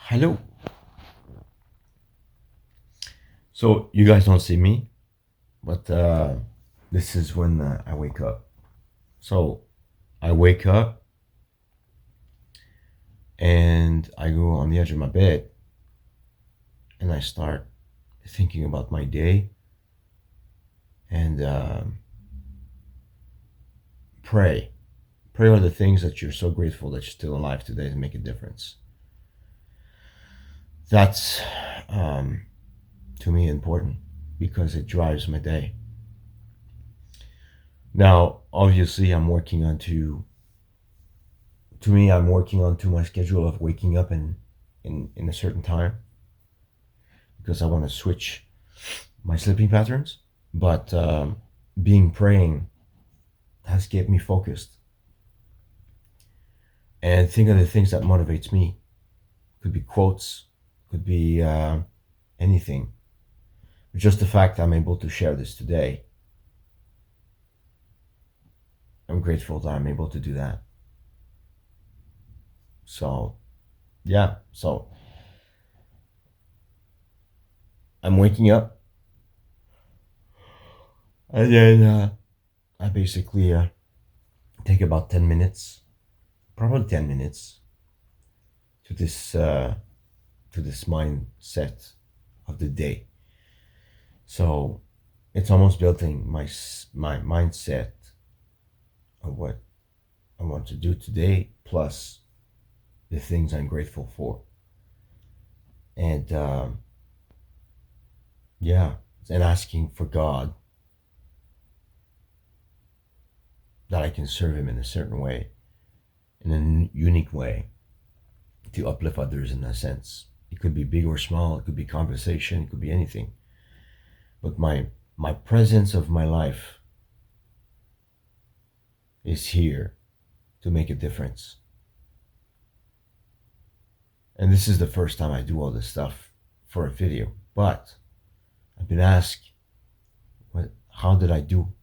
Hello. So you guys don't see me, but this is when I wake up. So I wake up and I go on the edge of my bed and I start thinking about my day and pray. Pray on the things that you're so grateful that you're still alive today to make a difference. That's to me important because it drives my day. Now, obviously, I'm working on I'm working on to my schedule of waking up in a certain time because I want to switch my sleeping patterns. But being praying has kept me focused and think of the things that motivates me. Could be quotes, could be anything. Just the fact I'm able to share this today, I'm grateful that I'm able to do that. So, yeah. So I'm waking up, and then I basically take about 10 minutes, probably 10 minutes, to this mindset of the day. So it's almost building my mindset of what I want to do today, plus the things I'm grateful for. And yeah, and asking for God that I can serve Him in a certain way, in a unique way, to uplift others in a sense. It could be big or small, it could be conversation, it could be anything. But my presence of my life is here to make a difference. And this is the first time I do all this stuff for a video. But I've been asked, how did I do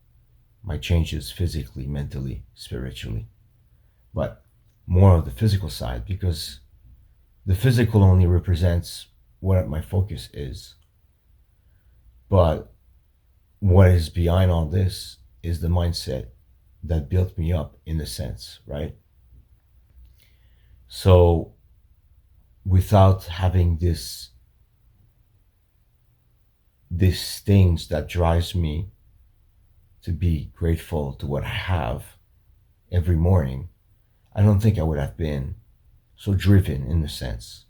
my changes physically, mentally, spiritually? But more of the physical side, because the physical only represents what my focus is. But what is behind all this is the mindset that built me up in a sense, right? So without having this things that drives me to be grateful to what I have every morning, I don't think I would have been so driven in a sense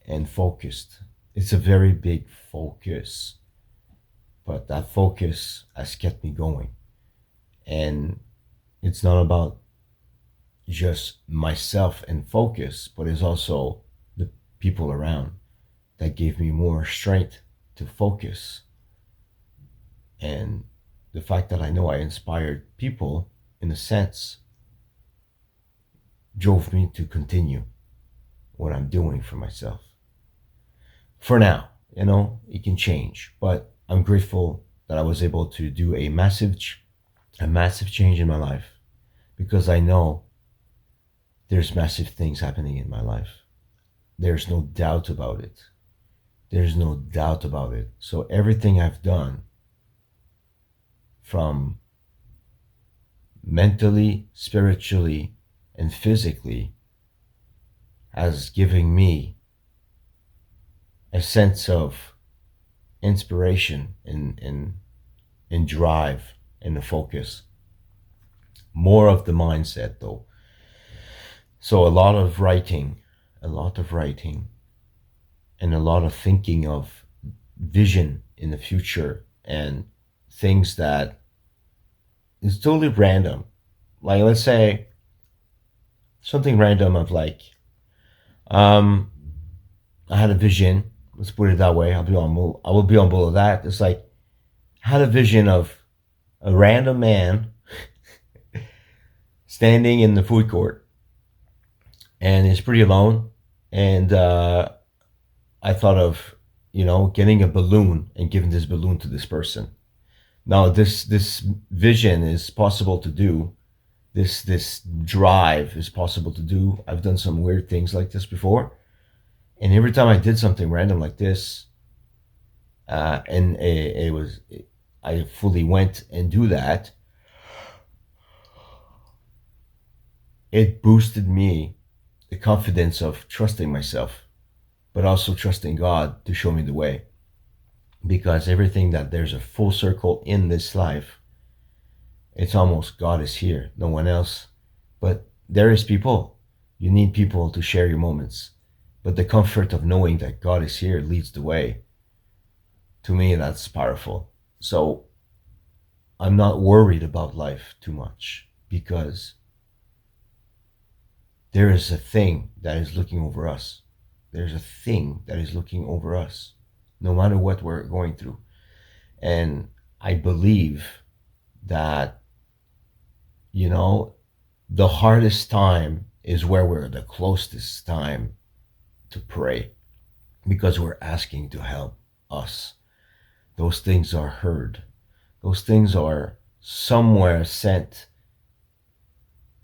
and focused. It's a very big focus, but that focus has kept me going. And it's not about just myself and focus, but it's also the people around that gave me more strength to focus. And the fact that I know I inspired people, in a sense, drove me to continue what I'm doing for myself. For now, it can change, but I'm grateful that I was able to do a massive change in my life, because I know there's massive things happening in my life. There's no doubt about it. There's no doubt about it. So everything I've done, from mentally, spiritually, and physically, has given me a sense of inspiration and drive and the focus. More of the mindset though. So a lot of writing, and a lot of thinking of vision in the future and things that is totally random. Like, let's say something random of like, I had a vision. Let's put it that way. I will be on board of that. It's like, I had a vision of a random man standing in the food court, and he's pretty alone. And I thought of, getting a balloon and giving this balloon to this person. Now, this vision is possible to do. This drive is possible to do. I've done some weird things like this before, And every time I did something random like this, and I fully went and do that, it boosted me the confidence of trusting myself, but also trusting God to show me the way. Because everything that there's a full circle in this life, it's almost God is here, no one else. But there is people. You need people to share your moments. But the comfort of knowing that God is here leads the way. To me, that's powerful. So I'm not worried about life too much because there is a thing that is looking over us. There's a thing that is looking over us, no matter what we're going through. And I believe that, you know, the hardest time is where we're the closest time to pray because we're asking to help us. Those things are heard. Those things are somewhere sent.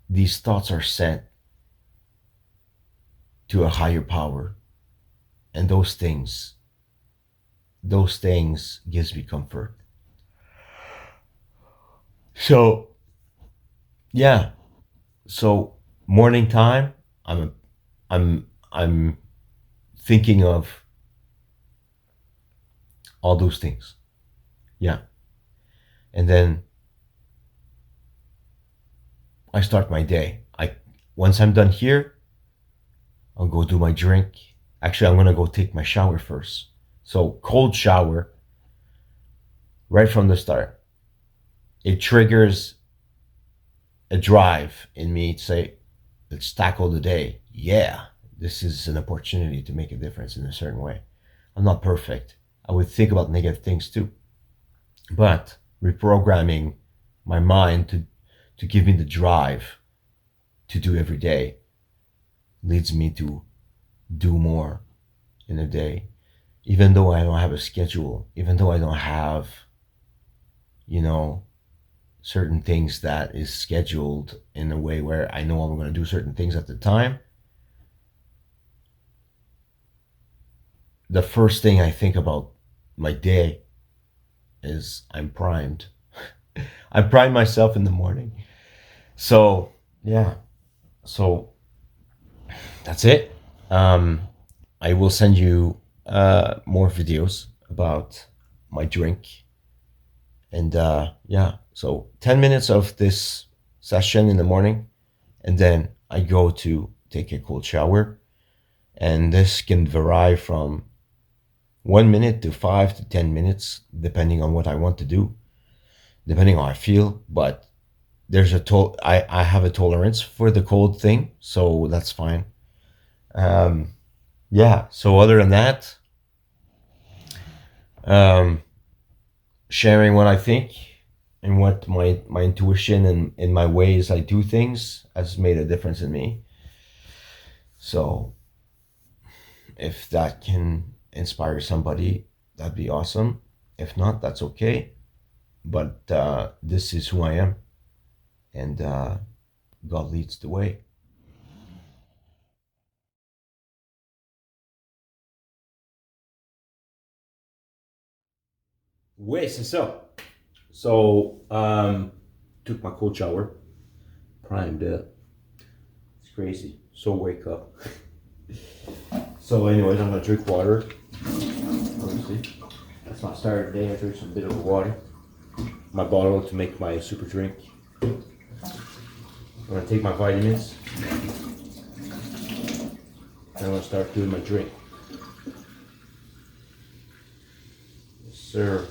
These thoughts are sent to a higher power. And those things gives me comfort. So yeah. So morning time, I'm thinking of all those things. Yeah. And then I start my day. Once I'm done here, I'll go do my drink. Actually, I'm gonna go take my shower first. So cold shower right from the start. It triggers a drive in me to say, let's tackle the day. Yeah, this is an opportunity to make a difference in a certain way. I'm not perfect. I would think about negative things too. But reprogramming my mind to give me the drive to do every day leads me to do more in a day. Even though I don't have a schedule, even though I don't have, you know, certain things that is scheduled in a way where I know I'm going to do certain things at the time, the first thing I think about my day is I'm primed. I prime myself in the morning. So, yeah. So that's it. I will send you more videos about my drink. And yeah, so 10 minutes of this session in the morning, and then I go to take a cold shower. And this can vary from 1 minute to 5 to 10 minutes, depending on what I want to do, depending on how I feel. But I have a tolerance for the cold thing, so that's fine. Yeah. So other than that, um, sharing what I think and what my intuition and in my ways I do things has made a difference in me. So if that can inspire somebody, that'd be awesome. If not, that's okay. But this is who I am, and God leads the way. Oui, c'est ça. So, took my cold shower, primed up. It's crazy. So wake up. So, anyways, I'm gonna drink water. Obviously, that's my start of the day. I drink some bit of water. My bottle to make my super drink. I'm gonna take my vitamins. And I'm gonna start doing my drink. Yes, sir.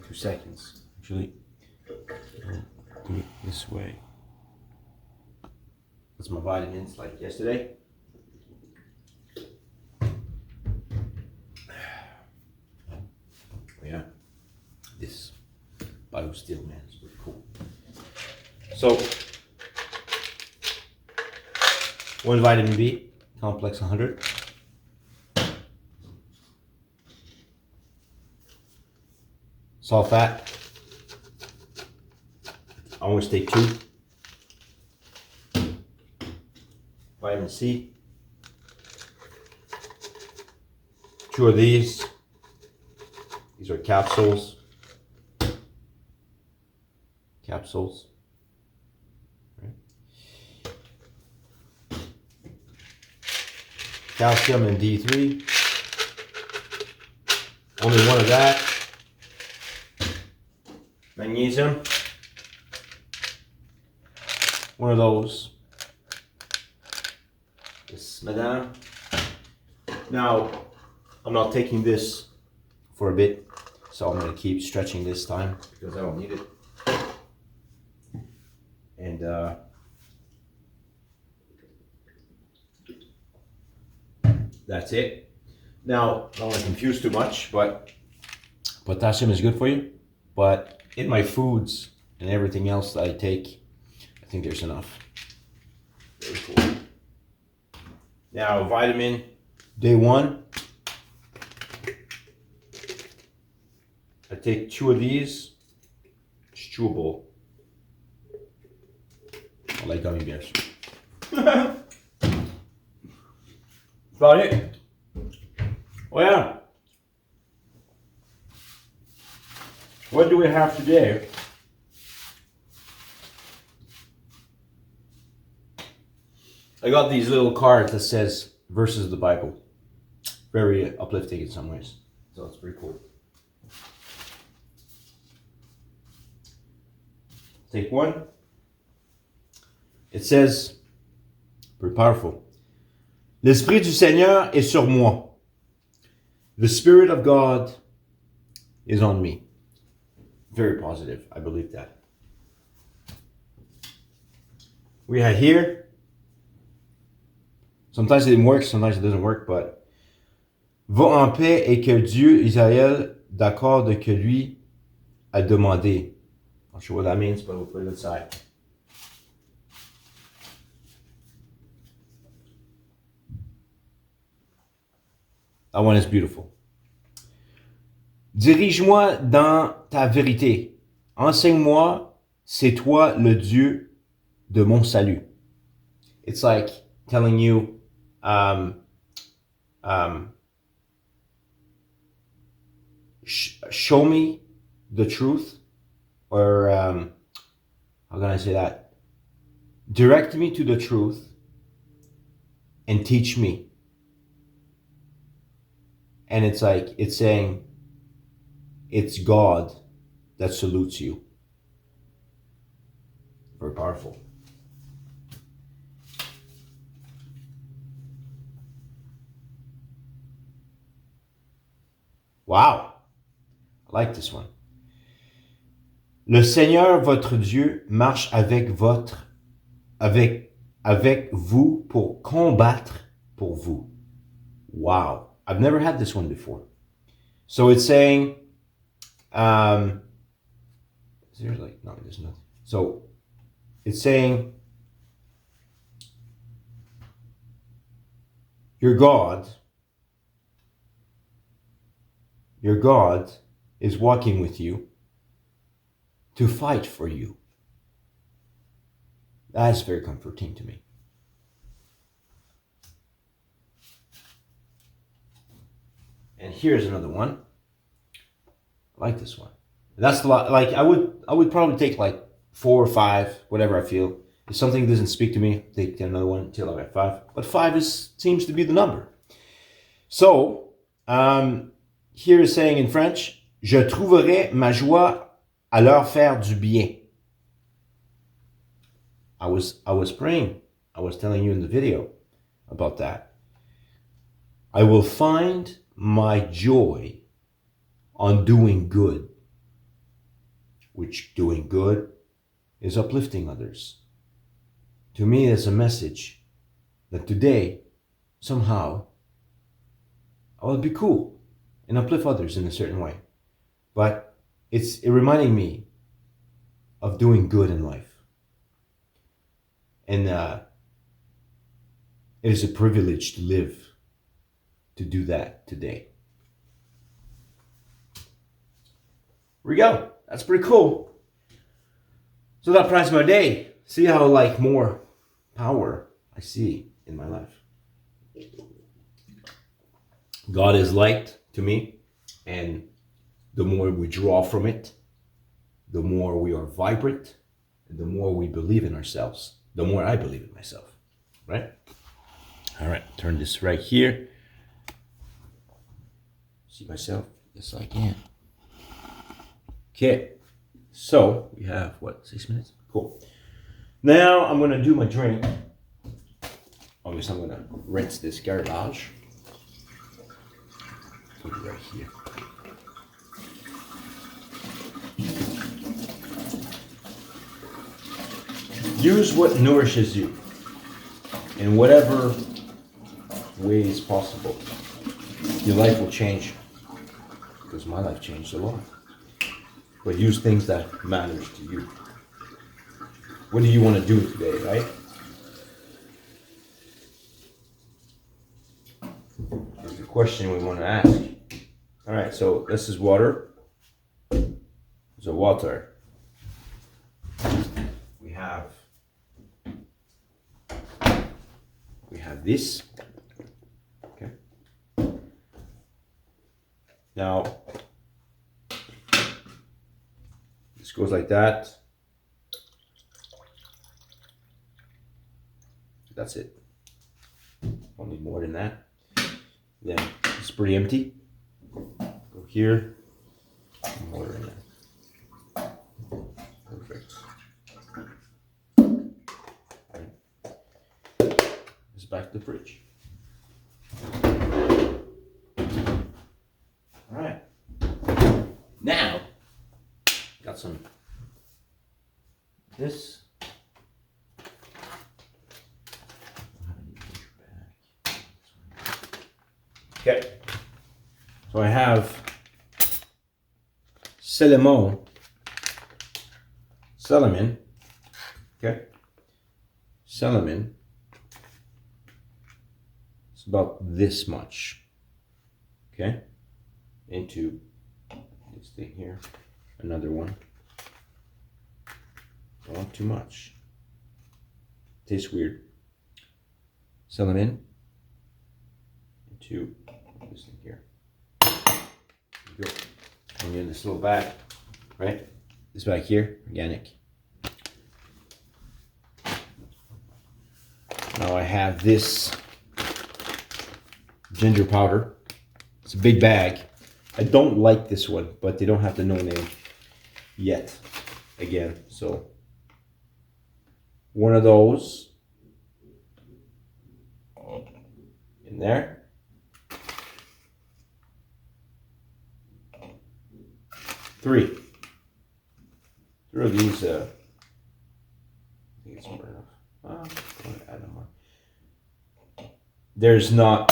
2 seconds. Actually, I'll do it this way. That's my vitamins, like yesterday. Yeah, this BioSteel, man, is pretty cool. So, one vitamin B, complex 100. Salt fat, I always take 2. Vitamin C, Two of these. These are capsules. Capsules. Calcium and D3. Only one of that. Magnesium. One of those. This, madame. Now, I'm not taking this for a bit, so I'm going to keep stretching this time because I don't need it. And that's it. Now, I don't want to confuse too much, but potassium is good for you. But in my foods and everything else that I take, I think there's enough. Very cool. Now, vitamin day one. I take 2 of these. It's chewable. I like gummy bears. That's about it. Oh yeah. What do we have today? I got these little cards that says verses of the Bible. Very uplifting in some ways. So it's pretty cool. Take one. It says, pretty powerful. L'Esprit du Seigneur est sur moi. The Spirit of God is on me. Very positive. I believe that. We have here. Sometimes it works, sometimes it doesn't work, but va en paix et que Dieu, Israël, d'accorde que lui a demandé. Not sure what that means, but we'll put it aside. That one is beautiful. Dirige-moi dans ta vérité. Enseigne-moi, c'est toi le Dieu de mon salut. It's like telling you, show me the truth, or how can I say that? Direct me to the truth and teach me. And it's like, it's saying, it's God that salutes you. Very powerful. Wow. I like this one. Le Seigneur, votre Dieu, marche avec vous pour combattre pour vous. Wow. I've never had this one before. So it's saying, there's like, no, there's nothing. So it's saying, your God is walking with you to fight for you. That's very comforting to me. And here's another one. I like this one. That's the lot. Like I would probably take like 4 or 5, whatever I feel. If something doesn't speak to me, take another one until I'm at 5. But 5 seems to be the number. So here is saying in French, je trouverai ma joie à leur faire du bien. I was praying. I was telling you in the video about that. I will find my joy on doing good, which doing good is uplifting others. To me, it's a message that today, somehow, I will be cool and uplift others in a certain way. But it's reminding me of doing good in life. And it is a privilege to live to do that today. Here we go. That's pretty cool. So that price my day. See how like more power I see in my life. God is light to me, and the more we draw from it, the more we are vibrant, and the more we believe in ourselves, the more I believe in myself, right? All right, turn this right here. See myself? Yes, I can. Okay, so we have, what, 6 minutes? Cool. Now I'm gonna do my drink. Obviously, I'm gonna rinse this garbage. Put it right here. Use what nourishes you in whatever way is possible. Your life will change, because my life changed a lot. But use things that matters to you. What do you want to do today, right? Is the question we want to ask. All right, so this is water. So water. We have this. Okay. Now, this goes like that. That's it. Don't need more than that. Then it's pretty empty. Go here. Water in there. Perfect. It's back to the fridge. All right. Now, got some. This. Okay, so I have cinnamon, okay, cinnamon. It's about this much, okay, into this thing here, another one. Don't want too much. Tastes weird. Cinnamon into this thing here. Go. And in this little bag, right? This bag here, organic. Now I have this ginger powder. It's a big bag. I don't like this one, but they don't have the no name yet. Again, so one of those in there. 3 of these. I think it's more enough. I'm going to add them more. There's not.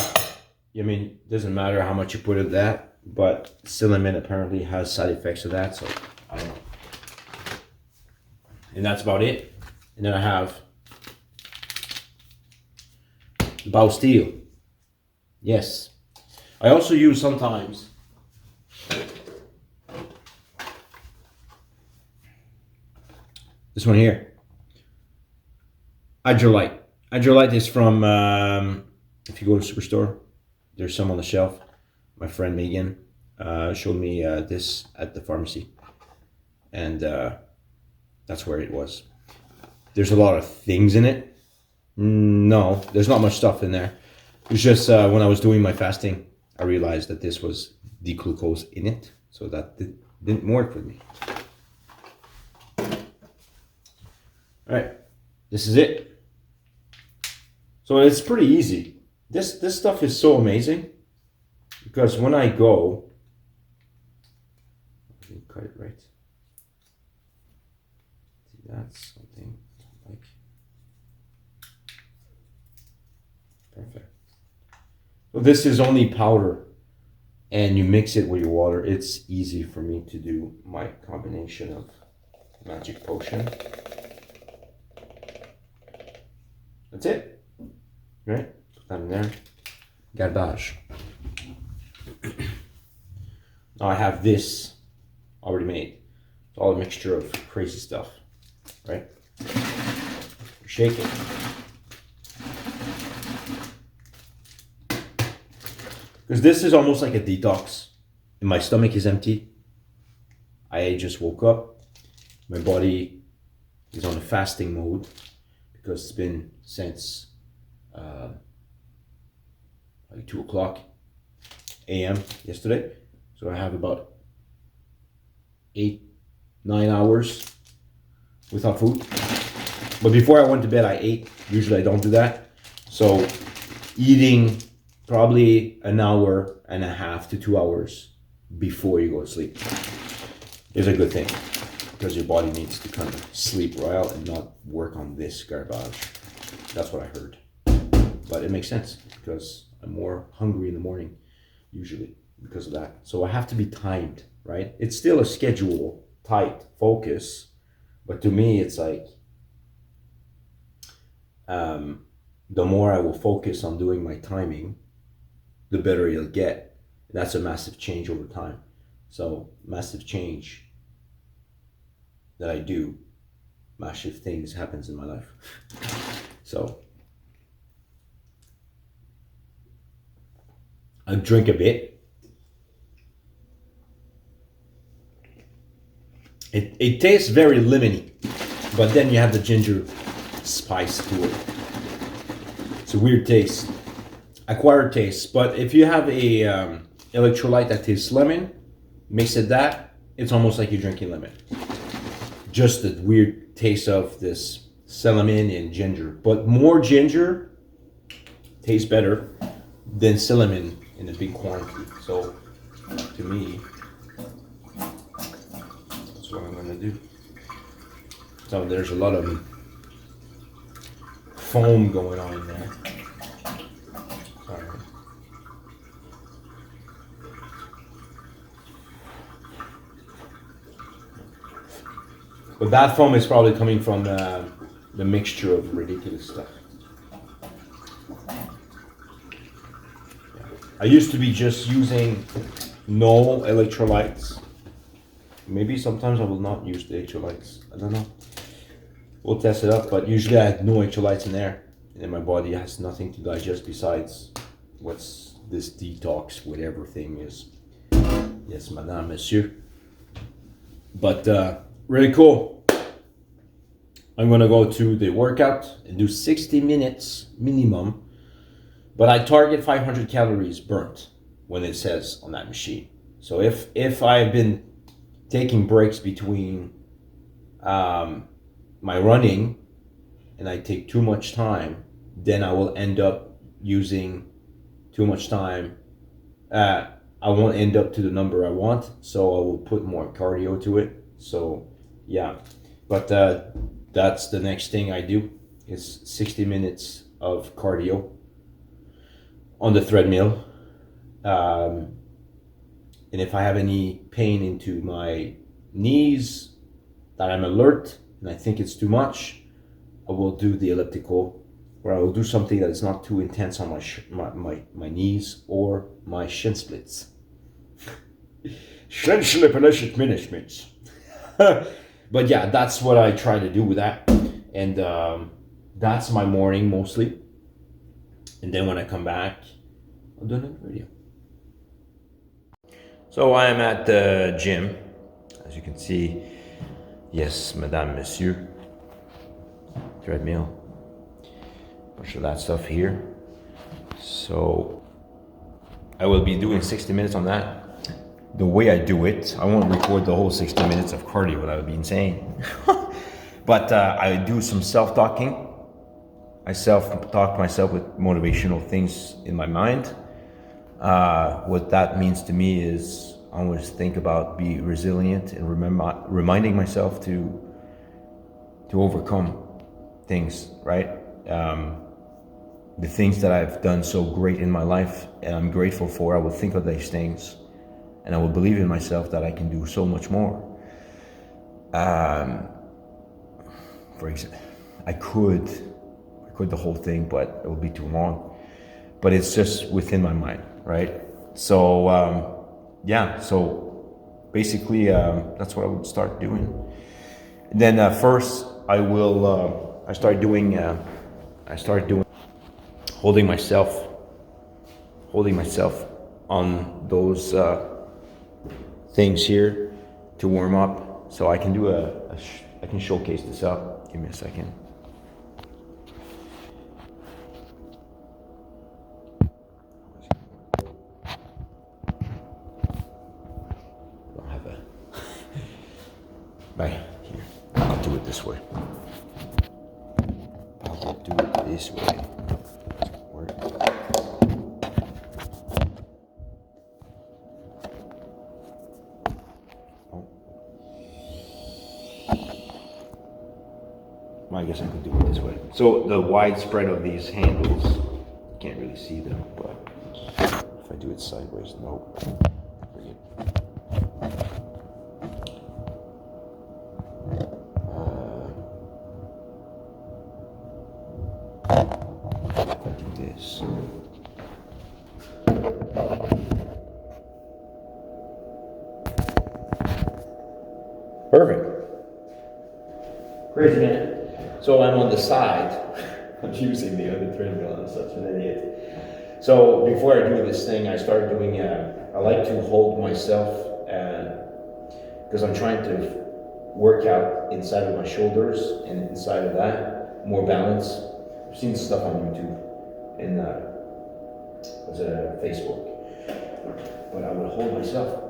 I mean, it doesn't matter how much you put of that, but cinnamon apparently has side effects of that, so I don't know. And that's about it. And then I have Bastille. Yes. I also use sometimes this one here. Hydrolite. Hydrolite is from, if you go to Superstore, there's some on the shelf. My friend Megan showed me this at the pharmacy. And that's where it was. There's a lot of things in it. No, there's not much stuff in there. It was just when I was doing my fasting, I realized that this was the glucose in it. So that didn't work with me. All right, this is it. So it's pretty easy. This stuff is so amazing because when I go, I didn't cut it right. See, that's something like perfect. So this is only powder, and you mix it with your water. It's easy for me to do my combination of magic potion. That's it, right? Put that in there. Garbage. Now I have this already made. It's all a mixture of crazy stuff, right? Shake it. Because this is almost like a detox. And my stomach is empty. I just woke up. My body is on a fasting mode because it's been since like 2 o'clock a.m. yesterday. So I have about 8-9 hours without food. But before I went to bed, I ate. Usually I don't do that. So eating probably an hour and a half to 2 hours before you go to sleep is a good thing, because your body needs to kind of sleep well and not work on this garbage. That's what I heard. But it makes sense because I'm more hungry in the morning usually because of that. So I have to be timed, right? It's still a schedule, tight, focus. But to me, it's like the more I will focus on doing my timing, the better it'll get. That's a massive change over time. So massive change that I do, massive things happens in my life. So I drink a bit. It tastes very lemony, but then you have the ginger spice to it. It's a weird taste, acquired taste. But if you have a electrolyte that tastes lemon, mix it that, it's almost like you're drinking lemon. Just the weird taste of this cinnamon and ginger, but more ginger tastes better than cinnamon in a big quantity. So to me, that's what I'm gonna do. So there's a lot of foam going on in there. Sorry. But that foam is probably coming from the mixture of ridiculous stuff. I used to be just using no electrolytes. Maybe sometimes I will not use the electrolytes. I don't know. We'll test it up, but usually I had no electrolytes in there. And my body has nothing to digest besides what's this detox, whatever thing is. Yes, madame, monsieur. But really cool. I'm gonna go to the workout and do 60 minutes minimum. But I target 500 calories burnt when it says on that machine. So if I've been taking breaks between my running and I take too much time, then I will end up using too much time. I won't end up to the number I want, so I will put more cardio to it. So yeah, but that's the next thing I do is 60 minutes of cardio on the treadmill. And if I have any pain into my knees that I'm alert and I think it's too much, I will do the elliptical, where I will do something that is not too intense on my knees or my shin splits. Shin slip management. But yeah, that's what I try to do with that. And that's my morning mostly. And then when I come back, I'll do another video. So I am at the gym. As you can see, yes, madame, monsieur. Treadmill. Bunch of that stuff here. So I will be doing 60 minutes on that. The way I do it, I won't record the whole 60 minutes of cardio. That would be insane. But I do some self-talking. I self-talk myself with motivational things in my mind. What that means to me is I always think about be resilient and reminding myself to overcome things, right? The things that I've done so great in my life and I'm grateful for, I will think of these things and I will believe in myself that I can do so much more. For example, I could the whole thing, but it would be too long. But it's just within my mind, right? So yeah, so basically that's what I would start doing. And then first I will I start doing holding myself on those things here to warm up. So I can do I can showcase this up. Give me a second. Don't have a right here. I'll do it this way. I'll do it this way. Work. Well, I guess I could do it this way. So the widespread of these handles, you can't really see them, but if I do it sideways, nope. Bring it. If I do this. Perfect. Crazy, man. So I'm on the side. I'm using the other treadmill. I'm such an idiot. So before I do this thing, I started doing, I like to hold myself because I'm trying to work out inside of my shoulders and inside of that, more balance. I've seen this stuff on YouTube and Facebook. But I would hold myself.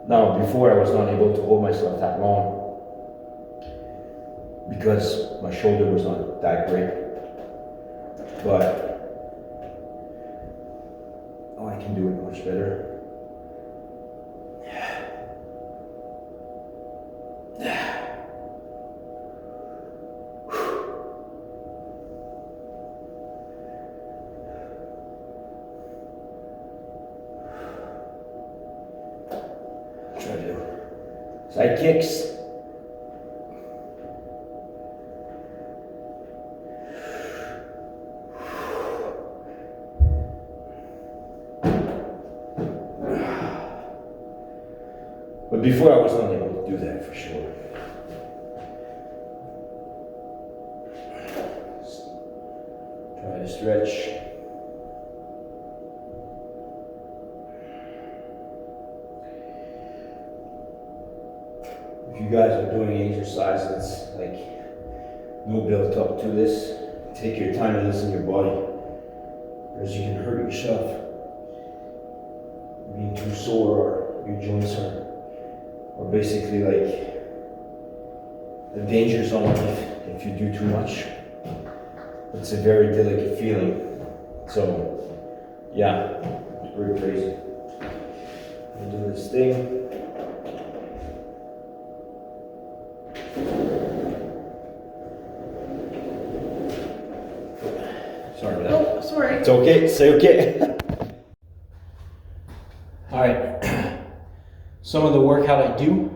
Now, before I was not able to hold myself that long because my shoulder was not that great. But I can do it much better. Try to do side kicks. But before I was not able to do that for sure. Try to stretch. If you guys are doing exercises, like no build up to this, take your time and listen to your body, because you can hurt yourself. Being too sore or your joints are basically like the danger zone if you do too much. It's a very delicate feeling. So yeah, it's pretty crazy. I'll do this thing. Sorry about that. Oh, sorry. It's okay, say okay. All right, some of the workout I do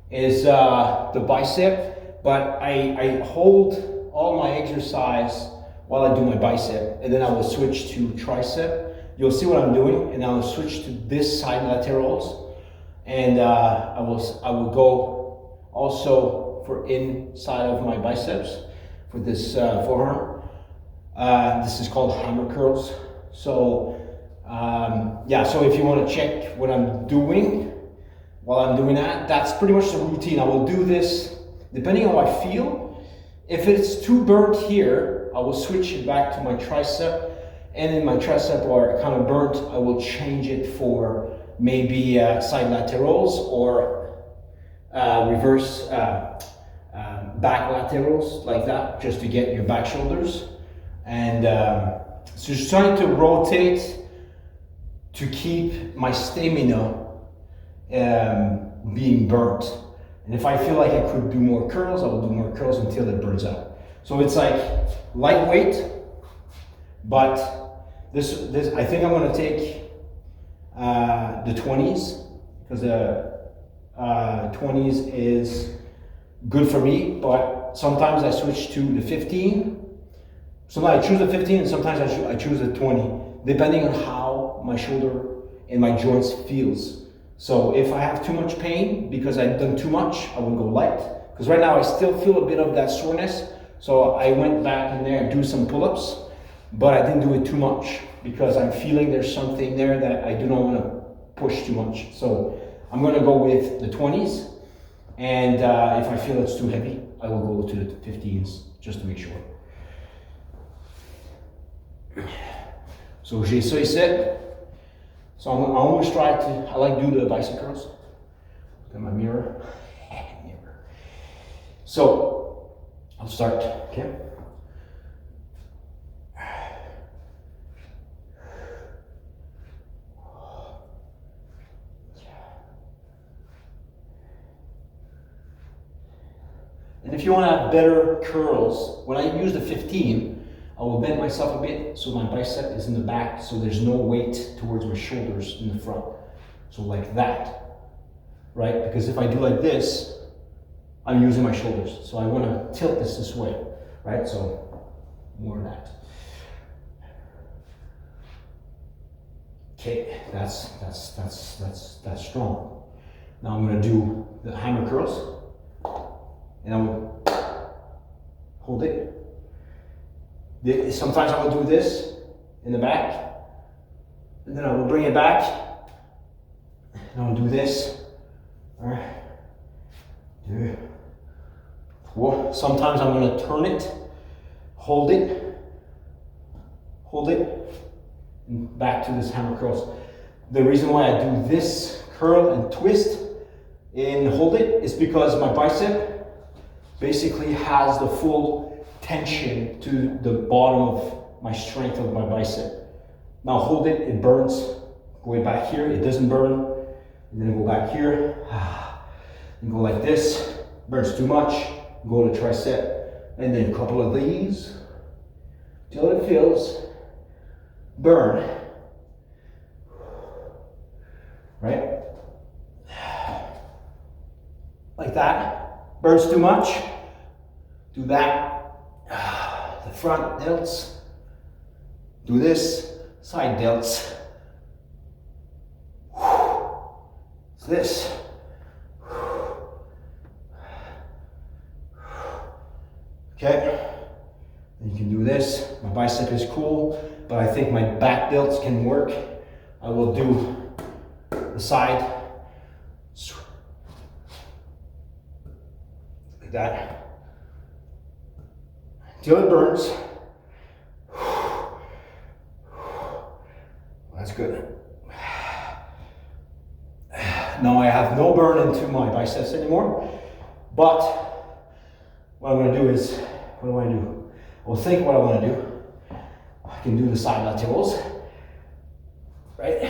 is the bicep, but I hold all my exercise while I do my bicep, and then I will switch to tricep. You'll see what I'm doing, and I'll switch to this side laterals, and I will go also for inside of my biceps for this forearm. This is called hammer curls. So yeah, so if you want to check what I'm doing while I'm doing that, that's pretty much the routine. I will do this depending on how I feel. If it's too burnt here, I will switch it back to my tricep, and in my tricep are kind of burnt, I will change it for maybe side laterals or reverse back laterals, like that, just to get your back shoulders. And so just trying to rotate to keep my stamina being burnt. And if I feel like I could do more curls, I will do more curls until it burns out. So it's like lightweight, but this I think I'm gonna take the 20s, because the 20s is good for me, but sometimes I switch to the 15. Sometimes I choose the 15 and sometimes I choose the 20, depending on how my shoulder and my joints feels. So if I have too much pain because I've done too much, I will go light. Because right now I still feel a bit of that soreness. So I went back in there and do some pull-ups, but I didn't do it too much because I'm feeling there's something there that I do not want to push too much. So I'm going to go with the 20s, and if I feel it's too heavy, I will go to the 15s just to make sure. So j'ai ça ici. So I always try to, I like to do the bicep curls. Look at my mirror. So I'll start, okay? And if you want to have better curls, when I use the 15, I will bend myself a bit so my bicep is in the back, so there's no weight towards my shoulders in the front. So like that, right? Because if I do like this, I'm using my shoulders. So I want to tilt this way, right? So more of that. Okay, that's strong. Now I'm going to do the hammer curls, and I will hold it. Sometimes I will do this in the back, and then I will bring it back, and I will do this. Sometimes I'm going to turn it, hold it, and back to this hammer curls. The reason why I do this curl and twist and hold it is because my bicep basically has the full tension to the bottom of my strength of my bicep. Now hold it, it burns. Go back here, it doesn't burn. And then go back here, and go like this. Burns too much, go to tricep. And then a couple of these, till it feels burn. Right? Like that. Burns too much, do that. The front delts, do this, side delts, this, okay, and you can do this. My bicep is cool, but I think my back delts can work. I will do the side, like that. Till it burns. That's good. Now I have no burn into my biceps anymore, but what I'm going to do is, what do I do? Well, think what I want to do. I can do the side laterals, right?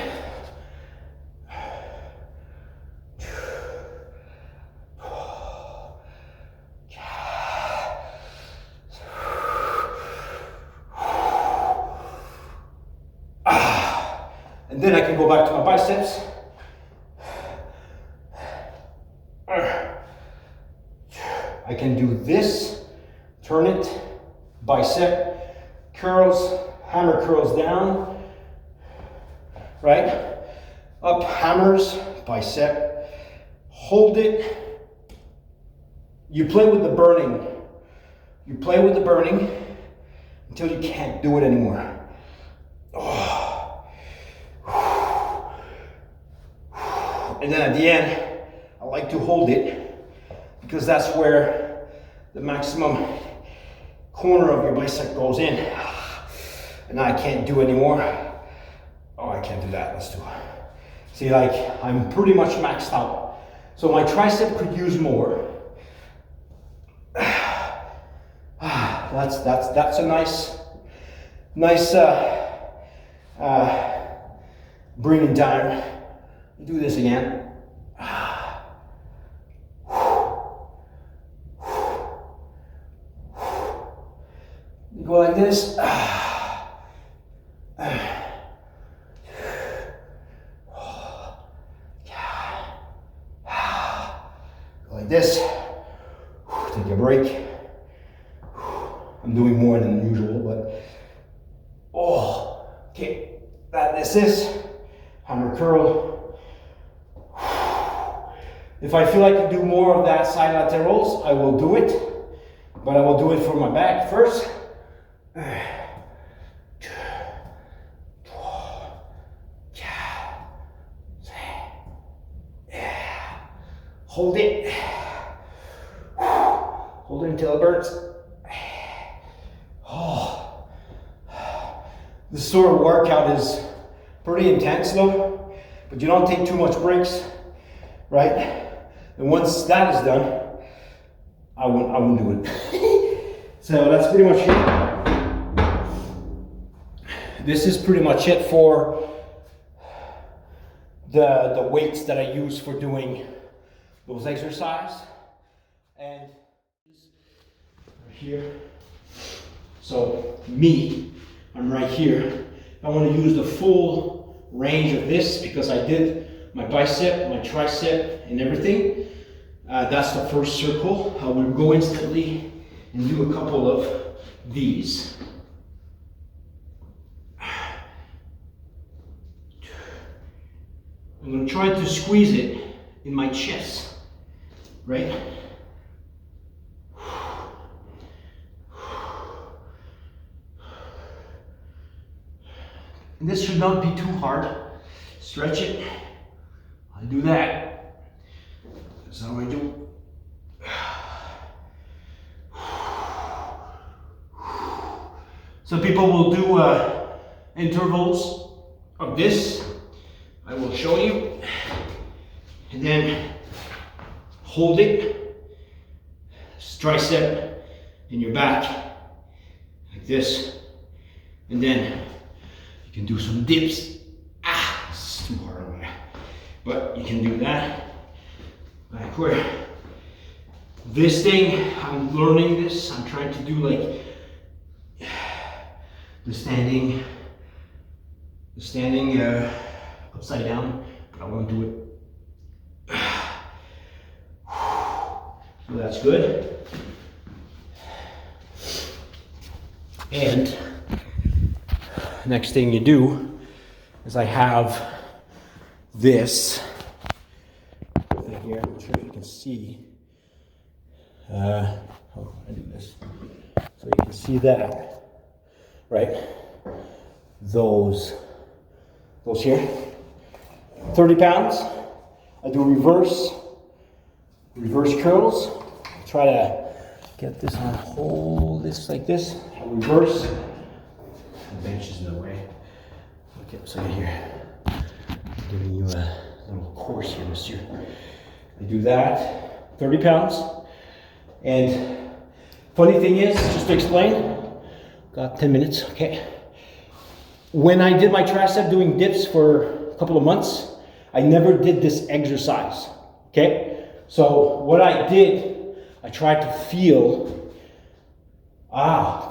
And then I can go back to my biceps. I can do this, turn it, bicep, curls, hammer curls down, right? Up, hammers, bicep, hold it. You play with the burning. You play with the burning until you can't do it anymore. And then at the end, I like to hold it because that's where the maximum corner of your bicep goes in. And I can't do anymore. Oh, I can't do that. Let's do it. See, like, I'm pretty much maxed out. So my tricep could use more. That's a nice bring it down. Do this again. Go like this. Go like this. Take a break. I'm doing more than usual, but okay. This is hammer curl. If I feel I can do more of that side laterals, I will do it, but I will do it for my back first. Hold it. Hold it until it burns. Oh. This sort of workout is pretty intense though, but you don't take too much breaks, right? And once that is done, I won't do it. So that's pretty much it. This is pretty much it for the weights that I use for doing those exercises. And right here. So me, I'm right here. I want to use the full range of this because I did my bicep, my tricep, and everything. That's the first circle. I will go instantly and do a couple of these. I'm going to try to squeeze it in my chest, right? And this should not be too hard. Stretch it. I do that. That's how I do. Some people will do intervals of this. I will show you. And then hold it. Tricep in your back. Like this. And then you can do some dips. It's too hard on that. But you can do that. Backward. This thing, I'm learning this. I'm trying to do like the standing upside down, but I won't do it. So that's good. And next thing you do is I have this thing here. I'm not sure if you can see. I do this so you can see that, right? Those here, 30 pounds. I do reverse curls. Try to get this on, hold this like this. I reverse. The bench is in the way. Okay, so here, I'm giving you a little course here, monsieur. I do that, 30 pounds. And funny thing is, just to explain, got 10 minutes, okay. When I did my tricep doing dips for a couple of months, I never did this exercise, okay? So what I did, I tried to feel,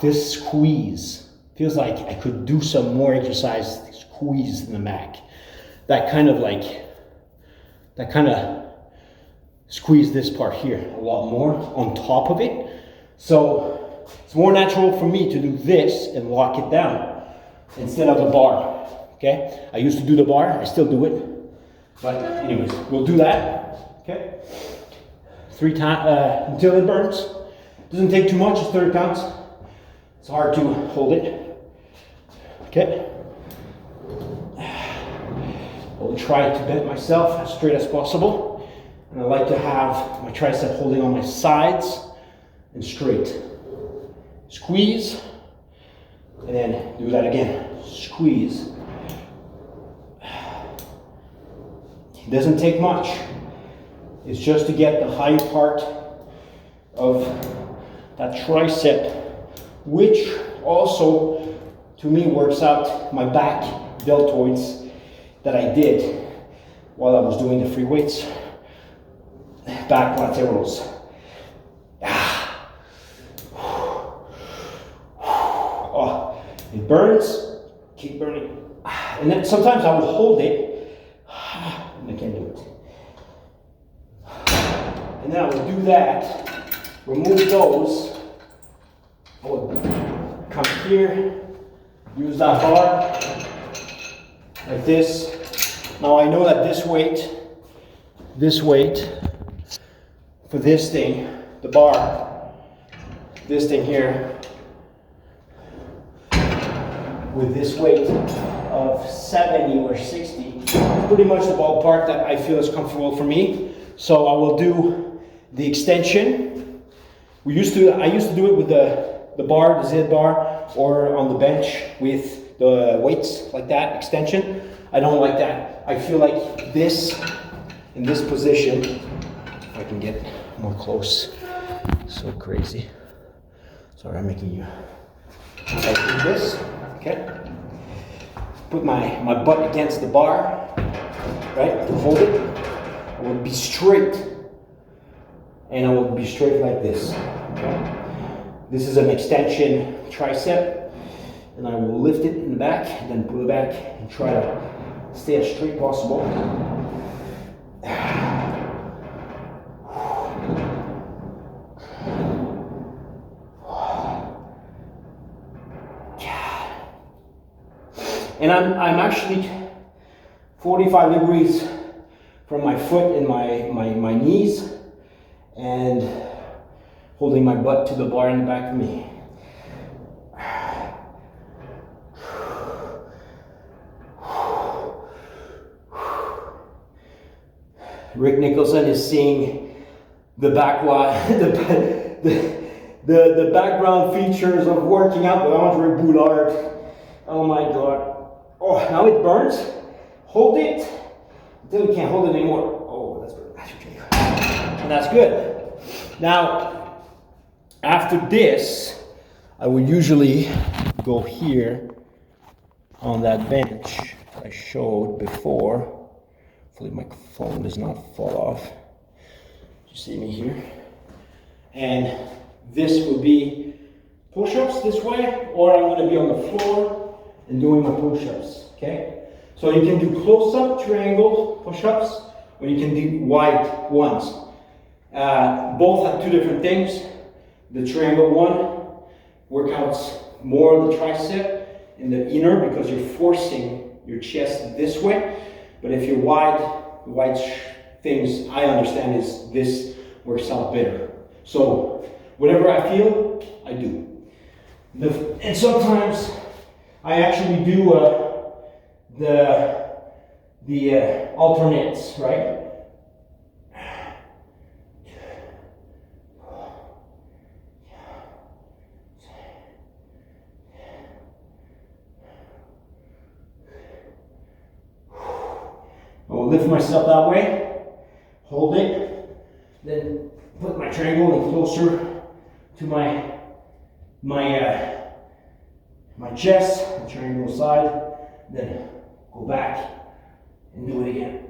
this squeeze. Feels like I could do some more exercise, squeeze in the back. That kind of squeeze this part here a lot more on top of it. So it's more natural for me to do this and lock it down instead of the bar, okay? I used to do the bar, I still do it. But anyways, we'll do that, okay? 3 times, until it burns. Doesn't take too much, it's 30 pounds. It's hard to hold it, okay? I'll try to bend myself as straight as possible. And I like to have my tricep holding on my sides and straight. Squeeze, and then do that again. Squeeze. It doesn't take much. It's just to get the higher part of that tricep, which also, to me, works out my back deltoids that I did while I was doing the free weights. Back laterals. Oh, it burns. Keep burning. And then sometimes I will hold it. And I can't do it. And then I will do that. Remove those. I will come here. Use that bar. Like this. Now I know that this weight for this thing, the bar, this thing here, with this weight of 70 or 60, pretty much the ballpark that I feel is comfortable for me. So I will do the extension. I used to do it with the bar, the Z bar, or on the bench with the weights like that, extension. I don't like that. I feel like this, in this position, if I can get more close, so crazy. Sorry, I'm making you. I do this, okay? Put my butt against the bar, right, to hold it. I will be straight, and I will be straight like this, okay? This is an extension tricep, and I will lift it in the back, and then pull it back, and try to stay as straight possible. And I'm actually 45 degrees from my foot and my knees, and holding my butt to the bar in the back of me. Rick Nicholson is seeing the the background features of working out with Andre Boulard. Oh my God. Oh, now it burns. Hold it until you can't hold it anymore. Oh, that's good. And that's good. Now, after this, I would usually go here on that bench I showed before. Hopefully my phone does not fall off. You see me here? And this would be push-ups this way, or I'm going to be on the floor and doing my push-ups, okay? So you can do close-up triangle push-ups, or you can do wide ones. Both have two different things. The triangle one workouts more the tricep and the inner because you're forcing your chest this way. But if you're wide things, I understand is this works out better. So whatever I feel, I do. And sometimes I actually do the alternates, right? I will lift myself that way, hold it, then put my triangle in closer to my chest, the triangle side, then go back and do it again.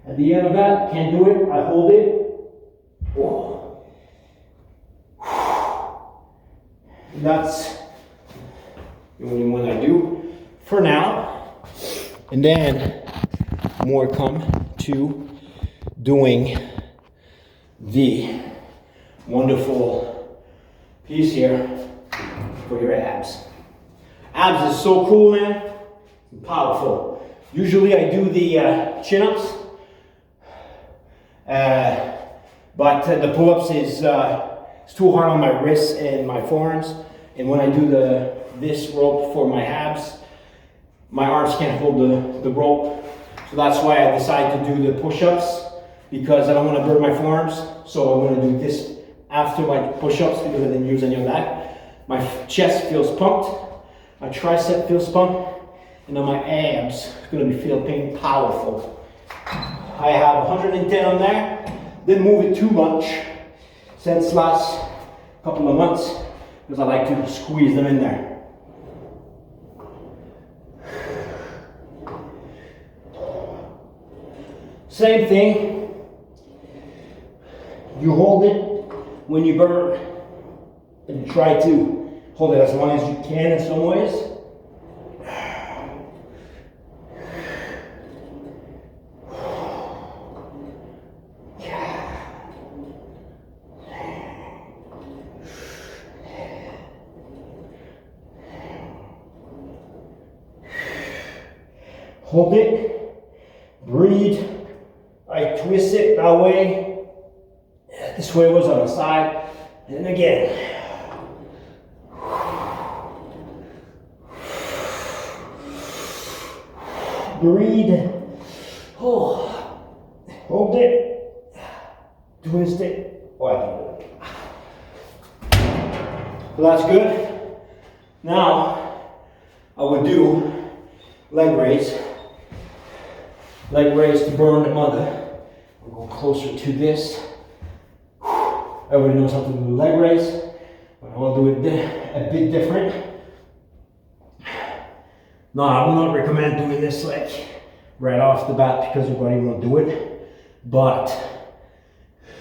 At the end of that, can't do it, I hold it. And that's the only one I do for now. And then more come to doing the wonderful piece here for your abs. Abs is so cool, man. Powerful. Usually I do the chin-ups, but the pull-ups is it's too hard on my wrists and my forearms. And when I do this rope for my abs, my arms can't hold the rope. So that's why I decided to do the push-ups, because I don't want to burn my forearms. So I'm going to do this after my push-ups because I didn't use any of that. My chest feels pumped, my tricep feels pumped, and then my abs is going to be feeling powerful. I have 110 on there. Didn't move it too much since last couple of months because I like to squeeze them in there. Same thing. You hold it when you burn, and you try to hold it as long as you can in some ways. hold it, breathe. I twist it that way. This way was on the side, and again. Breathe. Oh. Hold it. Twist it. Oh, I can do it. So that's good. Now, I would do leg raise. Leg raise to burn the mother. We'll go closer to this. Everybody knows how to do leg raise, but I will do it a bit different. No, I will not recommend doing this like right off the bat because your body won't do it, but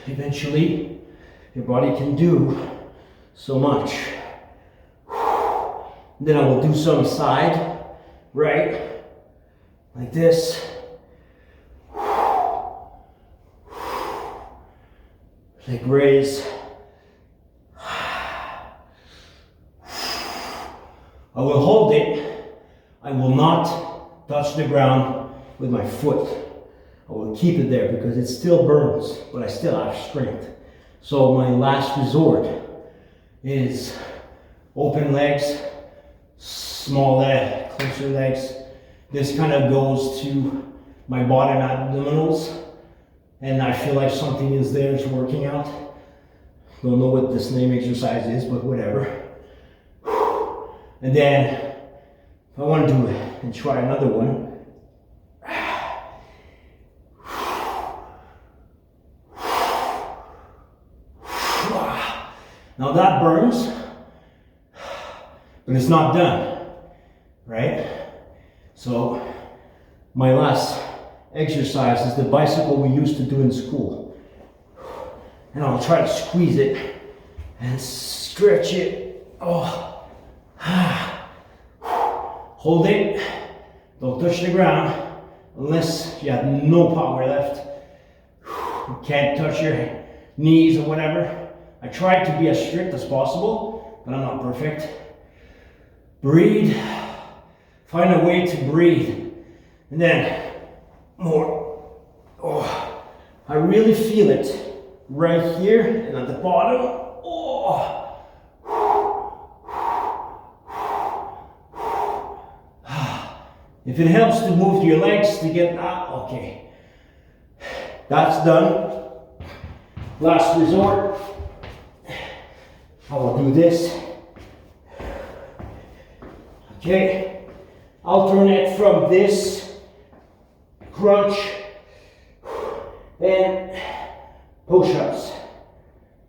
eventually your body can do so much. Then I will do some side, right, like this. Leg raise. I will hold it. I will not touch the ground with my foot. I will keep it there because it still burns, but I still have strength. So my last resort is open legs, small leg, closer legs. This kind of goes to my bottom abdominals, and I feel like something is there, it's working out. Don't know what this name exercise is, but whatever. And then if I want to do it and try another one, now that burns, but it's not done, right? So my last exercise is the bicycle we used to do in school. And I'll try to squeeze it and stretch it. Oh. Hold it, don't touch the ground unless you have no power left. You can't touch your knees or whatever. I try to be as strict as possible, but I'm not perfect. Breathe, find a way to breathe, and then more. Oh, I really feel it right here and at the bottom. Oh. If it helps to move your legs to get that, okay. That's done. Last resort. I will do this. Okay. Alternate from this crunch and push-ups.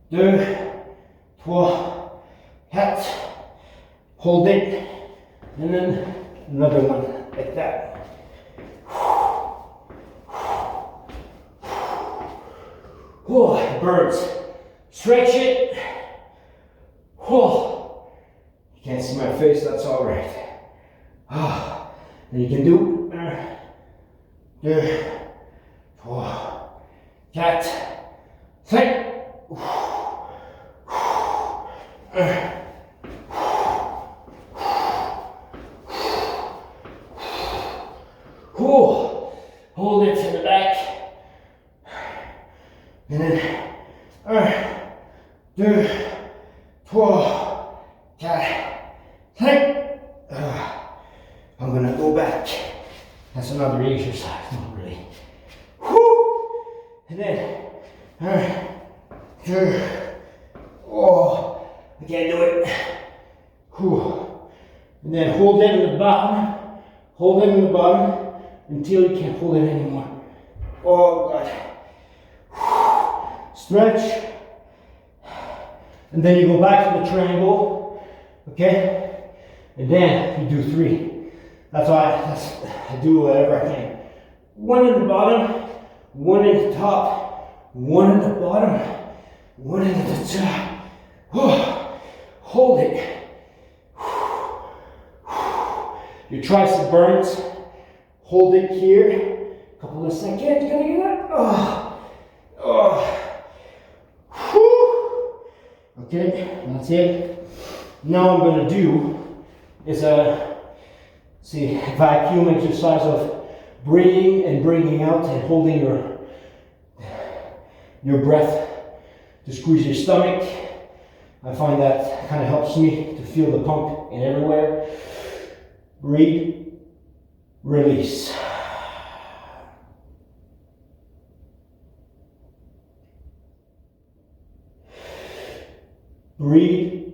2, 3, 4. Hold it. And then another one. Like that. Oh, it burns. Stretch it. Oh, you can't see my face, that's all right. And you can do 2, 4, 4, 5. Hold it to the back. And then 2, 3, 4, 5. I'm gonna go back. That's another exercise, not really. And then 2. Oh, I can't do it. And then hold it in the bottom. Hold it in the bottom until you can't hold it anymore. Oh God. Stretch. And then you go back to the triangle. Okay? And then you do 3. That's why I do whatever I can. 1 in the bottom, 1 in the top, 1 in the bottom, 1 in the top. Hold it. Your tricep burns. Hold it here. A couple of seconds. Gonna get that. Okay, that's it. Now I'm gonna do is a vacuum exercise of breathing and bringing out and holding your breath to squeeze your stomach. I find that kind of helps me to feel the pump in everywhere. Breathe, release. Breathe,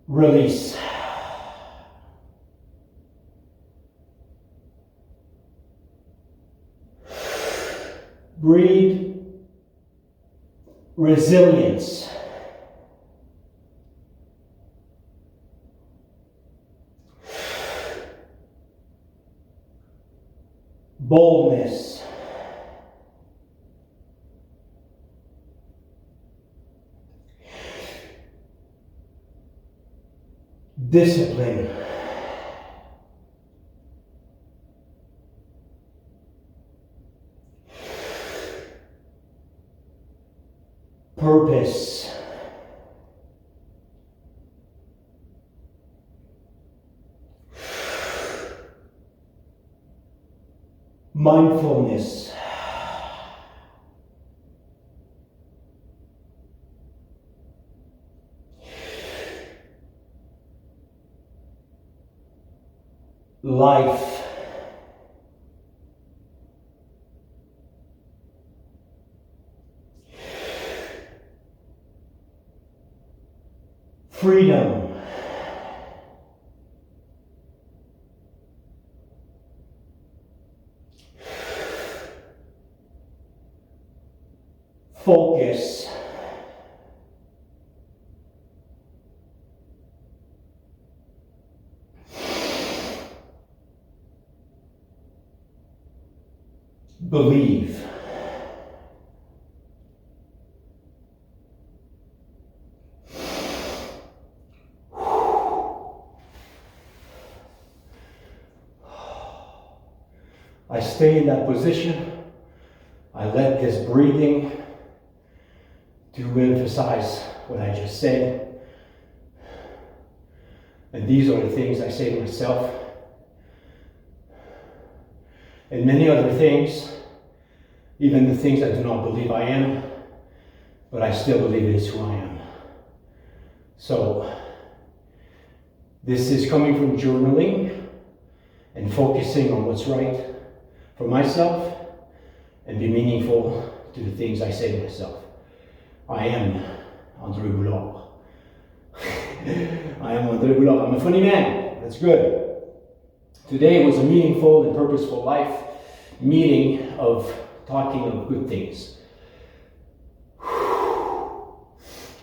release. Breathe, resilience. Boldness. Discipline. Purpose. Mindfulness. Life. Freedom. Focus. Believe. I stay in that position. I let this breathing to emphasize what I just said. And these are the things I say to myself. And many other things, even the things I do not believe I am, but I still believe it is who I am. So, this is coming from journaling and focusing on what's right for myself and be meaningful to the things I say to myself. I am André Boulard. I am André Boulard. I'm a funny man. That's good. Today was a meaningful and purposeful life meeting of talking of good things.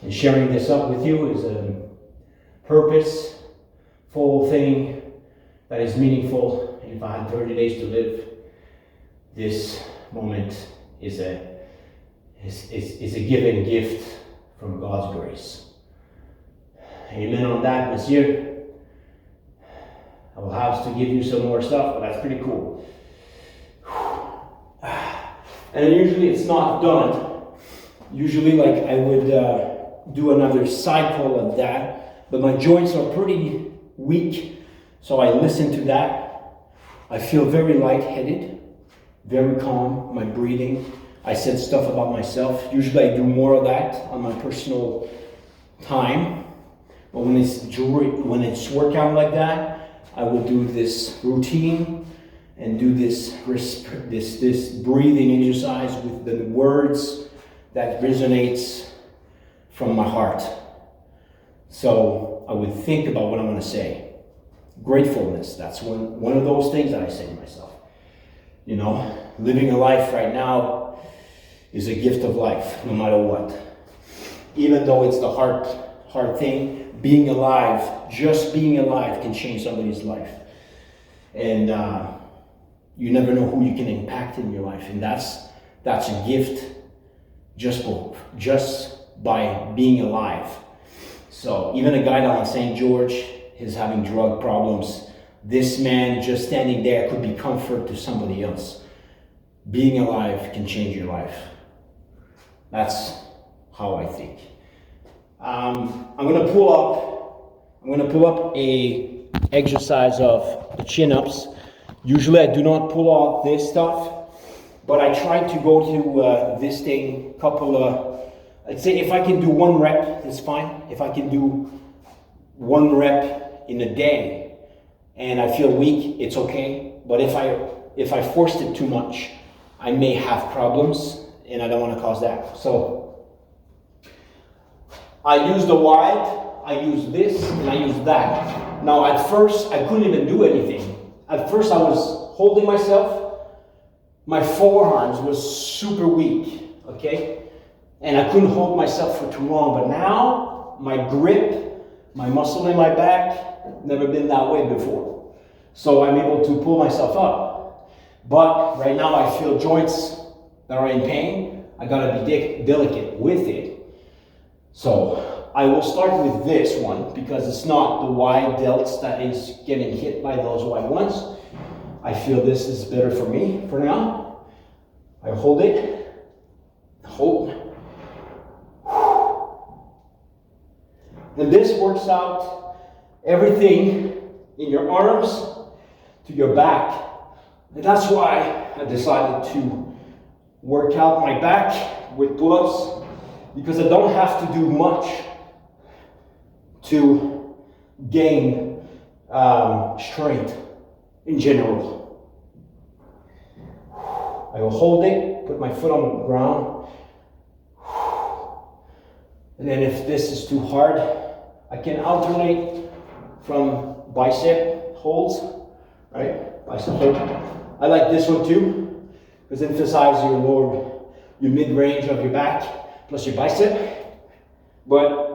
And sharing this up with you is a purposeful thing that is meaningful. And if I had 30 days to live, this moment is a given gift from God's grace. Amen on that, monsieur. I will have to give you some more stuff, but that's pretty cool. And usually it's not done. Usually like I would do another cycle of that, but my joints are pretty weak, so I listen to that. I feel very lightheaded, very calm, my breathing. I said stuff about myself. Usually I do more of that on my personal time, but when it's workout like that, I will do this routine and do this breathing exercise with the words that resonates from my heart. So I would think about what I'm going to say. Gratefulness, that's one of those things that I say to myself. You know, living a life right now is a gift of life, no matter what. Even though it's the hard thing, being alive, just being alive can change somebody's life. And you never know who you can impact in your life. And that's a gift just by being alive. So even a guy down in St. George is having drug problems. This man just standing there could be comfort to somebody else. Being alive can change your life. That's how I think. I'm gonna pull up a exercise of the chin-ups, Usually I do not pull out this stuff, but I try to go to this thing I'd say if I can do 1 rep, it's fine. If I can do 1 rep in a day and I feel weak, it's okay. But if I forced it too much, I may have problems and I don't want to cause that. So I use the wide, I use this, and I use that. Now at first, I couldn't even do anything. At first I was holding myself. My forearms was super weak, okay? And I couldn't hold myself for too long, but now my grip, my muscle in my back, never been that way before. So I'm able to pull myself up. But right now I feel joints that are in pain. I gotta be delicate with it. So I will start with this one because it's not the wide delts that is getting hit by those wide ones. I feel this is better for me for now. I hold it, hold. And this works out everything in your arms to your back. And that's why I decided to work out my back with pull-ups, because I don't have to do much to gain strength in general. I will hold it, put my foot on the ground, and then if this is too hard, I can alternate from bicep holds, right? Bicep hold. I like this one too, because it emphasizes your mid-range of your back plus your bicep. But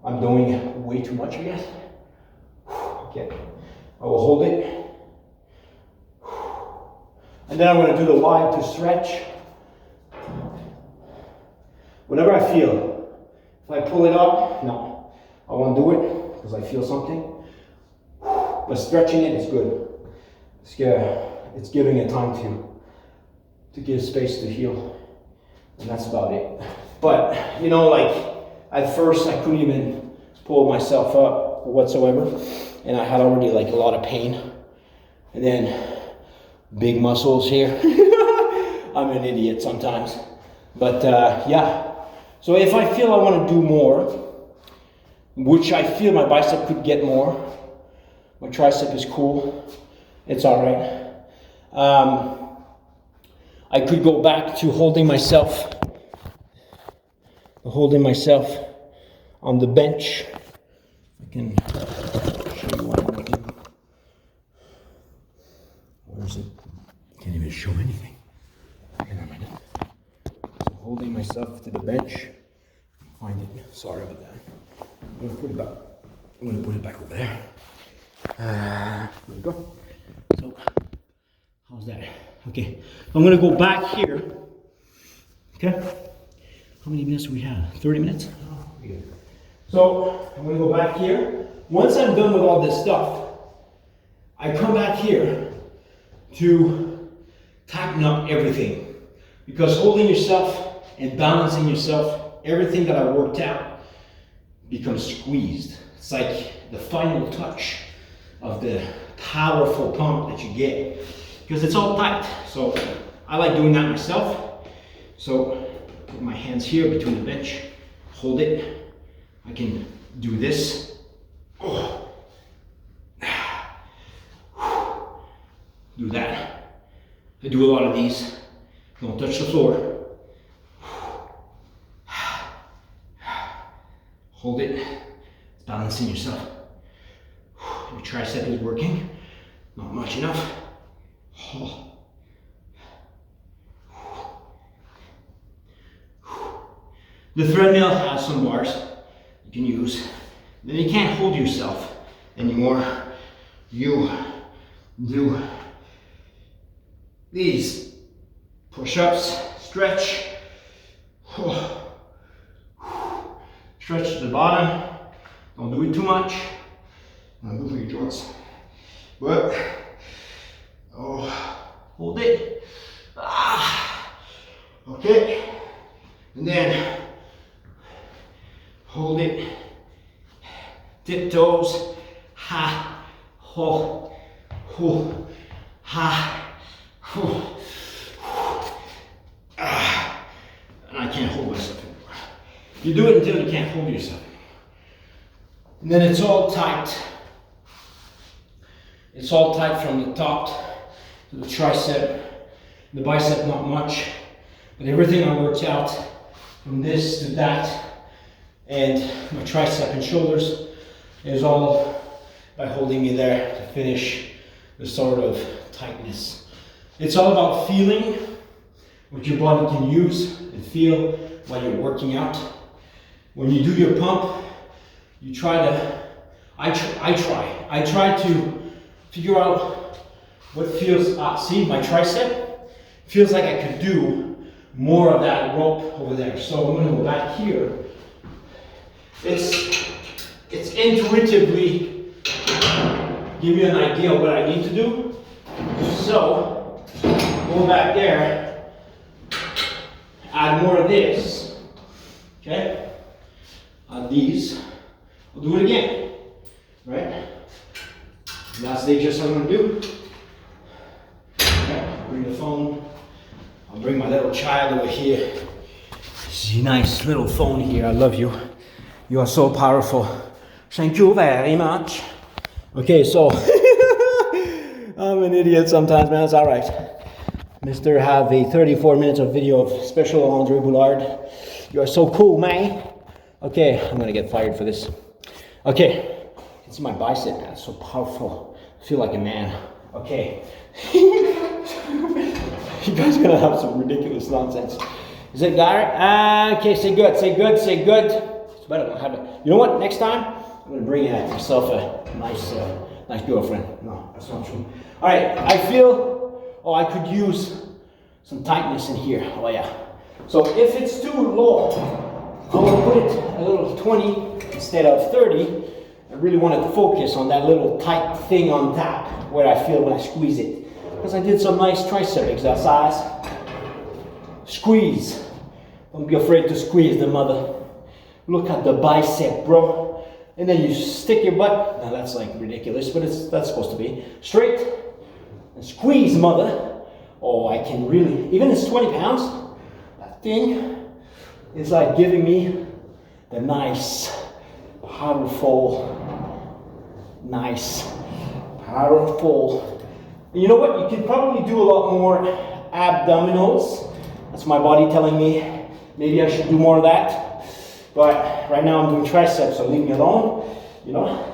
I'm doing way too much, I guess. Okay, I will hold it. And then I'm going to do the wide to stretch. Whenever I feel, if I pull it up, no, I won't do it because I feel something. But stretching it is good. It's giving it time to give space to heal. And that's about it. But, you know, like at first I couldn't even pull myself up whatsoever. And I had already like a lot of pain. And then big muscles here. I'm an idiot sometimes. But yeah. So if I feel I want to do more, which I feel my bicep could get more, my tricep is cool, it's all right. I could go back to holding myself on the bench. I can show you what I want to do. Where is it? Can't even show anything. Hang on a minute. So holding myself to the bench. Find it. Sorry about that. I'm gonna put it back over there. There we go. So how's that? Okay. I'm gonna go back here. Okay. How many minutes do we have? 30 minutes? Oh, pretty good. So I'm gonna go back here. Once I'm done with all this stuff, I come back here to tighten up everything. Because holding yourself and balancing yourself, everything that I worked out becomes squeezed. It's like the final touch of the powerful pump that you get. Because it's all tight. So I like doing that myself. So put my hands here between the bench, hold it. I can do this. Oh. Do that. I do a lot of these. Don't touch the floor. Hold it. It's balancing yourself. Your tricep is working. Not much enough. The treadmill has some bars you can use. Then you can't hold yourself anymore. You do these push-ups, stretch. Stretch to the bottom. Don't do it too much. Not good for your joints. But hold it. Okay. And then hold it. Tiptoes. Whew. Ha. Whew. Ah. And I can't hold myself anymore. You do it until you can't hold yourself. And then it's all tight. It's all tight from the top to the tricep. The bicep, not much. But everything I worked out from this to that and my tricep and shoulders is all by holding me there to finish the sort of tightness. It's all about feeling what your body can use and feel while you're working out. When you do your pump, you try to, I try to figure out what feels, see my tricep? Feels like I could do more of that rope over there. So I'm gonna go back here. It's intuitively give you an idea of what I need to do. So go back there, add more of this, okay? On these, I'll do it again, right? And that's the exercise I'm gonna do. Okay, bring the phone. I'll bring my little child over here. This is a nice little phone here. I love you. You are so powerful. Thank you very much. Okay, so I'm an idiot sometimes, man. It's all right. Mr. Have a 34 minutes of video of special Andre Boulard. You are so cool, man. Okay, I'm gonna get fired for this. Okay, it's my bicep, man. It's so powerful. I feel like a man. Okay. You guys are gonna have some ridiculous nonsense. Is it Gary? Okay, say good, say good, say good. It's better than have it. You know what? Next time, I'm gonna bring myself a nice girlfriend. No, that's not true. All right, I feel, I could use some tightness in here. Oh yeah. So if it's too low, I'm gonna put it a little 20 instead of 30. I really wanted to focus on that little tight thing on top where I feel when I squeeze it. Because I did some nice tricep exercise. Squeeze. Don't be afraid to squeeze the mother. Look at the bicep, bro. And then you stick your butt. Now that's like ridiculous, but that's supposed to be straight. And squeeze, mother. Oh, I can really, even it's 20 pounds, that thing is like giving me the nice, powerful. You know what? You could probably do a lot more abdominals. That's my body telling me maybe I should do more of that. But right now I'm doing triceps, so leave me alone. You know,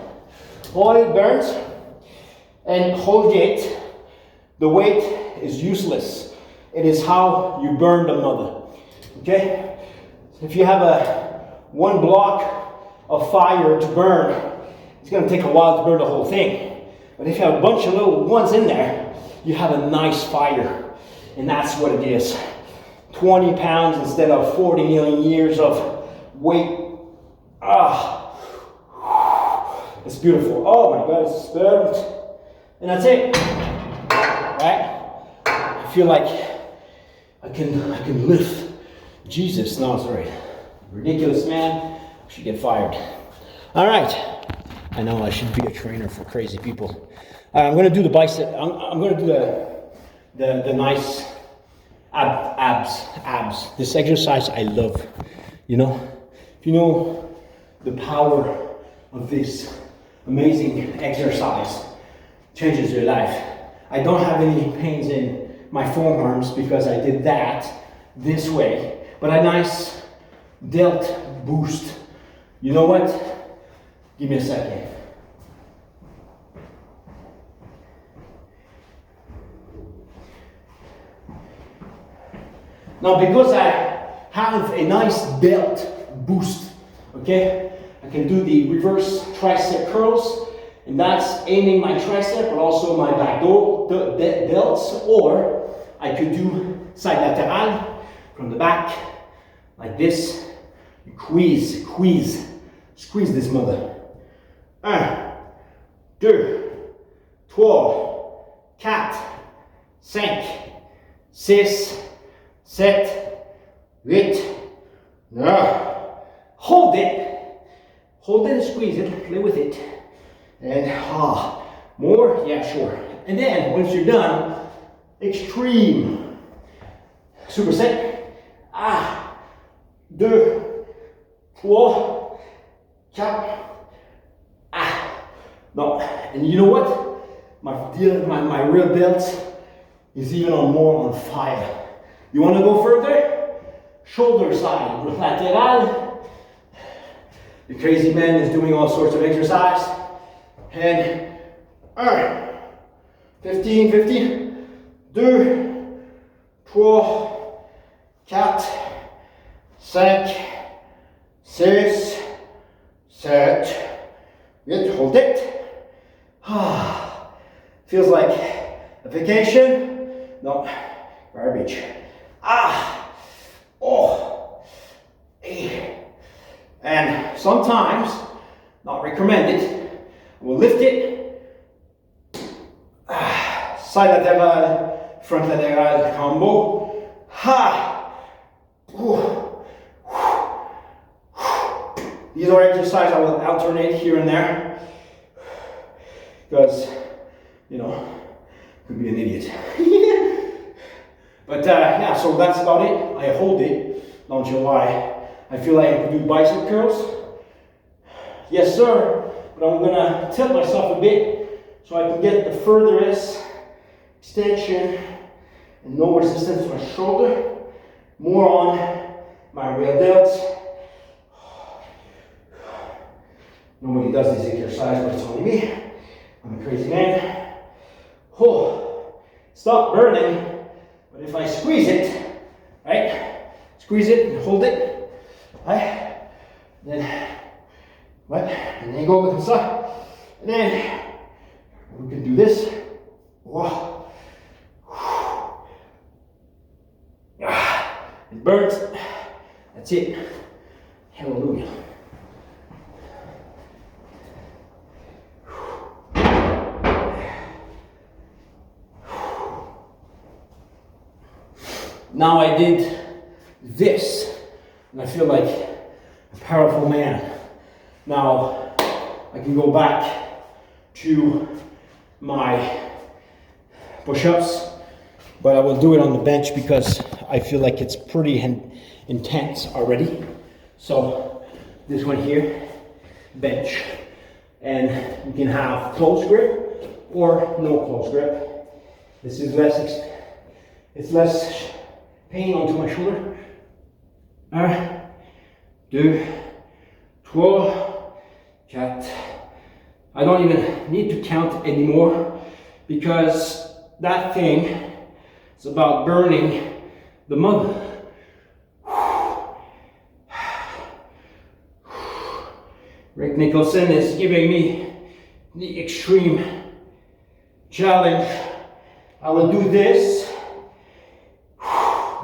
oil burns and hold it. The weight is useless. It is how you burn the mother. Okay? If you have one block of fire to burn, it's going to take a while to burn the whole thing. But if you have a bunch of little ones in there, you have a nice fire. And that's what it is. 20 pounds instead of 40 million years of weight. It's beautiful. Oh my God, it's perfect. And that's it. Right? I feel like I can lift Jesus. No, sorry. Ridiculous, man. I should get fired. All right. I know I should be a trainer for crazy people. I'm going to do the bicep. I'm going to do the nice abs. This exercise I love. You know, if you know the power of this amazing exercise, changes your life. I don't have any pains in my forearms because I did that this way, but a nice delt boost. You know what? Give me a second. Now, because I have a nice delt boost, okay, I can do the reverse tricep curls, and that's aiming my tricep, but also my back delts, or I could do side lateral from the back, like this. Squeeze this mother. 1, 2, 3, 4, 5, 6, 7, 8, 9. Hold it and squeeze it, play with it. And more, yeah, sure. And then, once you're done, extreme superset. 2, 3, 4. No, and you know what? My real belt is even more on fire. You want to go further? Shoulder side, lateral. The crazy man is doing all sorts of exercise. And 15, 15, 2, 3, 4, 5, 6, 7, 8. Hold it. Feels like a vacation. No, garbage. And sometimes, not recommended, we'll lift it. Side lateral, front lateral combo. These are exercises I will alternate here and there. Because, you know, could be an idiot. But yeah, so that's about it. I hold it. Don't you lie. I feel like I can do bicep curls. Yes, sir. But I'm gonna tilt myself a bit so I can get the furthest extension and no resistance to my shoulder. More on my rear delts. Nobody does this exercise, but it's only me. I'm a crazy man. Stop burning, but if I squeeze it, right? Squeeze it and hold it, right? Then, what? And then go with the side. And then we can do this. It burns. That's it. Hallelujah. Now I did this, and I feel like a powerful man. Now I can go back to my push-ups, but I will do it on the bench because I feel like it's pretty intense already. So this one here, bench, and you can have close grip or no close grip. This is it's less pain onto my shoulder. 1, 2, 3, 4. I don't even need to count anymore because that thing is about burning the mud. Rick Nicholson is giving me the extreme challenge. I will do this.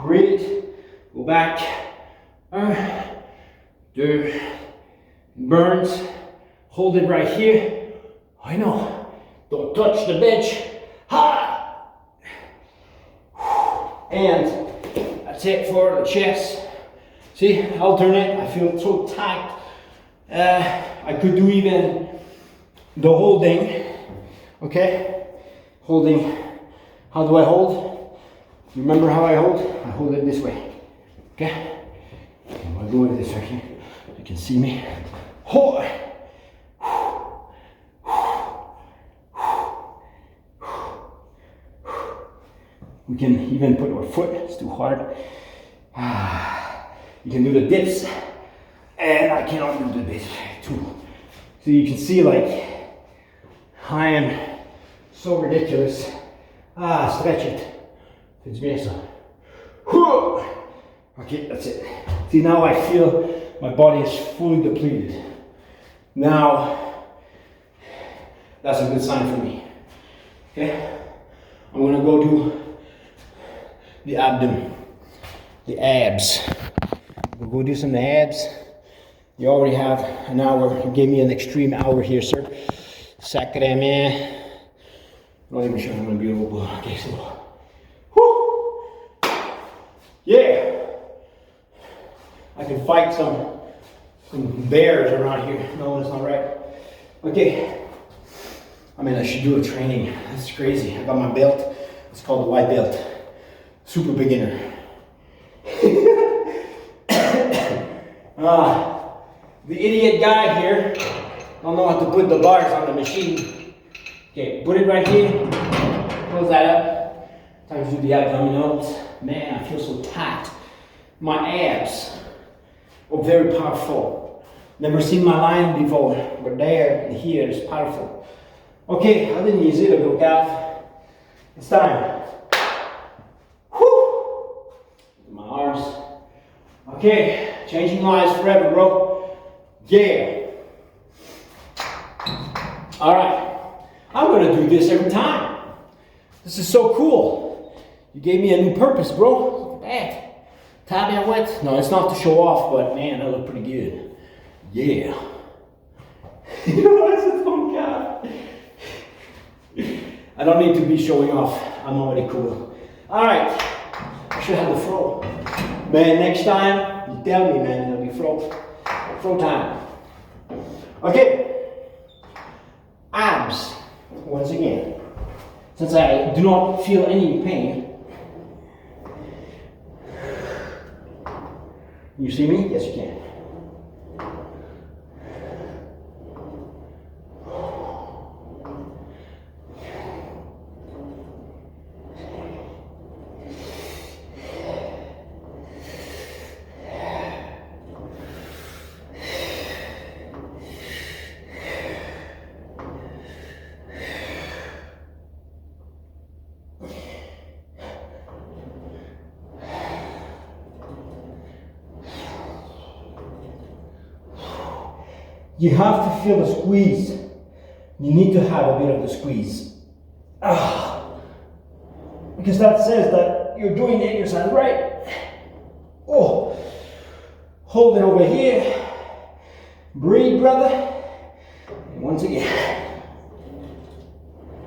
Breathe, go back. 1, 2, burns. Hold it right here. I know. Don't touch the bench. And that's it for the chest. See, alternate. I feel so tight. I could do even the holding. Okay, holding. How do I hold? Remember how I hold? I hold it this way. Okay? I'm gonna go with this right here. You can see me. Hold. We can even put our foot, it's too hard. You can do the dips, and I cannot do the dips too. So you can see, like, I am so ridiculous. Stretch it. It's bien ça. Okay, that's it. See, now I feel my body is fully depleted. Now, that's a good sign for me. Okay? I'm gonna go do the abdomen, the abs. We'll go do some abs. You already have an hour. You gave me an extreme hour here, sir. Sacré man. I'm not even sure I'm gonna be able to. Okay, so. Yeah, I can fight some bears around here. No, that's not right. Okay, I mean, I should do a training. That's crazy. I got my belt. It's called the white belt. Super beginner. The idiot guy here don't know how to put the bars on the machine. Okay, put it right here. Close that up. Time to do the abdominals. Man, I feel so tight. My abs are very powerful. Never seen my line before, but there and here is powerful. Okay, I didn't use it a go calf. It's time. Whew. My arms. Okay, changing lives forever, bro. Yeah. All right. I'm gonna do this every time. This is so cool. You gave me a new purpose, bro. Look at that. Tie me wet. No, it's not to show off, but man, I look pretty good. Yeah. You know what? I don't need to be showing off. I'm already cool. All right. I should have the throw. Man, next time you tell me, man, it'll be throw time. Okay. Abs. Once again. Since I do not feel any pain. You see me? Yes, you can. You have to feel the squeeze. You need to have a bit of the squeeze. Because that says that you're doing the exercise right. Oh, hold it over here. Breathe, brother. And once again.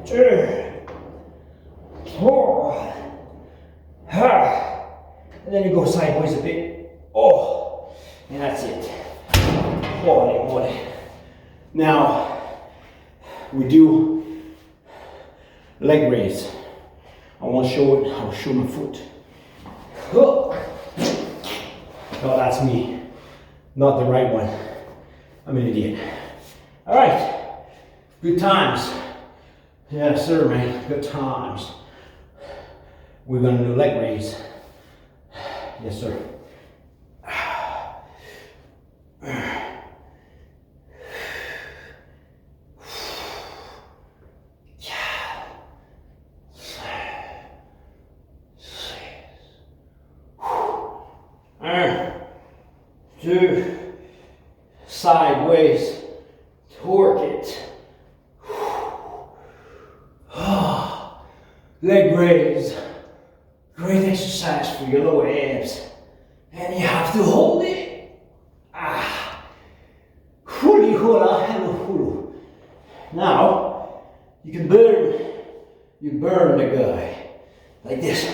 2, 4. And then you go sideways a bit. Oh, and that's it. Holy. Now, we do leg raise. I want to show it. I'll show my foot. Oh, that's me. Not the right one. I'm an idiot. All right. Good times. Yes, sir, man. Good times. We're going to do leg raise. Yes, sir. Two, sideways, torque it. Leg raise, great exercise for your lower abs. And you have to hold it. Huli hula hello hulu. Now, you can burn the guy. Like this.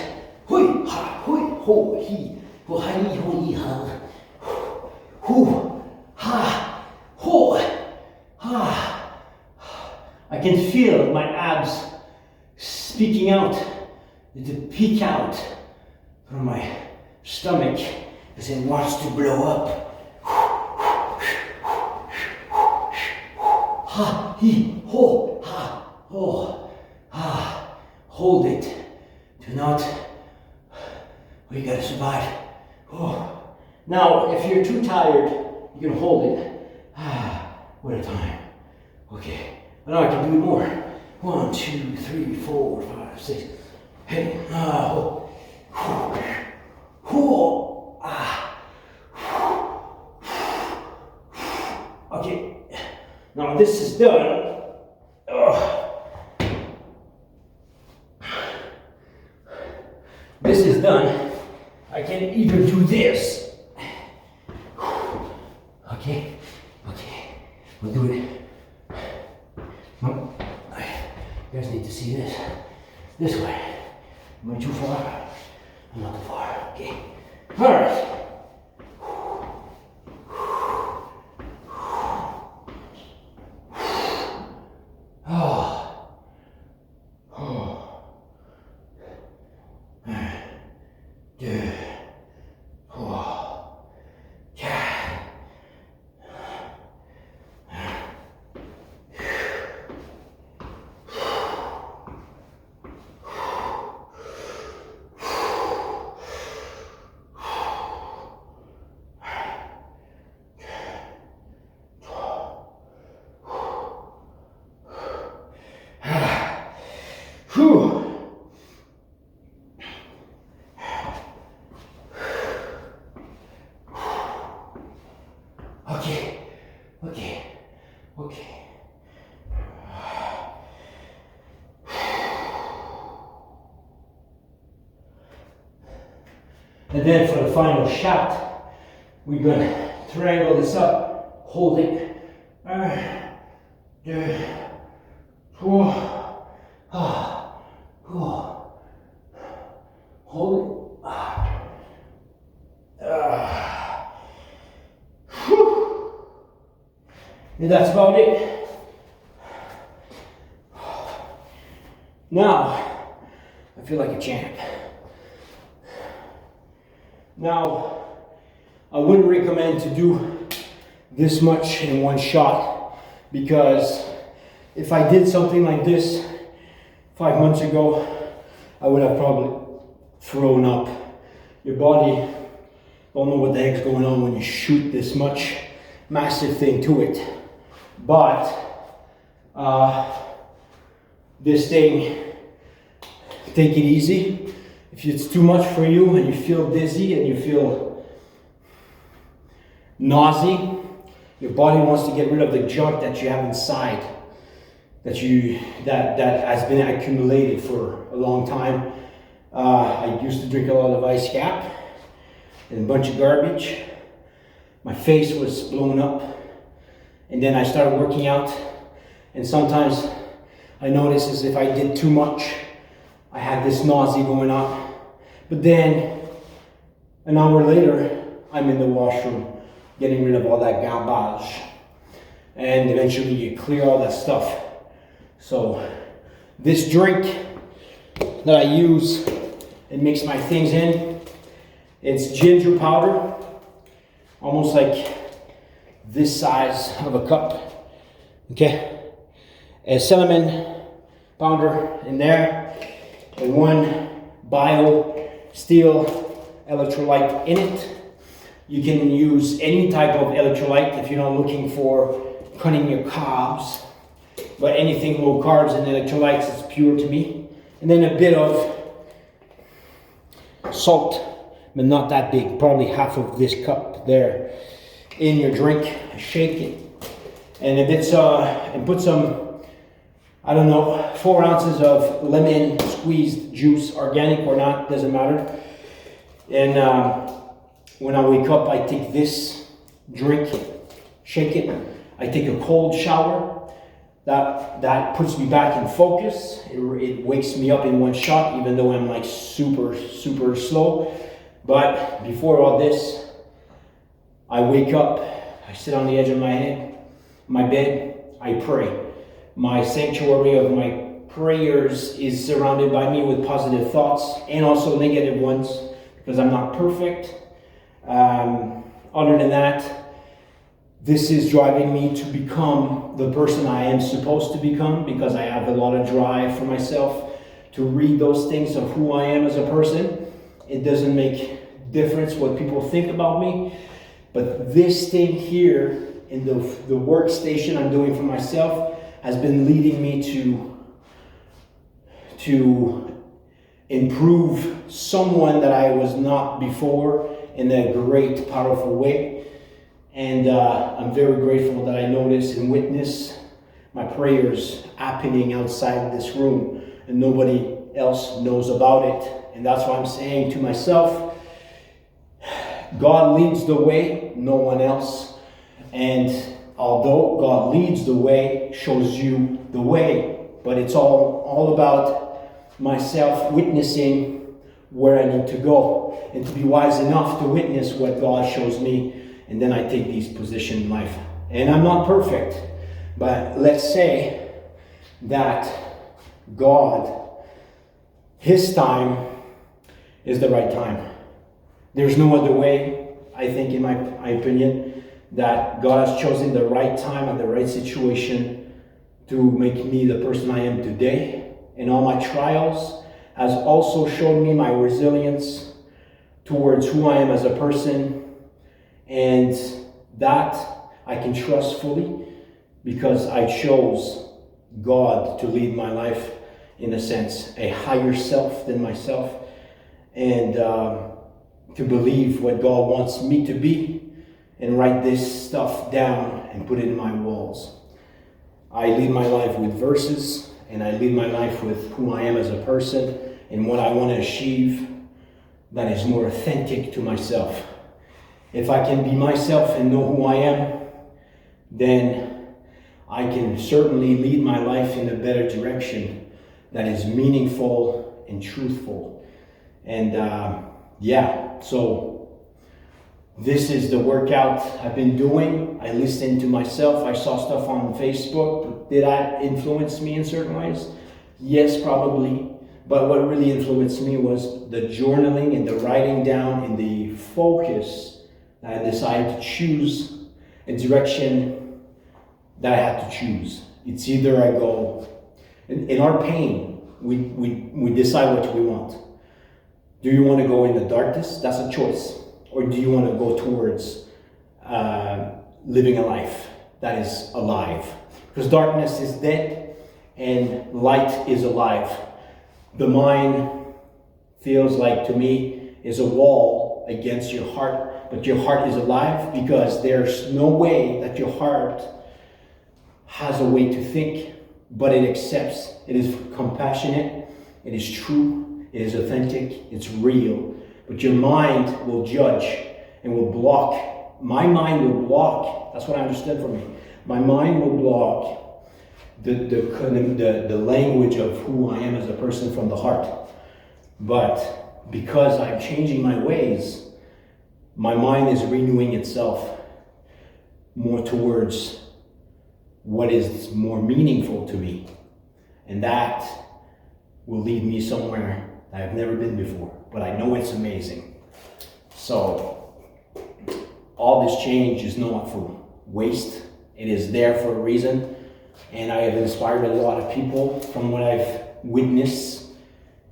Hui ha, hui ho, he, ho, hi, ho, he, ha. Hoo, ha, ho, ha. I can feel my abs speaking out, to peek out from my stomach as it wants to blow up. Ha, he, ho, ha, ho, ha. Hold it. Do not. We gotta survive. Oh. Now, if you're too tired, you can hold it. What a time. Okay. Now I can do more. 1, 2, 3, 4, 5, 6. Hey. Okay. Now this is done. This is done. I can even do this. Okay, we'll do it. You guys need to see this. This way. Am I too far? I'm not too far. Okay. All right. Oh. And then for the final shot, we're gonna triangle this up, hold it. Hold it. And that's about it. Now, I feel like a champ. Now, I wouldn't recommend to do this much in one shot, because if I did something like this 5 months ago, I would have probably thrown up. Your body don't know what the heck's going on when you shoot this much massive thing to it. But this thing, take it easy. If it's too much for you and you feel dizzy and you feel nausea, your body wants to get rid of the junk that you have inside, that has been accumulated for a long time. I used to drink a lot of ice cap and a bunch of garbage. My face was blown up, and then I started working out, and sometimes I noticed as if I did too much, I had this nausea going on. But then an hour later, I'm in the washroom getting rid of all that garbage, and eventually you clear all that stuff. So this drink that I use and mix my things in, it's ginger powder, almost like this size of a cup, okay? A cinnamon powder in there, and one bio steel electrolyte in it. You can use any type of electrolyte if you're not looking for cutting your carbs, but anything low carbs and electrolytes is pure to me. And then a bit of salt, but not that big, probably half of this cup there in your drink. Shake it, and if it's and put some, I don't know, 4 ounces of lemon squeezed juice, organic or not, doesn't matter. And when I wake up, I take this drink, shake it. I take a cold shower. That puts me back in focus. It wakes me up in one shot, even though I'm like super slow. But before all this, I wake up, I sit on the edge of my bed, I pray. My sanctuary of my prayers is surrounded by me with positive thoughts and also negative ones, because I'm not perfect. Other than that, this is driving me to become the person I am supposed to become, because I have a lot of drive for myself to read those things of who I am as a person. It doesn't make difference what people think about me, but this thing here in the workstation I'm doing for myself has been leading me to improve someone that I was not before in a great, powerful way. And I'm very grateful that I notice and witness my prayers happening outside this room, and nobody else knows about it. And that's why I'm saying to myself, God leads the way, no one else. And although God leads the way, shows you the way, but it's all about myself witnessing where I need to go, and to be wise enough to witness what God shows me. And then I take these positions in life. And I'm not perfect, but let's say that God, His time is the right time. There's no other way, I think, in my opinion, that God has chosen the right time and the right situation to make me the person I am today. And all my trials has also shown me my resilience towards who I am as a person, and that I can trust fully, because I chose God to lead my life, in a sense, a higher self than myself, and to believe what God wants me to be, and write this stuff down and put it in my walls. I lead my life with verses, and I lead my life with who I am as a person and what I want to achieve that is more authentic to myself. If I can be myself and know who I am, then I can certainly lead my life in a better direction that is meaningful and truthful. And so this is the workout I've been doing. I listened to myself. I saw stuff on Facebook. Did that influence me in certain ways? Yes, probably. But what really influenced me was the journaling and the writing down and the focus. I decided to choose a direction that I had to choose. It's either I go, in our pain, we decide what we want. Do you want to go in the darkness? That's a choice. Or do you want to go towards living a life that is alive? Because darkness is dead and light is alive. The mind feels like, to me, is a wall against your heart, but your heart is alive because there's no way that your heart has a way to think, but it accepts. It is compassionate, it is true, it is authentic, it's real. But your mind will judge and will block. My mind will block. That's what I understood from me. My mind will block the language of who I am as a person from the heart. But because I'm changing my ways, my mind is renewing itself more towards what is more meaningful to me. And that will lead me somewhere that I've never been before. But I know it's amazing. So all this change is not for waste. It is there for a reason. And I have inspired a lot of people from what I've witnessed.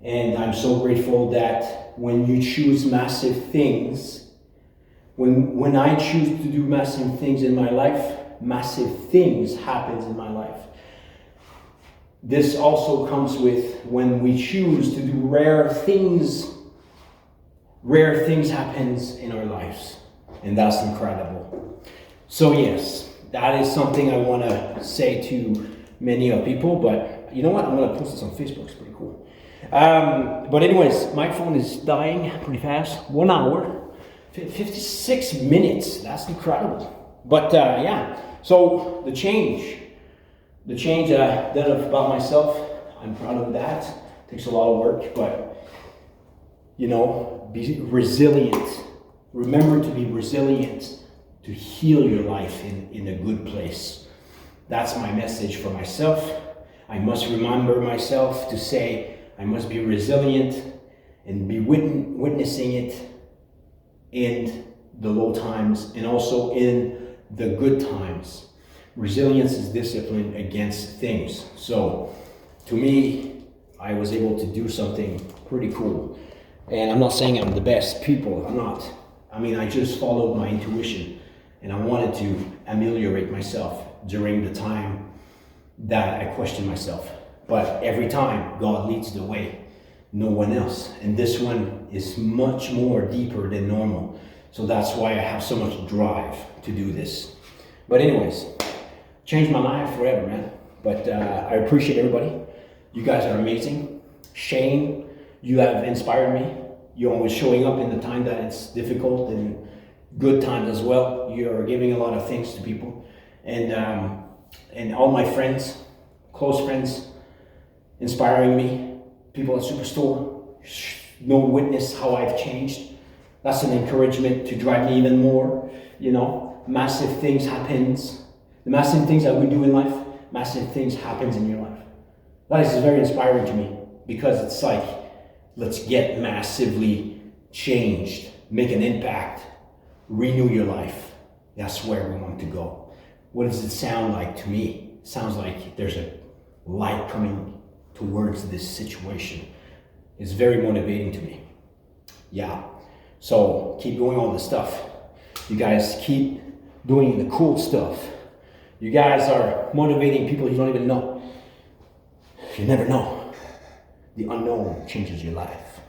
And I'm so grateful that when you choose massive things, when I choose to do massive things in my life, massive things happens in my life. This also comes with when we choose to do rare things happens in our lives. And that's incredible. So yes, that is something I want to say to many of people, but you know what? I'm going to post this on Facebook. It's pretty cool. But anyways, my phone is dying pretty fast. 1 hour, 56 minutes. That's incredible. But yeah, so the change that I've done about myself, I'm proud of that. It takes a lot of work, but you know, be resilient. Remember to be resilient, to heal your life in a good place. That's my message for myself. I must remember myself to say I must be resilient and be witnessing it in the low times and also in the good times. Resilience is discipline against things. So to me, I was able to do something pretty cool. And I'm not saying I'm the best people, I'm not. I mean, I just followed my intuition and I wanted to ameliorate myself during the time that I questioned myself. But every time, God leads the way, no one else. And this one is much more deeper than normal. So that's why I have so much drive to do this. But anyways, changed my life forever, man. But I appreciate everybody. You guys are amazing. Shane, you have inspired me. You're always showing up in the time that it's difficult and good times as well. You're giving a lot of things to people. And all my friends, close friends, inspiring me. People at Superstore, no witness how I've changed. That's an encouragement to drive me even more. You know, massive things happens. The massive things that we do in life, massive things happens in your life. That is very inspiring to me because it's like, let's get massively changed, make an impact, renew your life. That's where we want to go. What does it sound like to me? It sounds like there's a light coming towards this situation. It's very motivating to me. Yeah. So keep doing all this stuff. You guys keep doing the cool stuff. You guys are motivating people you don't even know. You never know. The unknown changes your life.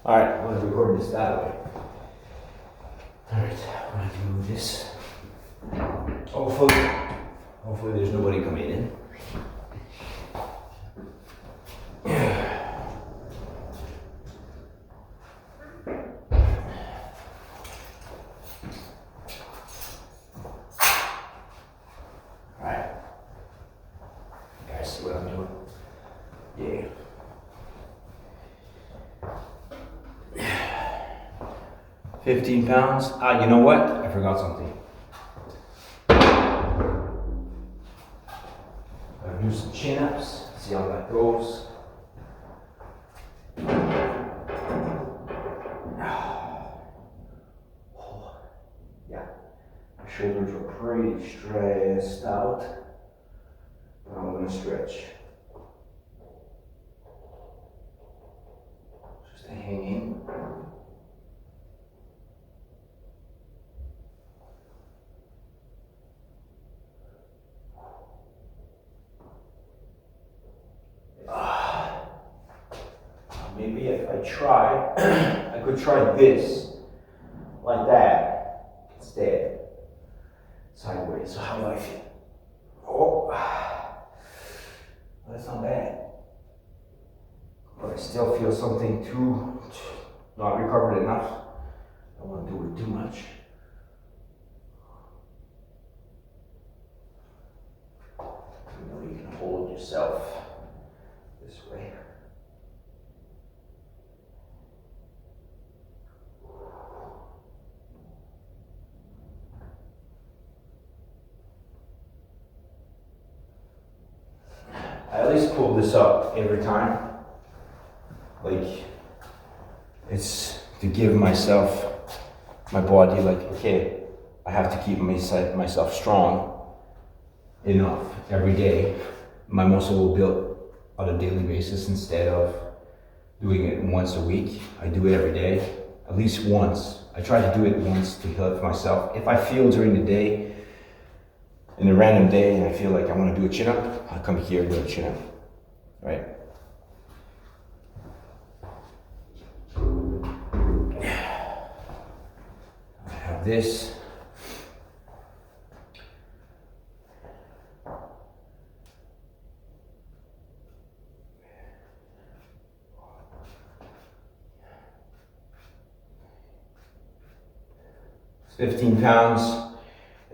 All right, I'm gonna record this that way. All right, I'm gonna move this. Hopefully there's nobody coming in. 15 pounds. Ah, you know what? I forgot something. I'll do some chin-ups, see how that goes. Yeah, my shoulders are pretty stressed out, but I'm gonna stretch. Just hanging. Maybe if I try, I could try this, like that, instead, sideways. So how do I feel? Oh, that's not bad. But I still feel something not recovered enough. I don't want to do it too much. You know, you can hold yourself this way. I at least pull this up every time. Like, it's to give myself, my body, like, okay, I have to keep myself strong enough every day. My muscle will build on a daily basis instead of doing it once a week. I do it every day, at least once. I try to do it once to help myself. If I feel during the day, in a random day, and I feel like I want to do a chin-up, I'll come here and do a chin-up, right? I have this. It's 15 pounds.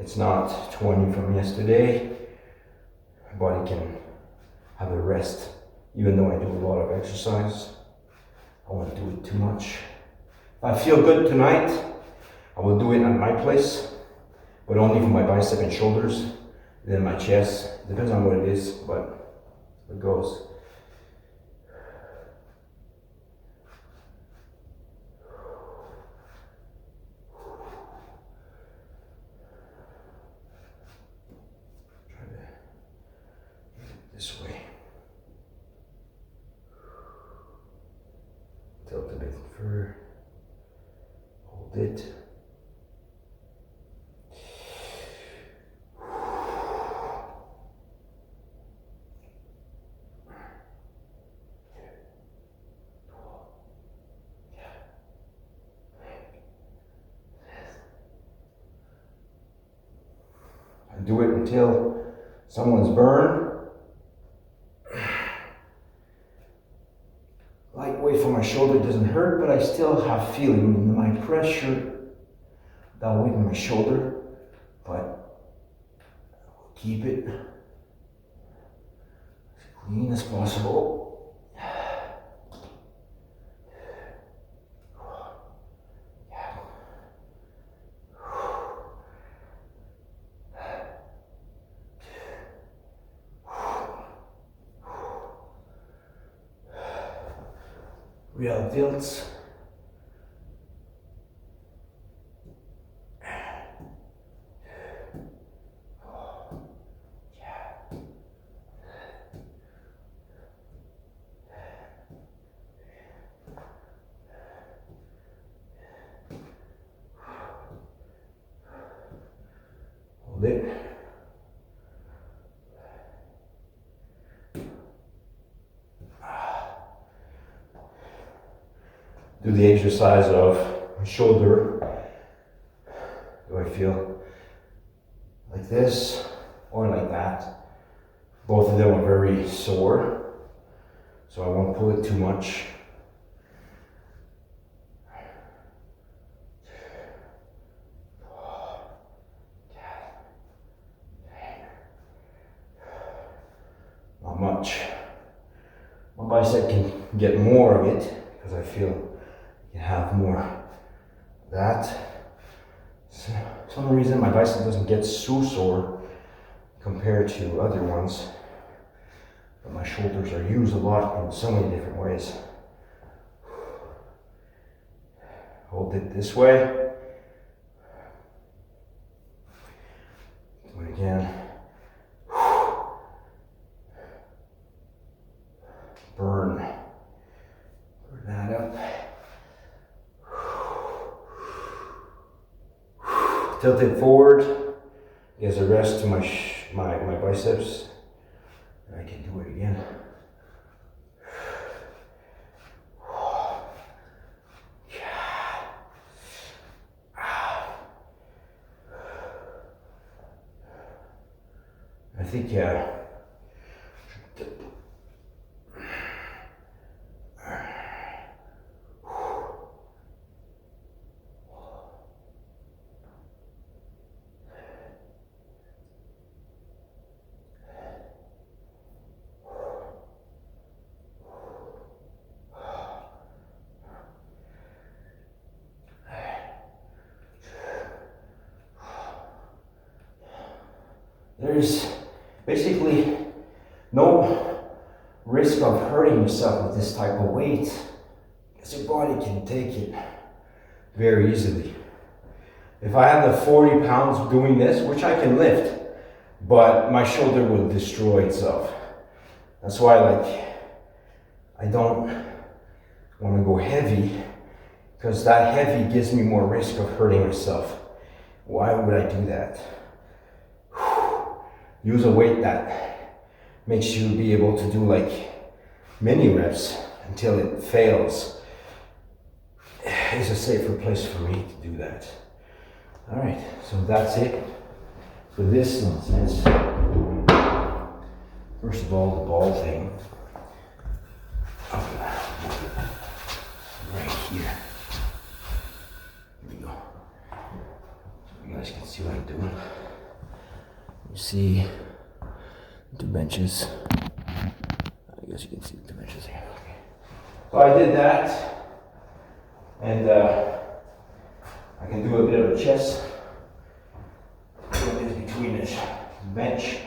It's not 20 from yesterday. My body can have a rest, even though I do a lot of exercise. I won't do it too much. If I feel good tonight, I will do it at my place, but only for my bicep and shoulders, then my chest. Depends on what it is, but it goes. This way. Tilt a bit further. Hold it. And do it until someone's burned. Lightweight for my shoulder doesn't hurt, but I still have feeling my pressure that weight in my shoulder, but I'll keep it as clean as possible. Real tilts. Hold it. Do the exercise of my shoulder. Do I feel like this or like that? Both of them are very sore, so I won't pull it too much. Not much. My bicep can get more of it because I feel I can have more that. So, for some reason my bicep doesn't get so sore compared to other ones. But my shoulders are used a lot in so many different ways. Hold it this way. Do it again. Burn that up. Tilt it forward. Gives a rest to my biceps. And I can do it again. I think there's basically no risk of hurting yourself with this type of weight, because your body can take it very easily. If I had the 40 pounds doing this, which I can lift, but my shoulder will destroy itself. That's why I don't want to go heavy, because that heavy gives me more risk of hurting myself. Why would I do that? Use a weight that makes you be able to do mini reps until it fails. It's a safer place for me to do that. All right, so that's it for this nonsense. First of all, the ball thing. Right here. Here we go. So you guys can see what I'm doing. You see the benches. I guess you can see the benches here. Okay. So I did that, and I can do a bit of a chest. What is between this bench?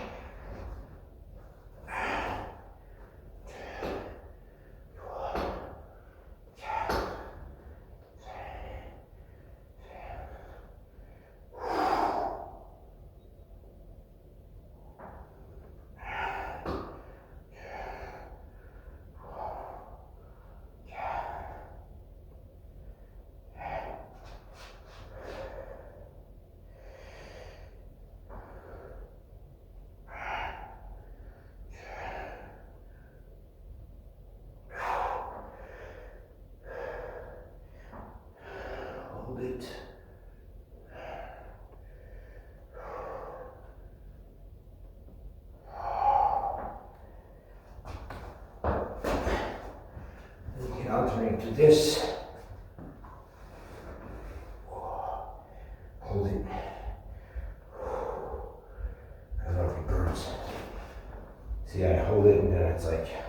It. You can alternate to this. Hold it. I love it burns. See, I hold it and then it's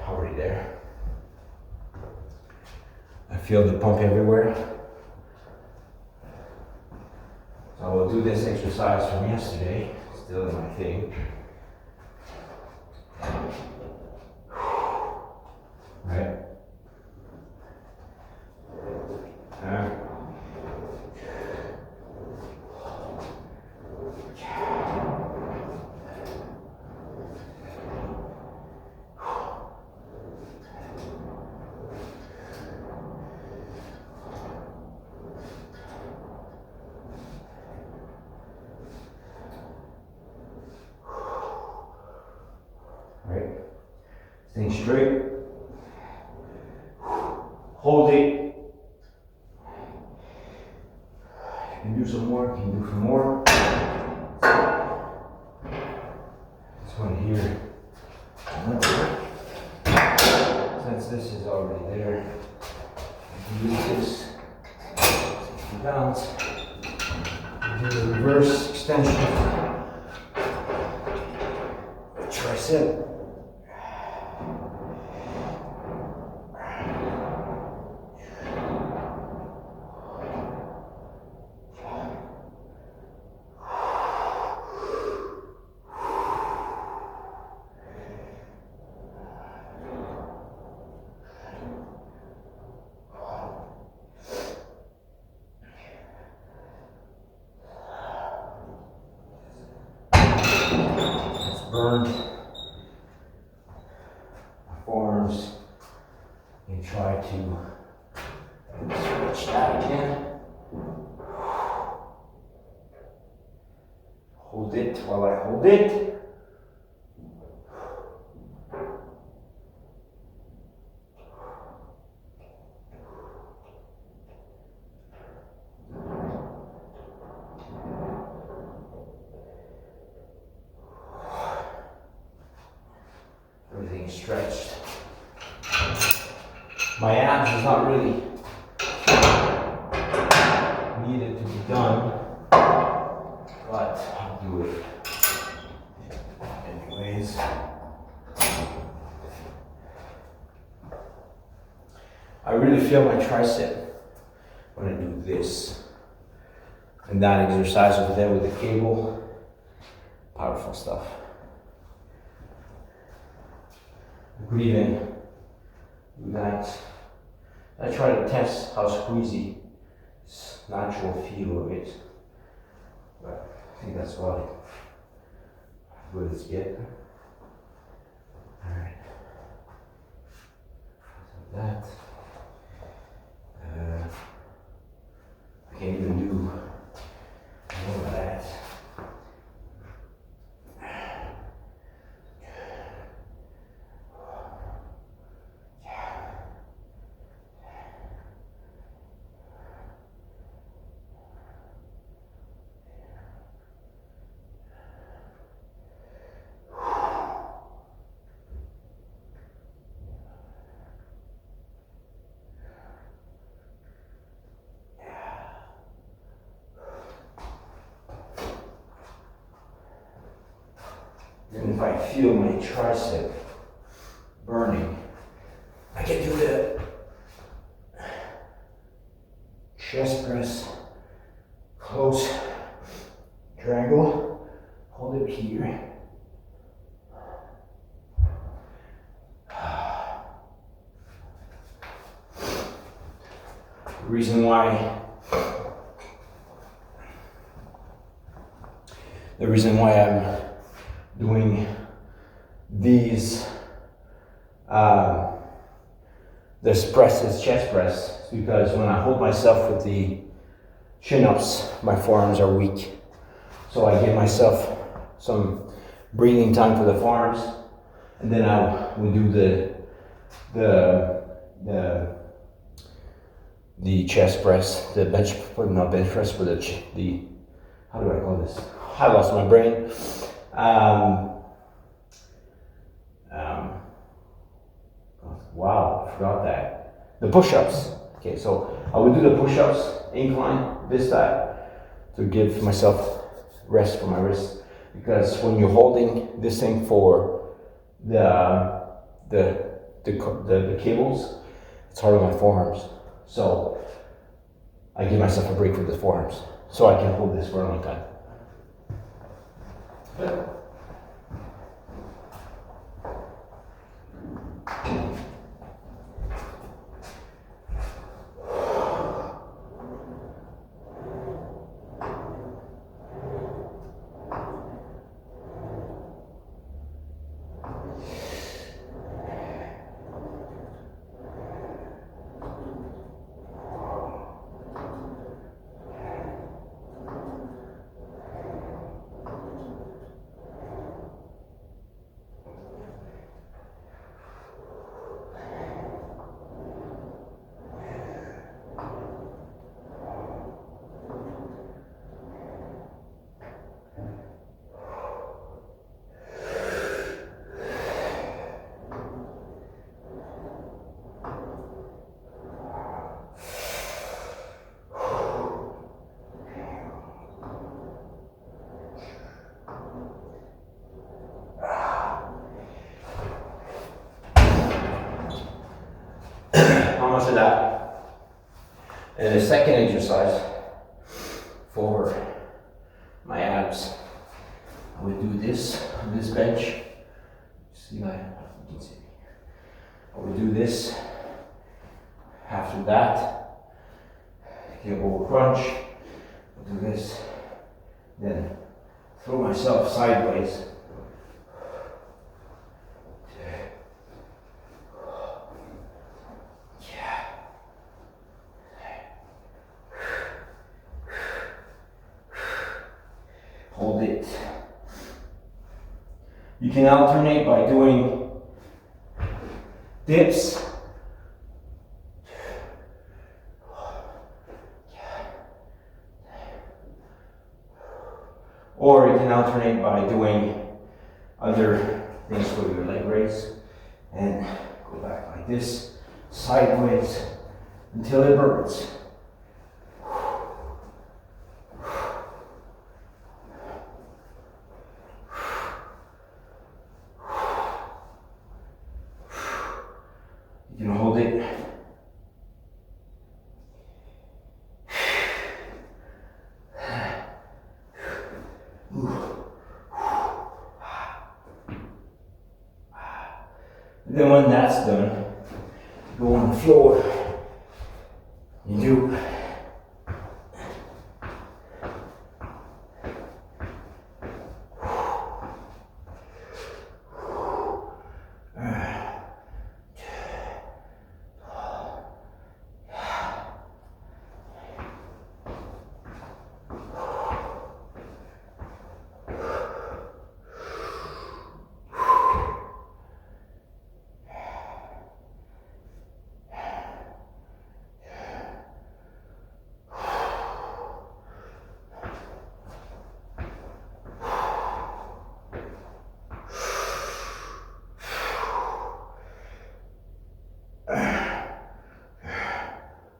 already there. I feel the pump everywhere. So I will do this exercise from yesterday, still in my thing. Right? Right? Stay straight. Hold it. You can do some more, you can do some more. This one here. Since this is already there, I can use this 60 pounds. Do the reverse extension. Tricep. burned my forearms and try to stretch that again. Hold it while I hold it. Everything stretched. My abs is not really needed to be done, but I'll do it anyways. I really feel my tricep when I do this. And that exercise over there with the cable, powerful stuff. I could even do that. I try to test how squeezy this natural feel of it. But I think that's about it. Good as get. Alright. Like that. I can't even do more of that. And if I feel my tricep burning, I can do the chest press, close triangle, hold it here. The reason why I'm doing these this press is chest press because when I hold myself with the chin-ups, my forearms are weak. So I give myself some breathing time for the forearms, and then I will do the chest press, the bench, not bench press, but the how do I call this? I lost my brain. Wow, I forgot that. The push-ups. Okay, so I will do the push-ups, incline, this side, to give myself rest for my wrist. Because when you're holding this thing for the cables, it's hard on my forearms. So I give myself a break for the forearms, so I can hold this for a long time. How much of that? And the second exercise for my abs, I would do this on this bench. See that? You can see. I would do this. After that, cable crunch. I'll do this. Then throw myself sideways You can alternate by doing dips. Or you can alternate by doing other things for your leg raise. And go back like this, sideways, until it burns. You can hold it. And then when that's done, you go on the floor. You do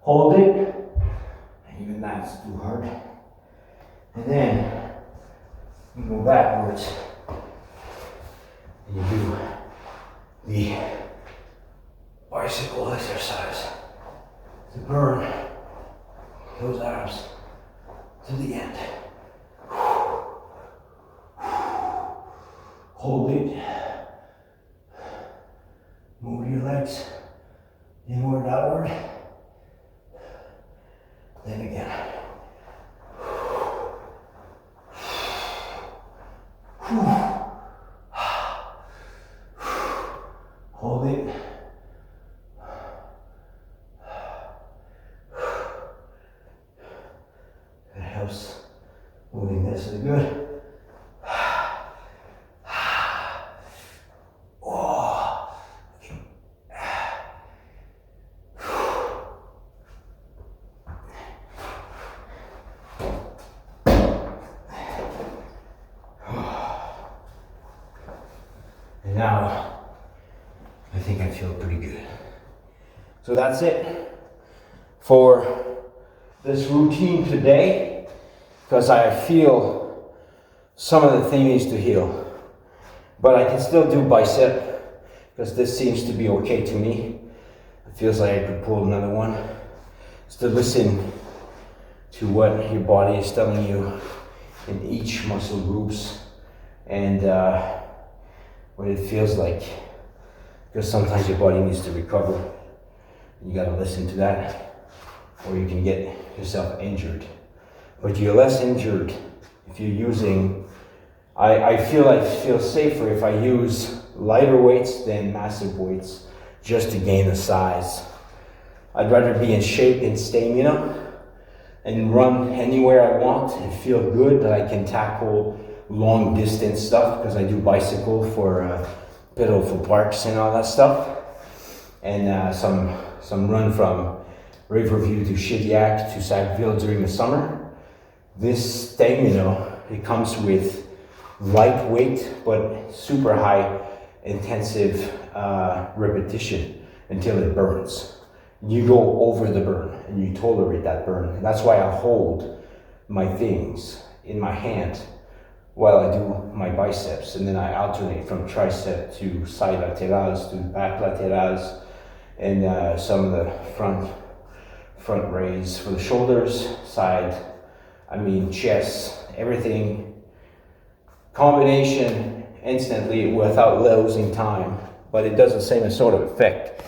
hold it, and even that's too hard. And then you go backwards and you do the bicycle exercise to burn those arms to the end. Hold it, move your legs inward, outward. Then again. Hold it. It helps moving this is good. And now, I think I feel pretty good. So that's it for this routine today, because I feel some of the thing needs to heal. But I can still do bicep, because this seems to be okay to me. It feels like I could pull another one. Still listen to what your body is telling you in each muscle groups, and what it feels like, because sometimes your body needs to recover. You got to listen to that, or you can get yourself injured. But you're less injured if you're using, I feel safer if I use lighter weights than massive weights, just to gain the size. I'd rather be in shape and stamina and run anywhere I want and feel good that I can tackle long distance stuff, because I do bicycle for pedal for parks and all that stuff, and some run from Riverview to Shediac to Sackville during the summer. This thing, it comes with lightweight but super high intensive repetition until it burns. You go over the burn and you tolerate that burn. And that's why I hold my things in my hand while I do my biceps, and then I alternate from tricep to side laterals to back laterals, and some of the front raise for the shoulders, chest, everything, combination instantly without losing time, but it does the same sort of effect.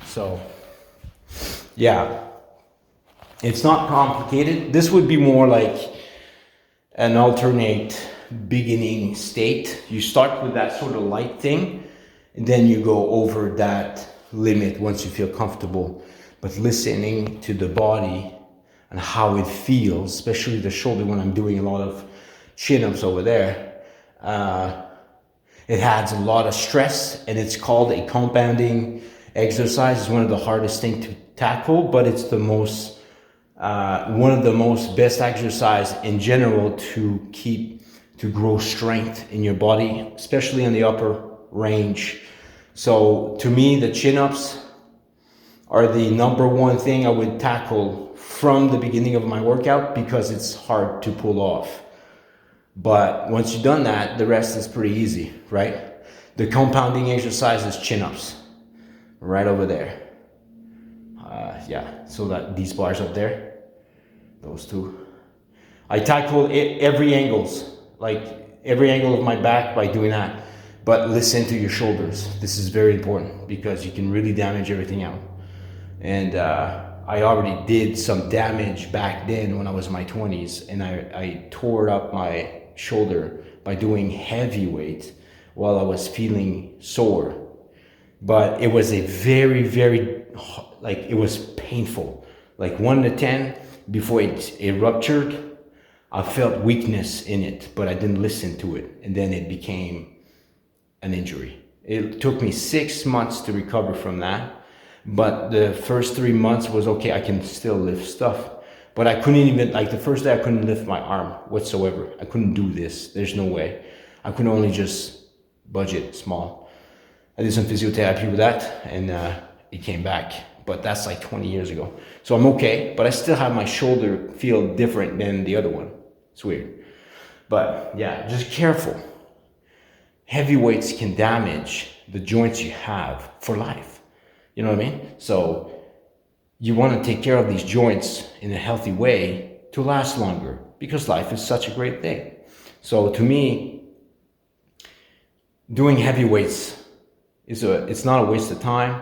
So, yeah, it's not complicated. This would be more like an alternate beginning state. You start with that sort of light thing, and then you go over that limit once you feel comfortable. But listening to the body and how it feels, especially the shoulder when I'm doing a lot of chin-ups over there. It adds a lot of stress, and it's called a compounding exercise. It's one of the hardest things to tackle, but it's the most one of the most best exercise in general to grow strength in your body, especially in the upper range. So to me, the chin-ups are the number one thing I would tackle from the beginning of my workout, because it's hard to pull off. But once you've done that, the rest is pretty easy, right? The compounding exercise is chin-ups, right over there. Yeah, so that these bars up there, those two. I tackle every angles, like every angle of my back by doing that. But listen to your shoulders. This is very important, because you can really damage everything out. And I already did some damage back then when I was in my 20s, and I tore up my shoulder by doing heavy weight while I was feeling sore. But it was a very, very, like, it was painful. Like 1 to 10, before it ruptured, I felt weakness in it, but I didn't listen to it. And then it became an injury. It took me 6 months to recover from that. But the first 3 months was okay. I can still lift stuff. But I couldn't even, like the first day I couldn't lift my arm whatsoever. I couldn't do this. There's no way. I could only just budget small. I did some physiotherapy with that, and it came back. But that's like 20 years ago. So I'm okay, but I still have my shoulder feel different than the other one. It's weird. But yeah, just careful. Heavy weights can damage the joints you have for life. You know what I mean? So you want to take care of these joints in a healthy way to last longer, because life is such a great thing. So to me, doing heavy weights it's not a waste of time,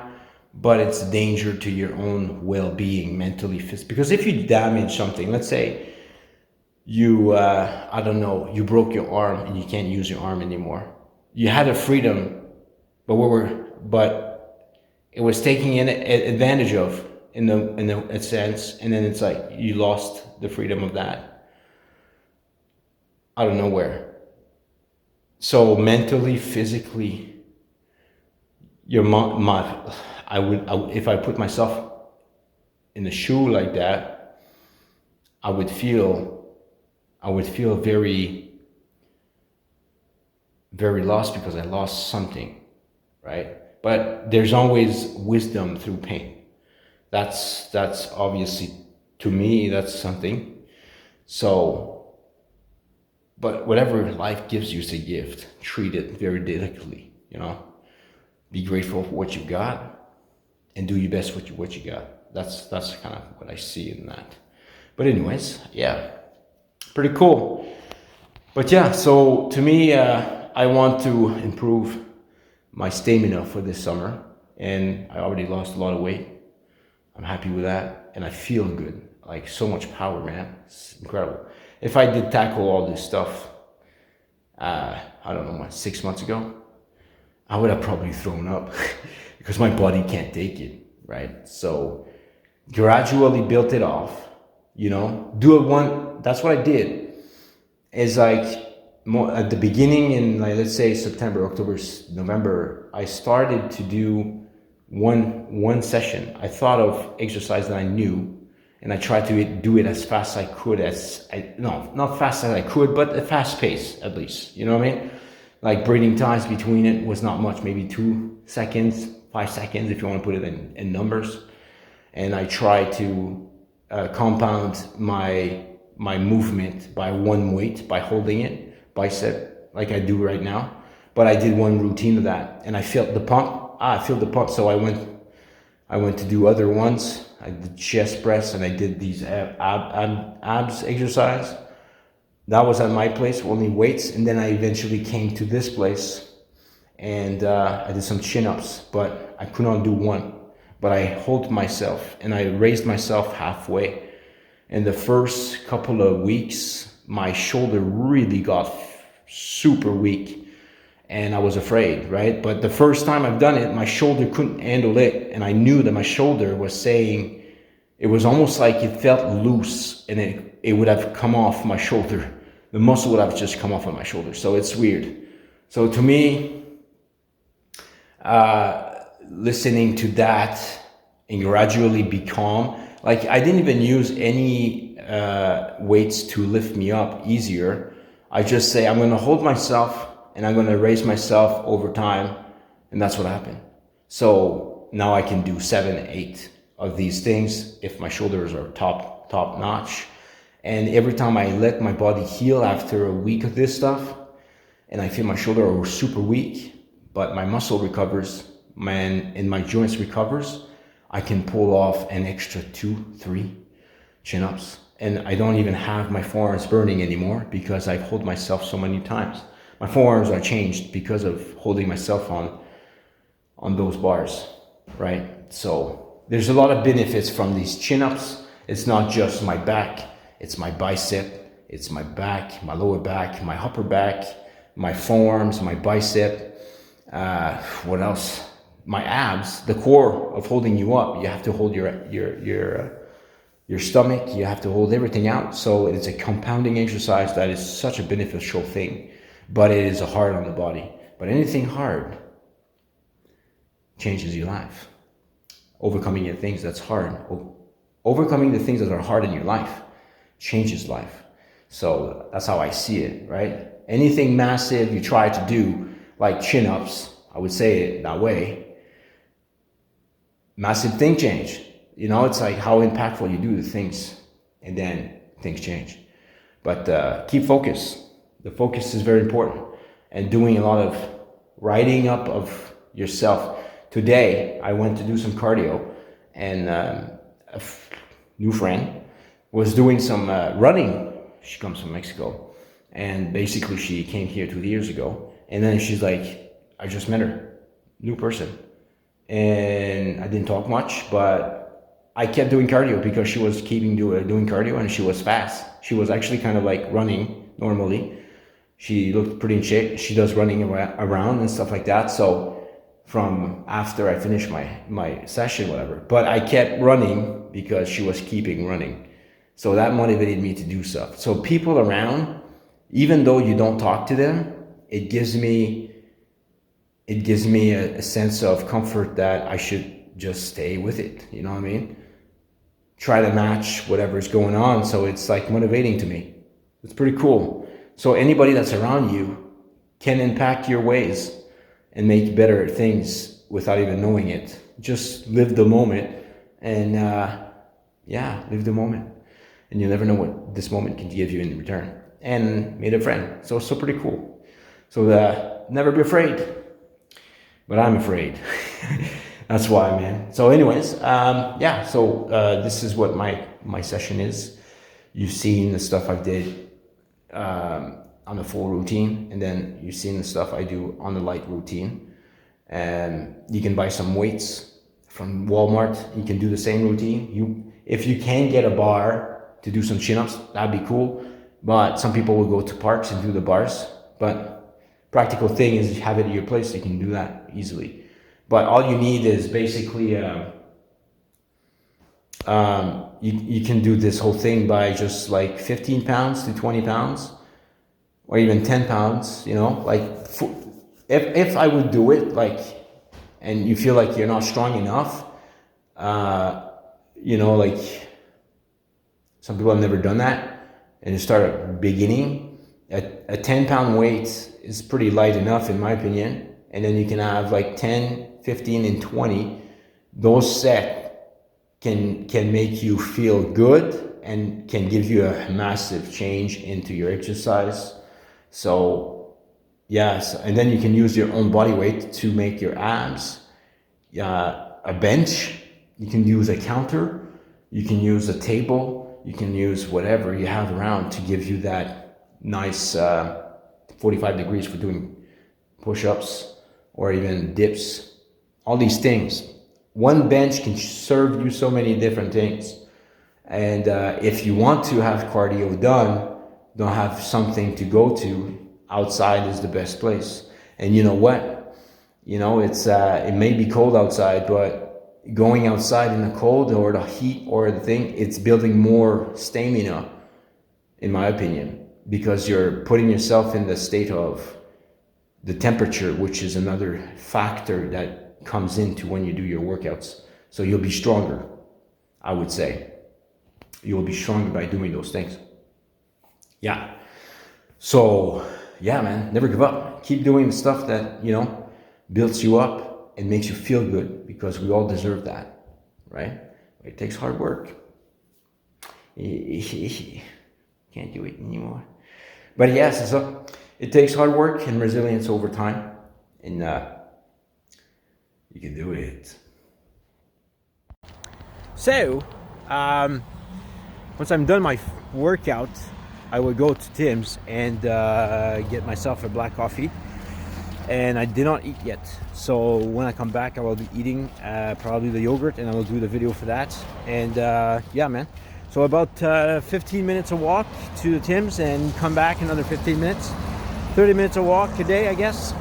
but it's a danger to your own well-being, mentally, physically. Because if you damage something, let's say you, I don't know, you broke your arm and you can't use your arm anymore. You had a freedom, but it was taking advantage of in a sense, and then it's like you lost the freedom of that out of nowhere. So mentally, physically, if I put myself in a shoe like that, I would feel very, very lost, because I lost something, right? But there's always wisdom through pain. That's obviously, to me, that's something. So, but whatever life gives you is a gift. Treat it very delicately, you know. Be grateful for what you got, and do your best with what you got. That's kind of what I see in that. But anyways, yeah, pretty cool. But yeah, so to me, I want to improve my stamina for this summer, and I already lost a lot of weight. I'm happy with that, and I feel good. Like, so much power, man. It's incredible. If I did tackle all this stuff, I don't know, 6 months ago, I would have probably thrown up because my body can't take it, right? So gradually built it off, you know, that's what I did. Is like at the beginning in, like, let's say September, October, November, I started to do one session. I thought of exercise that I knew, and I tried to do it as fast as I could, not fast as I could, but a fast pace at least, you know what I mean? Like, breathing times between it was not much, maybe 2 seconds, 5 seconds, if you want to put it in numbers. And I tried to compound my movement by one weight, by holding it, bicep, like I do right now. But I did one routine of that, and I felt the pump. I feel the pump, so I went to do other ones. I did chest press, and I did these abs exercise. That was at my place, only weights, and then I eventually came to this place, and I did some chin-ups, but I could not do one. But I hold myself, and I raised myself halfway. In the first couple of weeks, my shoulder really got super weak, and I was afraid, right? But the first time I've done it, my shoulder couldn't handle it, and I knew that my shoulder was saying, it was almost like it felt loose, and it would have come off my shoulder. The muscle would have just come off of my shoulder. So it's weird. So to me, listening to that and gradually be calm. Like I didn't even use any weights to lift me up easier. I just say I'm going to hold myself and I'm going to raise myself over time, and that's what happened. So now I can do 7, 8 of these things if my shoulders are top notch. And every time I let my body heal after a week of this stuff, and I feel my shoulder are super weak, but my muscle recovers, and my joints recovers, I can pull off an extra 2, 3 chin-ups. And I don't even have my forearms burning anymore because I've held myself so many times. My forearms are changed because of holding myself on those bars, right? So there's a lot of benefits from these chin-ups. It's not just my back, it's my bicep, it's my back, my lower back, my upper back, my forearms, my bicep, what else? My abs, the core of holding you up. You have to hold your stomach, you have to hold everything out. So it's a compounding exercise that is such a beneficial thing, but it is hard on the body. But anything hard changes your life. Overcoming the things that's hard, overcoming the things that are hard in your life changes life. So that's how I see it, right? Anything massive you try to do, like chin-ups, I would say it that way, massive thing change. You know, it's like how impactful you do the things, and then things change. But keep focus. The focus is very important, and doing a lot of writing up of yourself. Today, I went to do some cardio, and a new friend was doing some running. She comes from Mexico, and basically she came here 2 years ago, and then she's like, I just met her, new person, and I didn't talk much, but I kept doing cardio because she was keeping doing cardio, and she was fast. She was actually kind of like running normally. She looked pretty in shape. She does running around and stuff like that. So from after I finished my session, whatever, but I kept running because she was keeping running. So that motivated me to do stuff. So people around, even though you don't talk to them, it gives me a sense of comfort that I should just stay with it. You know what I mean? Try to match whatever's going on. So it's like motivating to me. It's pretty cool. So anybody that's around you can impact your ways and make better things without even knowing it. Just live the moment, and live the moment. And you never know what this moment can give you in return. And made a friend. So it's so pretty cool. So never be afraid. But I'm afraid. That's why, man. So anyways, this is what my session is. You've seen the stuff I did on the full routine, and then you've seen the stuff I do on the light routine. And you can buy some weights from Walmart. You can do the same routine. If you can get a bar to do some chin-ups, that'd be cool. But some people will go to parks and do the bars. But practical thing is you have it at your place. You can do that easily. But all you need is basically you can do this whole thing by just like 15 pounds to 20 pounds, or even 10 pounds. You know, like if I would do it, like, and you feel like you're not strong enough, like some people have never done that, and you start beginning a 10-pound weight is pretty light enough in my opinion. And then you can have like 10, 15, and 20. Those set can make you feel good and can give you a massive change into your exercise. So yes, and then you can use your own body weight to make your abs. A bench, you can use a counter, you can use a table, you can use whatever you have around to give you that nice 45 degrees for doing push-ups or even dips. All these things. One bench can serve you so many different things. And if you want to have cardio done, don't have something to go to, outside is the best place. And you know what? You know, it may be cold outside, but going outside in the cold or the heat or the thing, it's building more stamina, in my opinion, because you're putting yourself in the state of the temperature, which is another factor that comes into when you do your workouts. So you'll be stronger, I would say. You'll be stronger by doing those things. Yeah. So, yeah, man, never give up. Keep doing the stuff that, you know, builds you up and makes you feel good, because we all deserve that, right? It takes hard work. Can't do it anymore. But yes, so it takes hard work and resilience over time, and you can do it. So, once I'm done my workout, I will go to Tim's and get myself a black coffee. And I did not eat yet, so when I come back I will be eating probably the yogurt, and I will do the video for that. And yeah, man, so about 15 minutes a walk to the Tim's and come back another 15 minutes, 30 minutes a walk a day, I guess.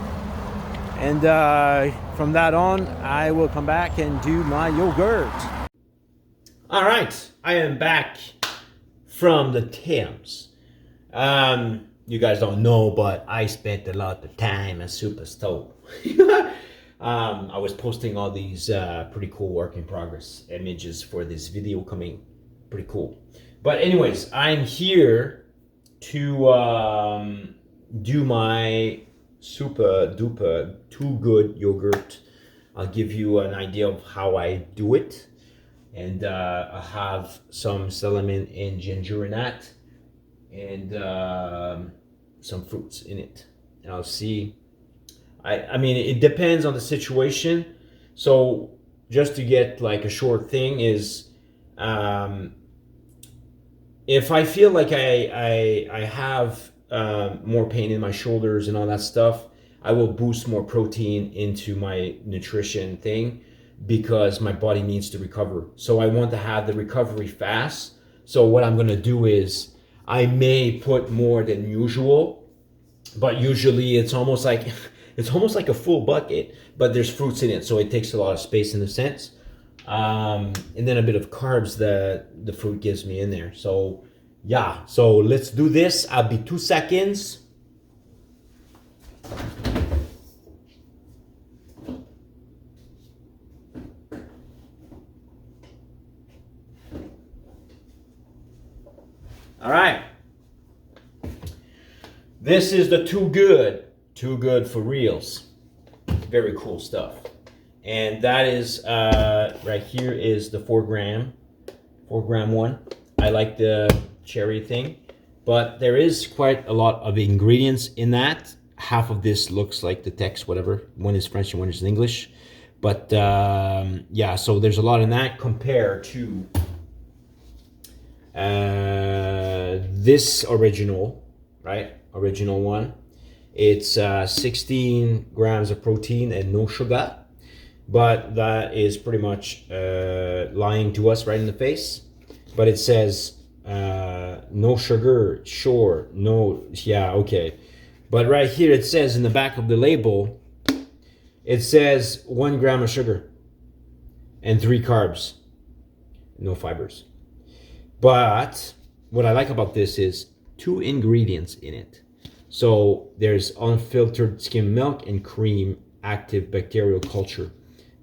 And from that on I will come back and do my yogurt. All right, I am back from the Tim's. You guys don't know, but I spent a lot of time at Superstore. I was posting all these pretty cool work in progress images for this video coming. Pretty cool. But anyways, I'm here to do my super duper too good yogurt. I'll give you an idea of how I do it. And I have some cinnamon and ginger in that. And some fruits in it, and I'll see. I mean, it depends on the situation. So just to get like a short thing is, if I feel like I have more pain in my shoulders and all that stuff, I will boost more protein into my nutrition thing, because my body needs to recover. So I want to have the recovery fast. So what I'm gonna do is, I may put more than usual, but usually it's almost like a full bucket, but there's fruits in it, so it takes a lot of space in a sense. And then a bit of carbs that the fruit gives me in there. So yeah, so let's do this. I'll be 2 seconds. All right. This is the too good for reals. Very cool stuff. And that is, right here is the 4 gram one. I like the cherry thing, but there is quite a lot of ingredients in that. Half of this looks like the text, whatever. One is French and one is English. But yeah, so there's a lot in that compared to this original, right? Original one. It's 16 grams of protein and no sugar, but that is pretty much lying to us right in the face. But it says no sugar, sure, no, yeah, okay. But right here it says in the back of the label, it says 1 gram of sugar and 3 carbs, no fibers. But what I like about this is 2 ingredients in it. So there's unfiltered skim milk and cream active bacterial culture.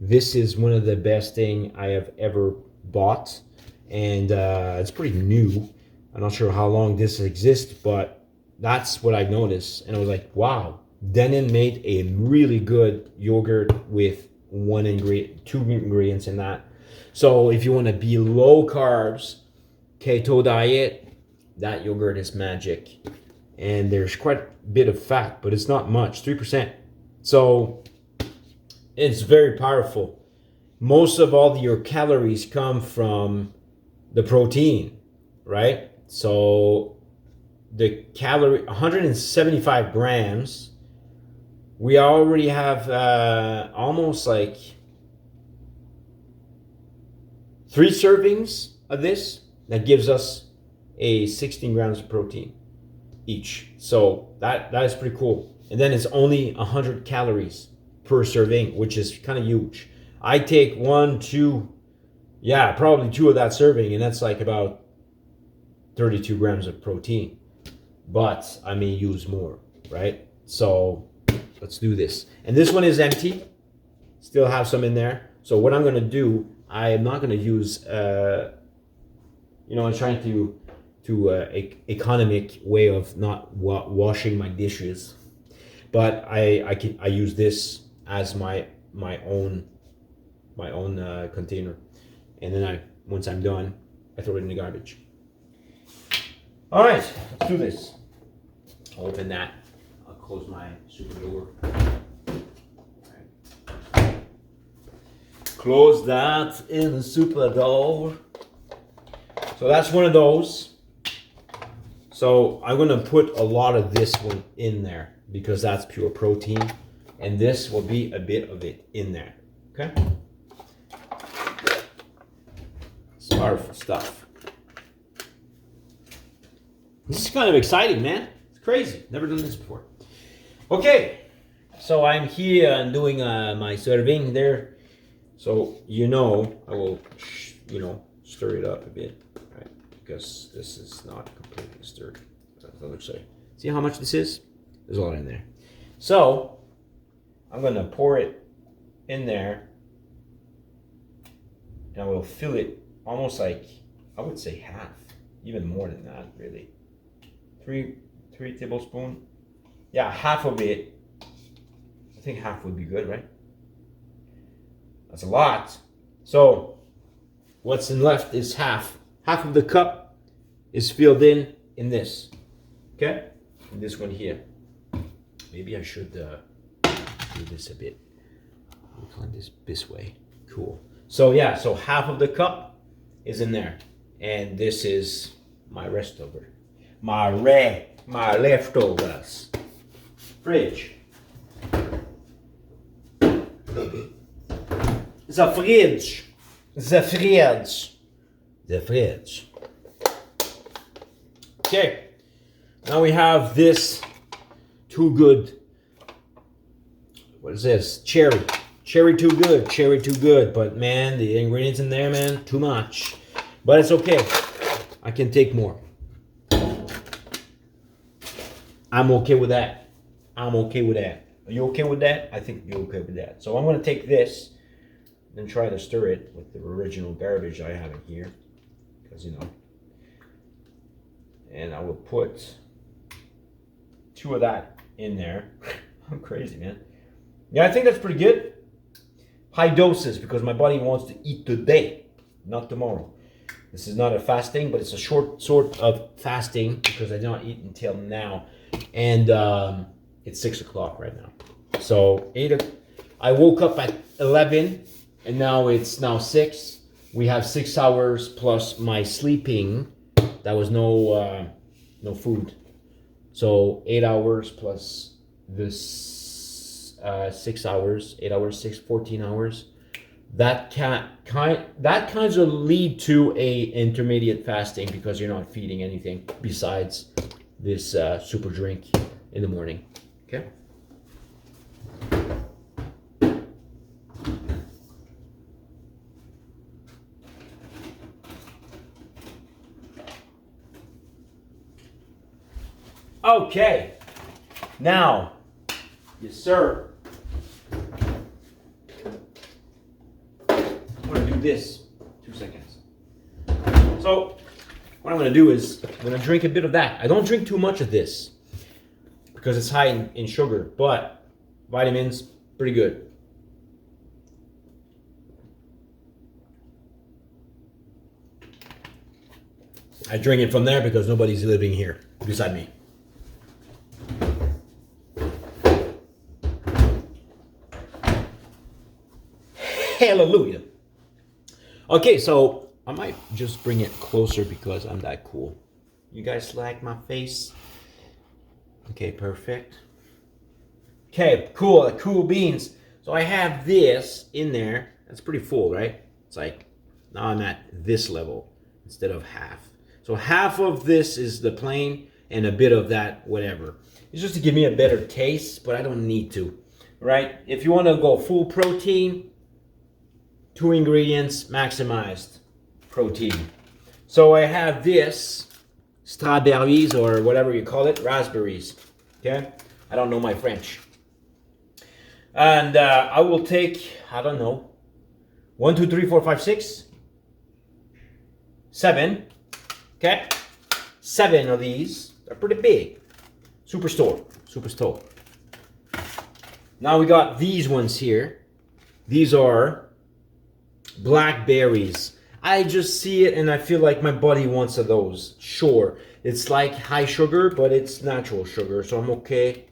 This is one of the best thing I have ever bought, and it's pretty new. I'm not sure how long this exists, but that's what I noticed, and I was like, wow. Denon made a really good yogurt with 2 ingredients in that. So if you want to be low carbs, keto diet, that yogurt is magic. And there's quite a bit of fat, but it's not much, 3%. So it's very powerful. Most of all your calories come from the protein, right? So the calorie, 175 grams, we already have almost like 3 servings of this. That gives us a 16 grams of protein each. So that is pretty cool. And then it's only 100 calories per serving, which is kind of huge. I take 1, 2, yeah, probably 2 of that serving, and that's like about 32 grams of protein. But I may use more, right? So let's do this. And this one is empty. Still have some in there. So what I'm gonna do, I am not gonna use, I'm trying to economic way of not washing my dishes, but I use this as my own container, and then once I'm done, I throw it in the garbage. All right, let's do this. I'll open that. I'll close my super door. Right. Close that in the super door. So that's one of those. So I'm gonna put a lot of this one in there because that's pure protein, and this will be a bit of it in there. Okay. It's powerful stuff. This is kind of exciting, man. It's crazy. Never done this before. Okay, so I'm here and doing my serving there. So I will, stir it up a bit, right? Because this is not completely stirred. That looks like. See how much this is? There's a lot in there. So I'm gonna pour it in there, and I will fill it almost like, I would say half, even more than that, really. Three tablespoons. Yeah, half of it. I think half would be good, right? That's a lot. So what's left is half. Half of the cup is filled in this. Okay? And this one here. Maybe I should do this a bit. We'll this way. Cool. So yeah, so half of the cup is in there. And this is my leftover. My leftovers. Fridge. The fridge. The fridge. The fridge. Okay. Now we have this Too Good. What is this? Cherry. Cherry Too Good. Cherry Too Good. But man, the ingredients in there, man, too much. But it's okay. I can take more. I'm okay with that. I'm okay with that. Are you okay with that? I think you're okay with that. So I'm going to take this and try to stir it with the original garbage I have in here. Because, and I will put 2 of that in there. I'm crazy, man. Yeah, I think that's pretty good. High doses because my body wants to eat today, not tomorrow. This is not a fasting, but it's a short sort of fasting because I did not eat until now. And it's 6 o'clock right now. So I woke up at 11 and now it's 6. We have 6 hours plus my sleeping. That was no food. So 8 hours plus this 6 hours, 8 hours, 14 hours. That kind of lead to a intermediate fasting because you're not feeding anything besides this super drink in the morning. Okay. Okay. Now, yes, sir. I'm gonna do this. 2 seconds. So, what I'm gonna do is I'm gonna drink a bit of that. I don't drink too much of this because it's high in sugar, but vitamins, pretty good. I drink it from there because nobody's living here beside me. Hallelujah. Okay, so I might just bring it closer because I'm that cool. You guys like my face? Okay, perfect. Okay, cool, cool beans. So I have this in there. That's pretty full, right? It's like, now I'm at this level instead of half. So half of this is the plain and a bit of that whatever. It's just to give me a better taste, but I don't need to, right? If you want to go full protein, 2 ingredients, maximized protein. So I have this, strawberries or whatever you call it, raspberries, okay? I don't know my French. And I will take, I don't know, 1, 2, 3, 4, 5, 6, 7. Okay, 7 of these. They're pretty big. Superstore. Now we got these ones here. These are blackberries. I just see it and I feel like my body wants of those. Sure, it's like high sugar, but it's natural sugar, so I'm okay.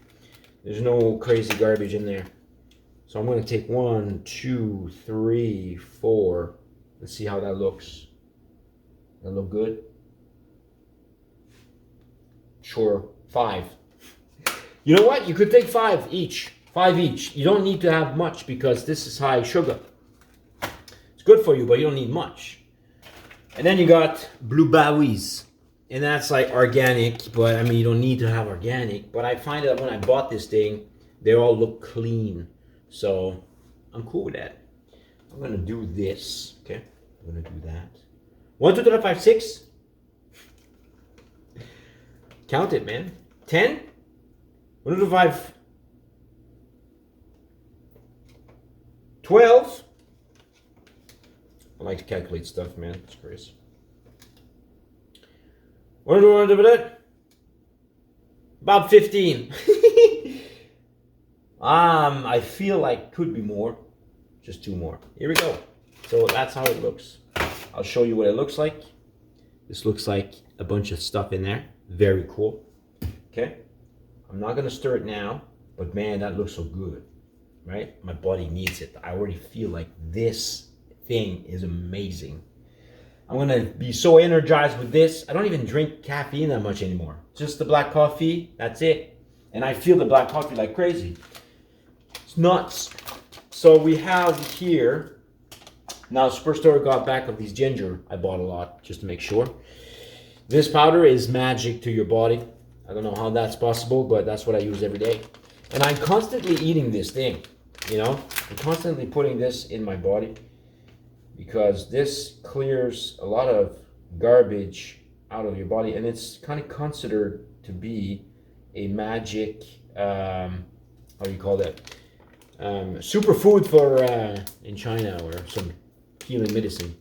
There's no crazy garbage in there. So I'm gonna take 1, 2, 3, 4. Let's see how that looks. That look good? Sure, 5. You know what? You could take 5 each. 5 each. You don't need to have much because this is high sugar. It's good for you, but you don't need much. And then you got blueberries. And that's like organic, but I mean, you don't need to have organic. But I find that when I bought this thing, they all look clean. So I'm cool with that. I'm going to do this. Okay. I'm going to do that. 1, 2, 3, 4, 5, 6. Count it, man. 10. 1, 2, 3, 5. 12. I like to calculate stuff, man. It's crazy. What do I want to do with it? About 15. I feel like could be more. Just 2 more. Here we go. So that's how it looks. I'll show you what it looks like. This looks like a bunch of stuff in there. Very cool. Okay. I'm not going to stir it now, but man, that looks so good. Right? My body needs it. I already feel like this thing is amazing. I'm going to be so energized with this. I don't even drink caffeine that much anymore. Just the black coffee. That's it. And I feel the black coffee like crazy. It's nuts. So we have here, now Superstore got back of these ginger. I bought a lot just to make sure. This powder is magic to your body. I don't know how that's possible, but that's what I use every day. And I'm constantly eating this thing, you know. I'm constantly putting this in my body because this clears a lot of garbage out of your body. And it's kind of considered to be a magic, how do you call that? Superfood for in China, or some healing medicine.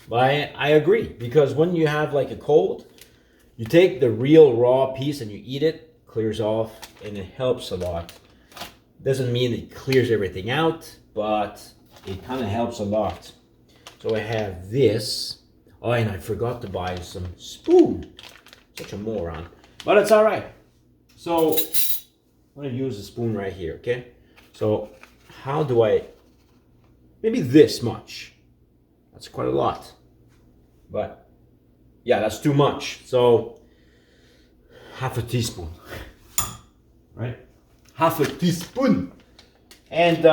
But I agree, because when you have like a cold, you take the real raw piece and you eat it, clears off, and it helps a lot. Doesn't mean it clears everything out, but it kind of helps a lot. So I have this. Oh, and I forgot to buy some spoon. Such a moron. But it's all right. So I'm going to use a spoon right here, okay? So how do I, maybe this much. That's quite a lot. But yeah, that's too much. So half a teaspoon, right? Half a teaspoon. And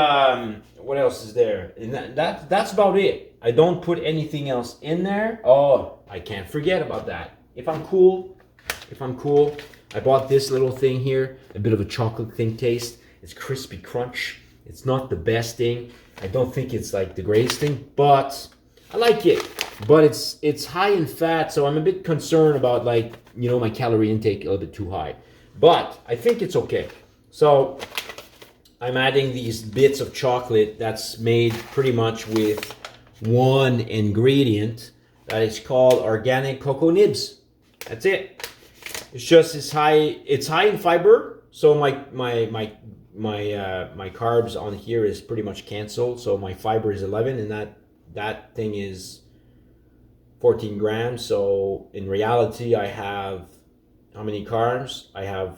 what else is there? And that's about it. I don't put anything else in there. Oh, I can't forget about that. If I'm cool, I bought this little thing here, a bit of a chocolate thing taste. It's crispy crunch. It's not the best thing. I don't think it's like the greatest thing, but I like it. But it's high in fat, so I'm a bit concerned about, like, you know, my calorie intake a little bit too high. But I think it's okay. So I'm adding these bits of chocolate that's made pretty much with one ingredient that is called organic cocoa nibs. That's it. It's just it's high in fiber, so my carbs on here is pretty much canceled. So my fiber is 11, and that thing is 14 grams. So in reality, I have how many carbs? I have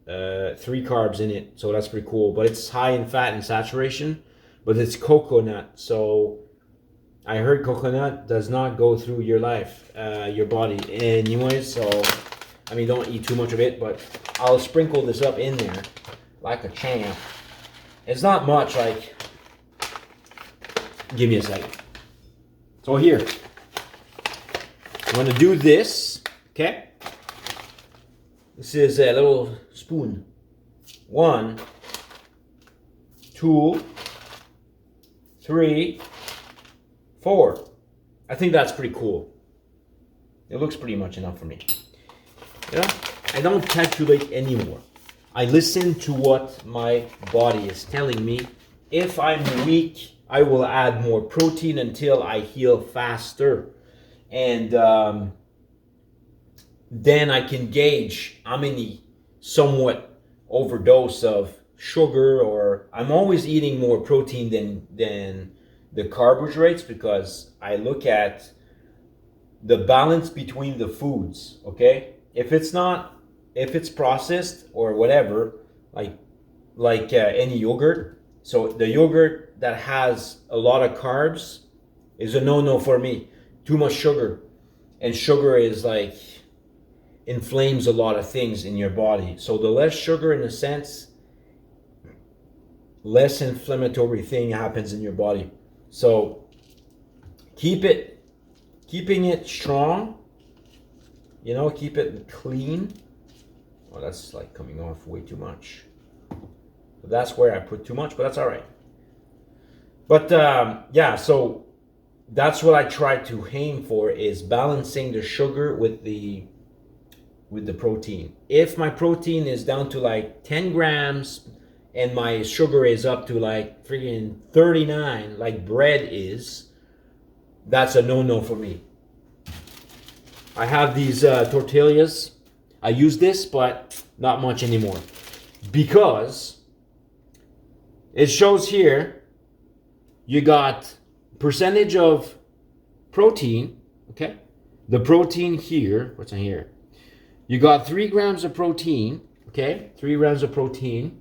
3 carbs in it, so that's pretty cool. But it's high in fat and saturation, but it's coconut. So I heard coconut does not go through your life, your body anyways. So I mean, don't eat too much of it, but I'll sprinkle this up in there like a champ. It's not much, like, give me a second. So here, I'm gonna do this, okay? This is a little spoon. 1, 2, 3, 4. I think that's pretty cool. It looks pretty much enough for me. You know, I don't calculate anymore. I listen to what my body is telling me. If I'm weak, I will add more protein until I heal faster. And then I can gauge how many somewhat overdose of sugar, or I'm always eating more protein than the carbohydrates, because I look at the balance between the foods. Okay, if it's processed or whatever, like any yogurt, so the yogurt that has a lot of carbs is a no-no for me. Too much sugar, and sugar is like inflames a lot of things in your body. So the less sugar, in a sense, less inflammatory thing happens in your body. So keeping it strong, keep it clean. Oh, that's like coming off way too much. That's where I put too much, but that's all right. But yeah, so that's what I try to aim for, is balancing the sugar with the protein. If my protein is down to like 10 grams and my sugar is up to like freaking 39, like bread is, that's a no-no for me. I have these tortillas. I use this, but not much anymore, because it shows here you got percentage of protein. Okay, the protein here, what's in here? You got 3 grams of protein. Okay, 3 grams of protein,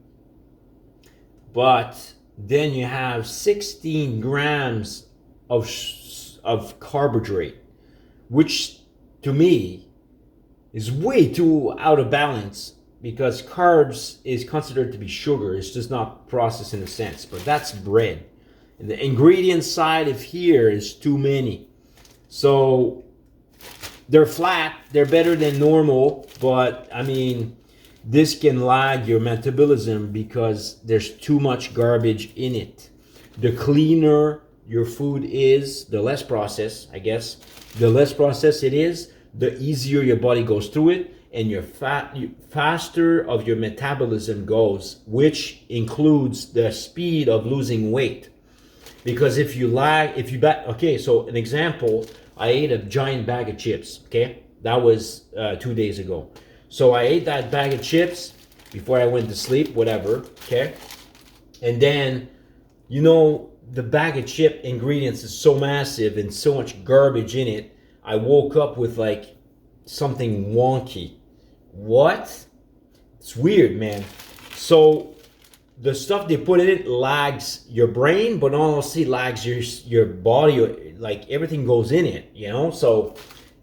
but then you have 16 grams of carbohydrate, which to me is way too out of balance, because carbs is considered to be sugar. It's just not processed in a sense, but that's bread. And the ingredient side of here is too many. So they're flat, they're better than normal, but I mean, this can lag your metabolism because there's too much garbage in it. The cleaner your food is, the less processed, I guess, the less processed it is, the easier your body goes through it, and faster of your metabolism goes, which includes the speed of losing weight. Because okay, so an example, I ate a giant bag of chips, okay? That was 2 days ago. So I ate that bag of chips before I went to sleep, whatever, okay? And then, the bag of chip ingredients is so massive and so much garbage in it, I woke up with like something wonky. What? It's weird, man. So the stuff they put in it lags your brain, but honestly lags your body, like everything goes in it, So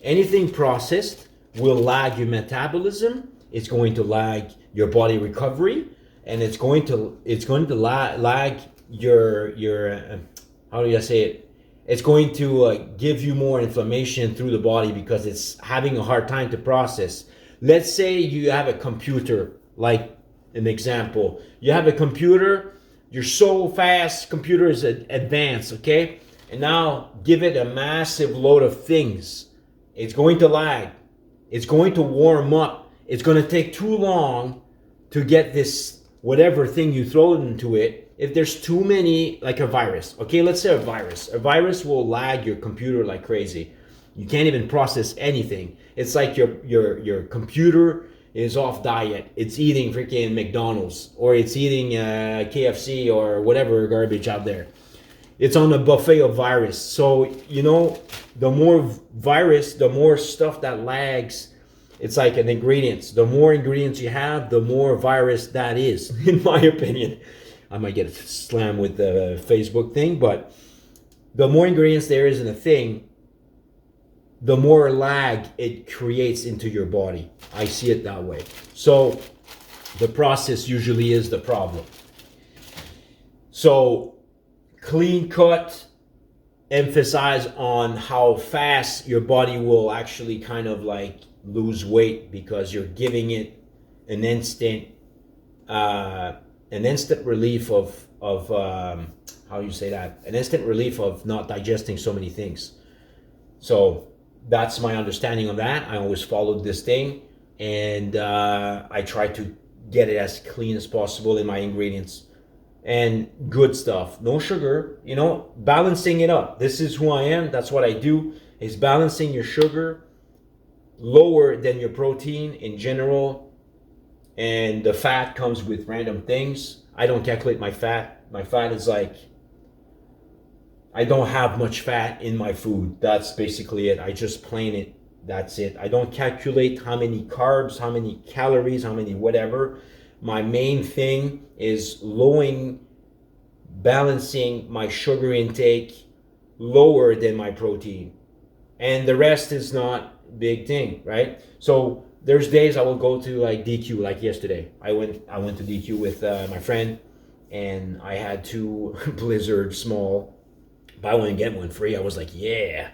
anything processed will lag your metabolism. It's going to lag your body recovery, and it's going to lag your how do I say it? It's going to give you more inflammation through the body because it's having a hard time to process. Let's say you have a computer, like an example. You have a computer, you're so fast, computer is advanced, okay? And now give it a massive load of things. It's going to lag. It's going to warm up. It's going to take too long to get this whatever thing you throw into it. If there's too many, like a virus, okay, let's say a virus will lag your computer like crazy. You can't even process anything. It's like your computer is off diet. It's eating freaking McDonald's, or it's eating KFC or whatever garbage out there. It's on a buffet of virus. So, the more virus, the more stuff that lags. It's like an ingredients. The more ingredients you have, the more virus that is, in my opinion. I might get slammed with the Facebook thing, but the more ingredients there is in a thing, the more lag it creates into your body. I see it that way. So the process usually is the problem. So clean cut, emphasize on how fast your body will actually kind of like lose weight, because you're giving it an instant relief of how you say that? An instant relief of not digesting so many things. So that's my understanding of that. I always followed this thing, and I try to get it as clean as possible in my ingredients and good stuff. No sugar, you know, balancing it up. This is who I am. That's what I do, is balancing your sugar lower than your protein in general. And the fat comes with random things. I don't calculate my fat. My fat is like, I don't have much fat in my food. That's basically it. I just plain it. That's it. I don't calculate how many carbs, how many calories, how many whatever. My main thing is balancing my sugar intake lower than my protein. And the rest is not big thing, right? So there's days I will go to like DQ, like yesterday. I went to DQ with my friend, and I had 2 Blizzard small, buy one get one free. I was like, yeah.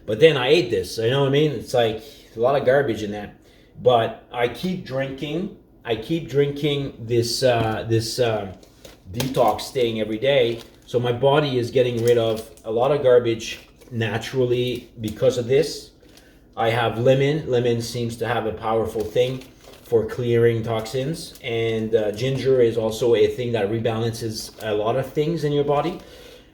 But then I ate this, you know what I mean? It's like a lot of garbage in that. But I keep drinking this detox thing every day. So my body is getting rid of a lot of garbage naturally because of this. I have lemon. Lemon seems to have a powerful thing for clearing toxins. And ginger is also a thing that rebalances a lot of things in your body.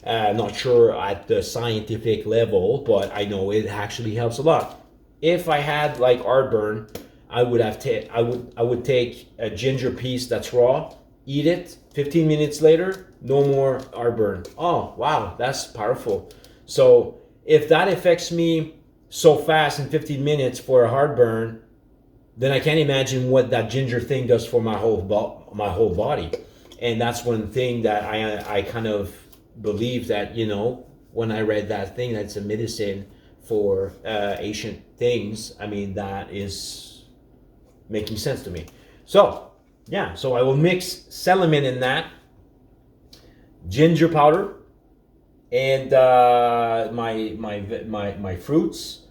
Not sure at the scientific level, but I know it actually helps a lot. If I had like heartburn, I would take a ginger piece that's raw, eat it. 15 minutes later, no more heartburn. Oh wow, that's powerful. So if that affects me so fast in 15 minutes for a heartburn, then I can't imagine what that ginger thing does for my whole body. And that's one thing that I kind of believe that, you know, when I read that thing, that's a medicine for ancient things. I mean, that is making sense to me. So yeah, so I will mix cinnamon in that, ginger powder, and my fruits.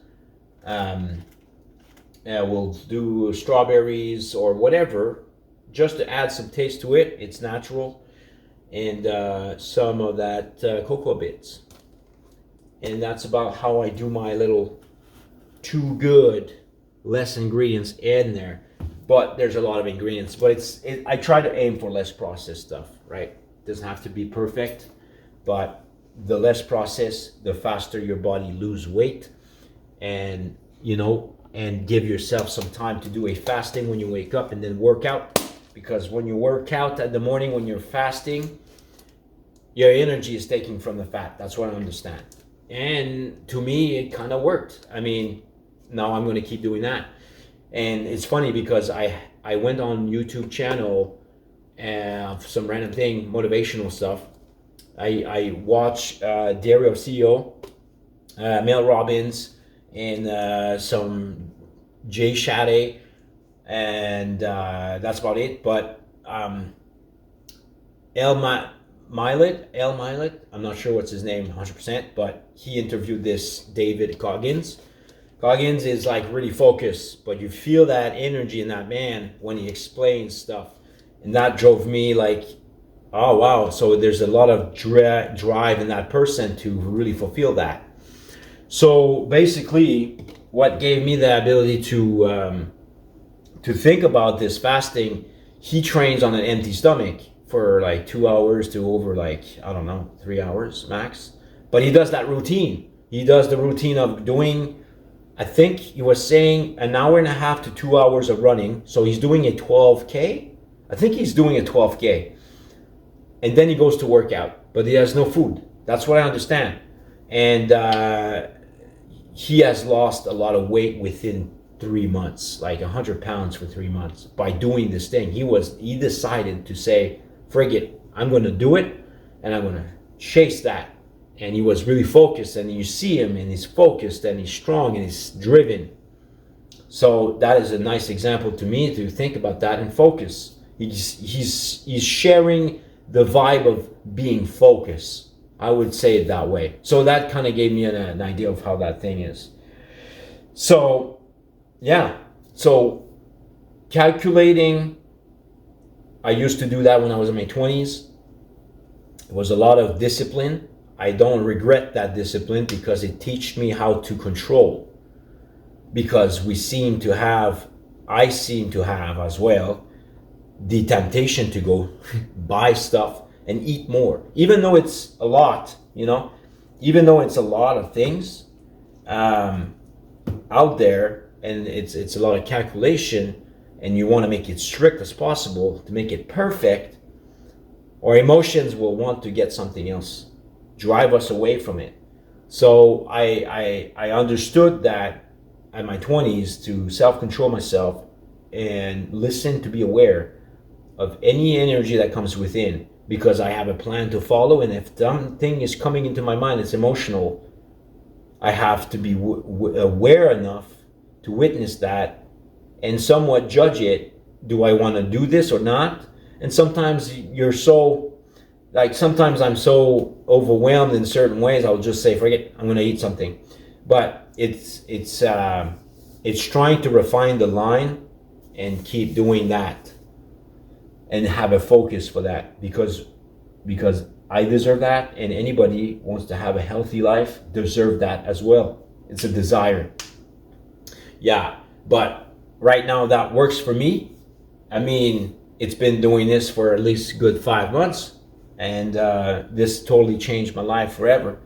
We'll do strawberries or whatever, just to add some taste to it. It's natural, and some of that cocoa bits, and that's about how I do my little too good, less ingredients in there. But there's a lot of ingredients, but I try to aim for less processed stuff, right? It doesn't have to be perfect, but the less processed, the faster your body lose weight, and you know, and give yourself some time to do a fasting when you wake up, and then work out. Because when you work out in the morning, when you're fasting, your energy is taken from the fat. That's what I understand. And to me, it kind of worked. I mean, now I'm going to keep doing that. And it's funny because I went on YouTube channel some random thing, motivational stuff. I watch Dario CEO, Mel Robbins, and some Jay Shetty, and that's about it. But El Milet, I'm not sure what's his name 100%, but he interviewed this David Goggins. Goggins is like really focused, but you feel that energy in that man when he explains stuff. And that drove me like, oh wow, so there's a lot of drive in that person to really fulfill that. So basically, what gave me the ability to think about this fasting, he trains on an empty stomach for like 2 hours to over like, I don't know, 3 hours max. But he does that routine. He does the routine of doing, I think he was saying, an hour and a half to 2 hours of running. So he's doing a 12K. I think he's doing a 12K. And then he goes to work out, but he has no food. That's what I understand. And he has lost a lot of weight within 3 months, like 100 pounds for 3 months by doing this thing. He decided to say, frig it, I'm going to do it, and I'm going to chase that. And he was really focused, and you see him, and he's focused, and he's strong, and he's driven. So that is a nice example to me to think about that and focus. He's sharing the vibe of being focused. I would say it that way. So that kind of gave me an idea of how that thing is. So yeah, so calculating, I used to do that when I was in my 20s. It was a lot of discipline. I don't regret that discipline because it taught me how to control. Because I seem to have as well, the temptation to go buy stuff and eat more, even though it's a lot, even though it's a lot of things out there, and it's a lot of calculation, and you want to make it strict as possible to make it perfect. Our emotions will want to get something else, drive us away from it. So I understood that at my 20s to self-control myself and listen, to be aware of any energy that comes within, because I have a plan to follow. And if something is coming into my mind, it's emotional, I have to be aware enough to witness that and somewhat judge it. Do I want to do this or not? And sometimes you're so, like, sometimes I'm so overwhelmed in certain ways, I'll just say, forget, I'm going to eat something. But it's trying to refine the line and keep doing that and have a focus for that, because I deserve that, and anybody who wants to have a healthy life deserve that as well. It's a desire. Yeah, but right now that works for me. I mean, it's been doing this for at least a good 5 months, and this totally changed my life forever.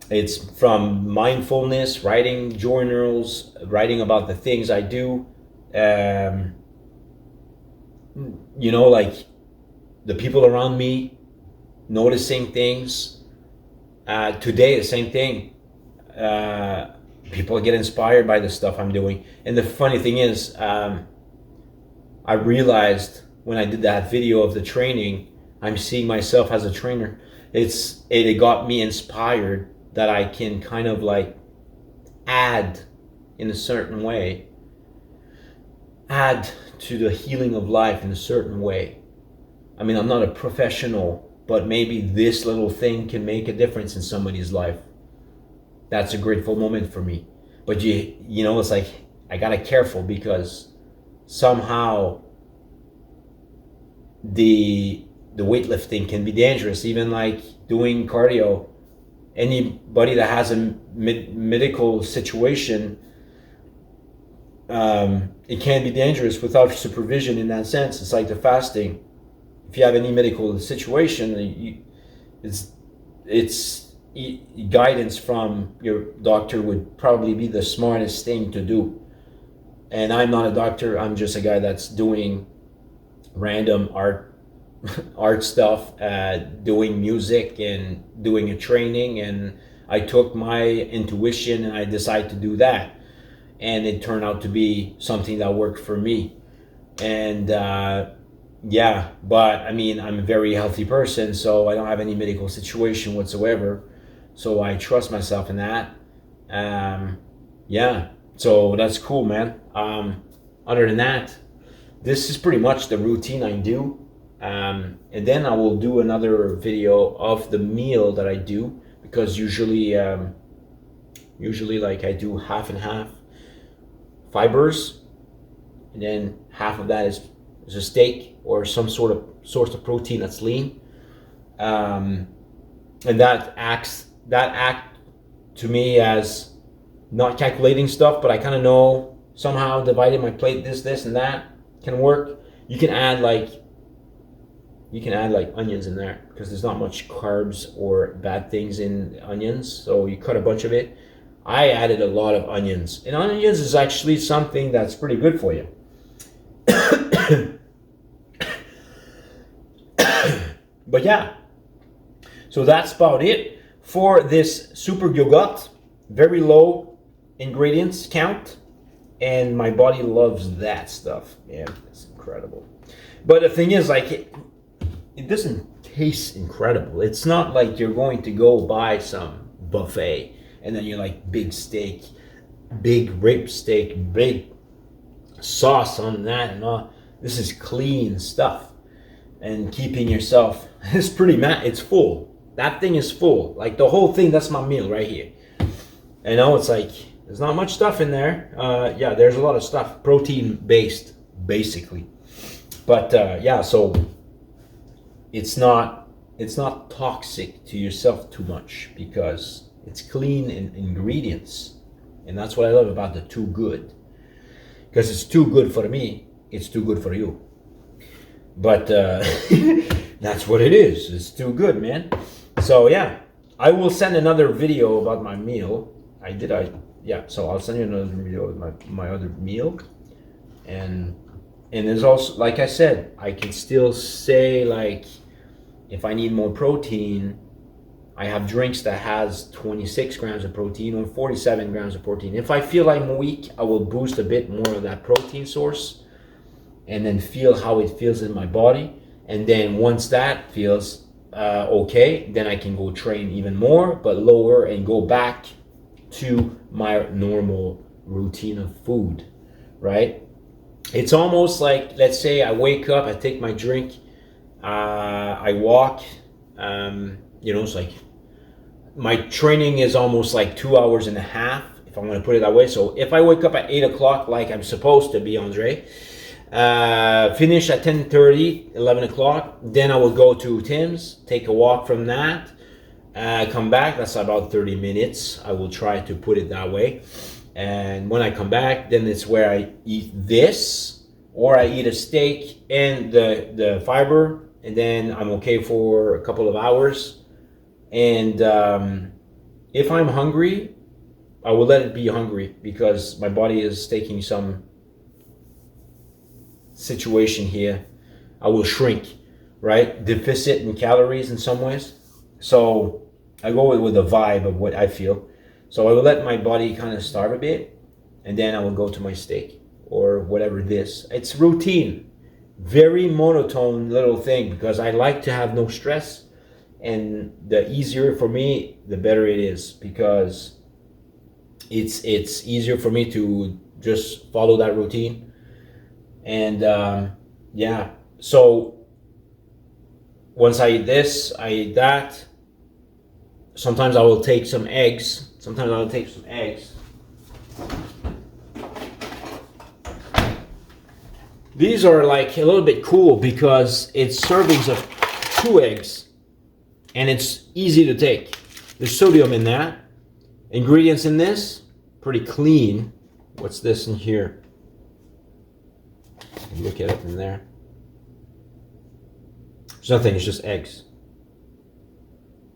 It's from mindfulness, writing journals, writing about the things I do, like the people around me, noticing things. Today, the same thing. People get inspired by the stuff I'm doing. And the funny thing is, I realized when I did that video of the training, I'm seeing myself as a trainer. It got me inspired that I can kind of like add in a certain way, add to the healing of life in a certain way. I mean, I'm not a professional, but maybe this little thing can make a difference in somebody's life. That's a grateful moment for me. But it's like I gotta careful, because somehow the weightlifting can be dangerous, even like doing cardio. Anybody that has a medical situation, it can be dangerous without supervision in that sense. It's like the fasting. If you have any medical situation, it's guidance from your doctor would probably be the smartest thing to do. And I'm not a doctor. I'm just a guy that's doing random art stuff, doing music and doing a training. And I took my intuition and I decided to do that. And it turned out to be something that worked for me. And but I mean, I'm a very healthy person, so I don't have any medical situation whatsoever. So I trust myself in that. So that's cool, man. Other than that, this is pretty much the routine I do. And then I will do another video of the meal that I do, because usually like I do half and half fibers, and then half of that is a steak or some sort of source of protein that's lean. And that act to me as not calculating stuff, but I kind of know somehow dividing my plate, this and that can work. You can add like onions in there, because there's not much carbs or bad things in onions, so you cut a bunch of it. I added a lot of onions, and onions is actually something that's pretty good for you. But yeah, so that's about it for this super yogurt. Very low ingredients count, and my body loves that stuff. Man, it's incredible. But the thing is, like, it doesn't taste incredible. It's not like you're going to go buy some buffet and then you're like, big steak, big rib steak, big sauce on that and all. This is clean stuff. And keeping yourself, it's pretty it's full. That thing is full. Like the whole thing, that's my meal right here. I know it's like, there's not much stuff in there. There's a lot of stuff, protein based, basically. But so it's not toxic to yourself too much, because it's clean in ingredients. And that's what I love about the too good. Because it's too good for me, it's too good for you. But that's what it is. It's too good, man. So yeah, I will send another video about my meal. So I'll send you another video of my other meal. And there's also, like I said, I can still say, like, if I need more protein, I have drinks that has 26 grams of protein or 47 grams of protein. If I feel I'm weak, I will boost a bit more of that protein source and then feel how it feels in my body. And then once that feels okay, then I can go train even more, but lower, and go back to my normal routine of food, right? It's almost like, let's say I wake up, I take my drink, I walk, it's like my training is almost like 2 hours and a half, if I'm going to put it that way. So if I wake up at 8 o'clock like I'm supposed to be, Andre, finish at 10:30, 11 o'clock, then I will go to Tim's, take a walk from that, come back. That's about 30 minutes. I will try to put it that way. And when I come back, then it's where I eat this, or I eat a steak and the fiber, and then I'm okay for a couple of hours. And if I'm hungry, I will let it be hungry, because my body is taking some situation here. I will shrink, right? Deficit in calories in some ways. So I go with the vibe of what I feel. So I will let my body kind of starve a bit, and then I will go to my steak or whatever this. It's routine, very monotone little thing, because I like to have no stress. And the easier for me, the better it is, because it's easier for me to just follow that routine. And so once I eat this, I eat that. Sometimes I will take some eggs. These are like a little bit cool because it's servings of 2 eggs, and it's easy to take. There's sodium in that. Ingredients in this, pretty clean. What's this in here? Look at it in there. There's nothing, it's just eggs.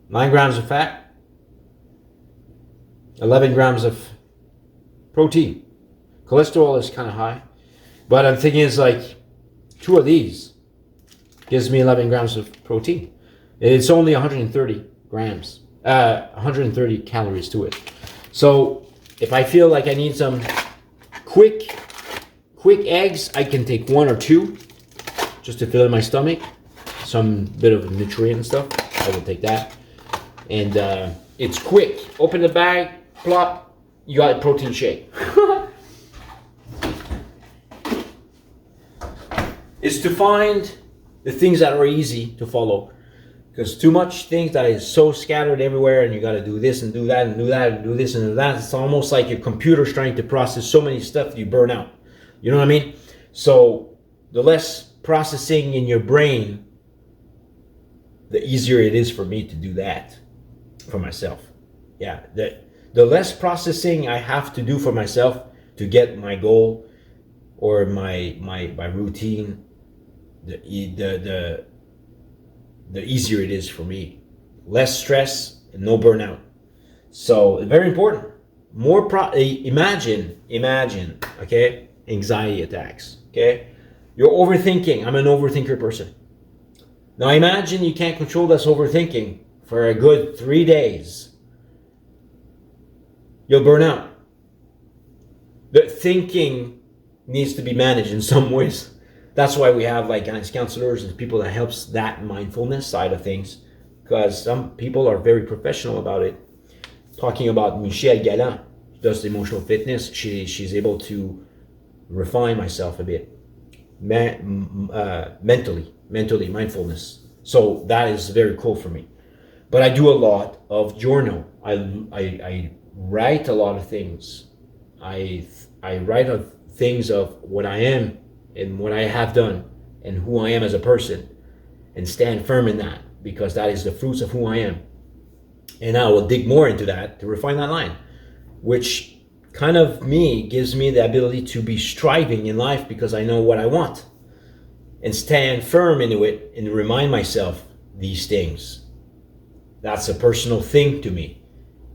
9 grams of fat, 11 grams of protein. Cholesterol is kind of high, but I'm thinking it's like 2 of these gives me 11 grams of protein. It's only 130 grams, 130 calories to it. So if I feel like I need some quick eggs, I can take 1 or 2 just to fill in my stomach, some bit of nutrient and stuff. I will take that. And it's quick. Open the bag, plop, you got a protein shake. It's to find the things that are easy to follow. Because too much things that is so scattered everywhere, and you got to do this and do that and do that and do this and do that. It's almost like your computer's trying to process so many stuff you burn out. You know what I mean? So the less processing in your brain, the easier it is for me to do that for myself. Yeah, the less processing I have to do for myself to get my goal or my routine, the easier it is for me. Less stress and no burnout. So very important. Imagine, okay? Anxiety attacks, okay? You're overthinking. I'm an overthinker person. Now imagine you can't control this overthinking for a good 3 days. You'll burn out. The thinking needs to be managed in some ways. That's why we have like guidance counselors and people that helps that mindfulness side of things, because some people are very professional about it. Talking about Michelle Galland, who does emotional fitness, she's able to refine myself a bit. Mentally, mindfulness. So that is very cool for me. But I do a lot of journal. I write a lot of things. I write of things of what I am and what I have done and who I am as a person, and stand firm in that, because that is the fruits of who I am. And I will dig more into that to refine that line, which kind of me gives me the ability to be striving in life because I know what I want and stand firm into it and remind myself these things. That's a personal thing to me.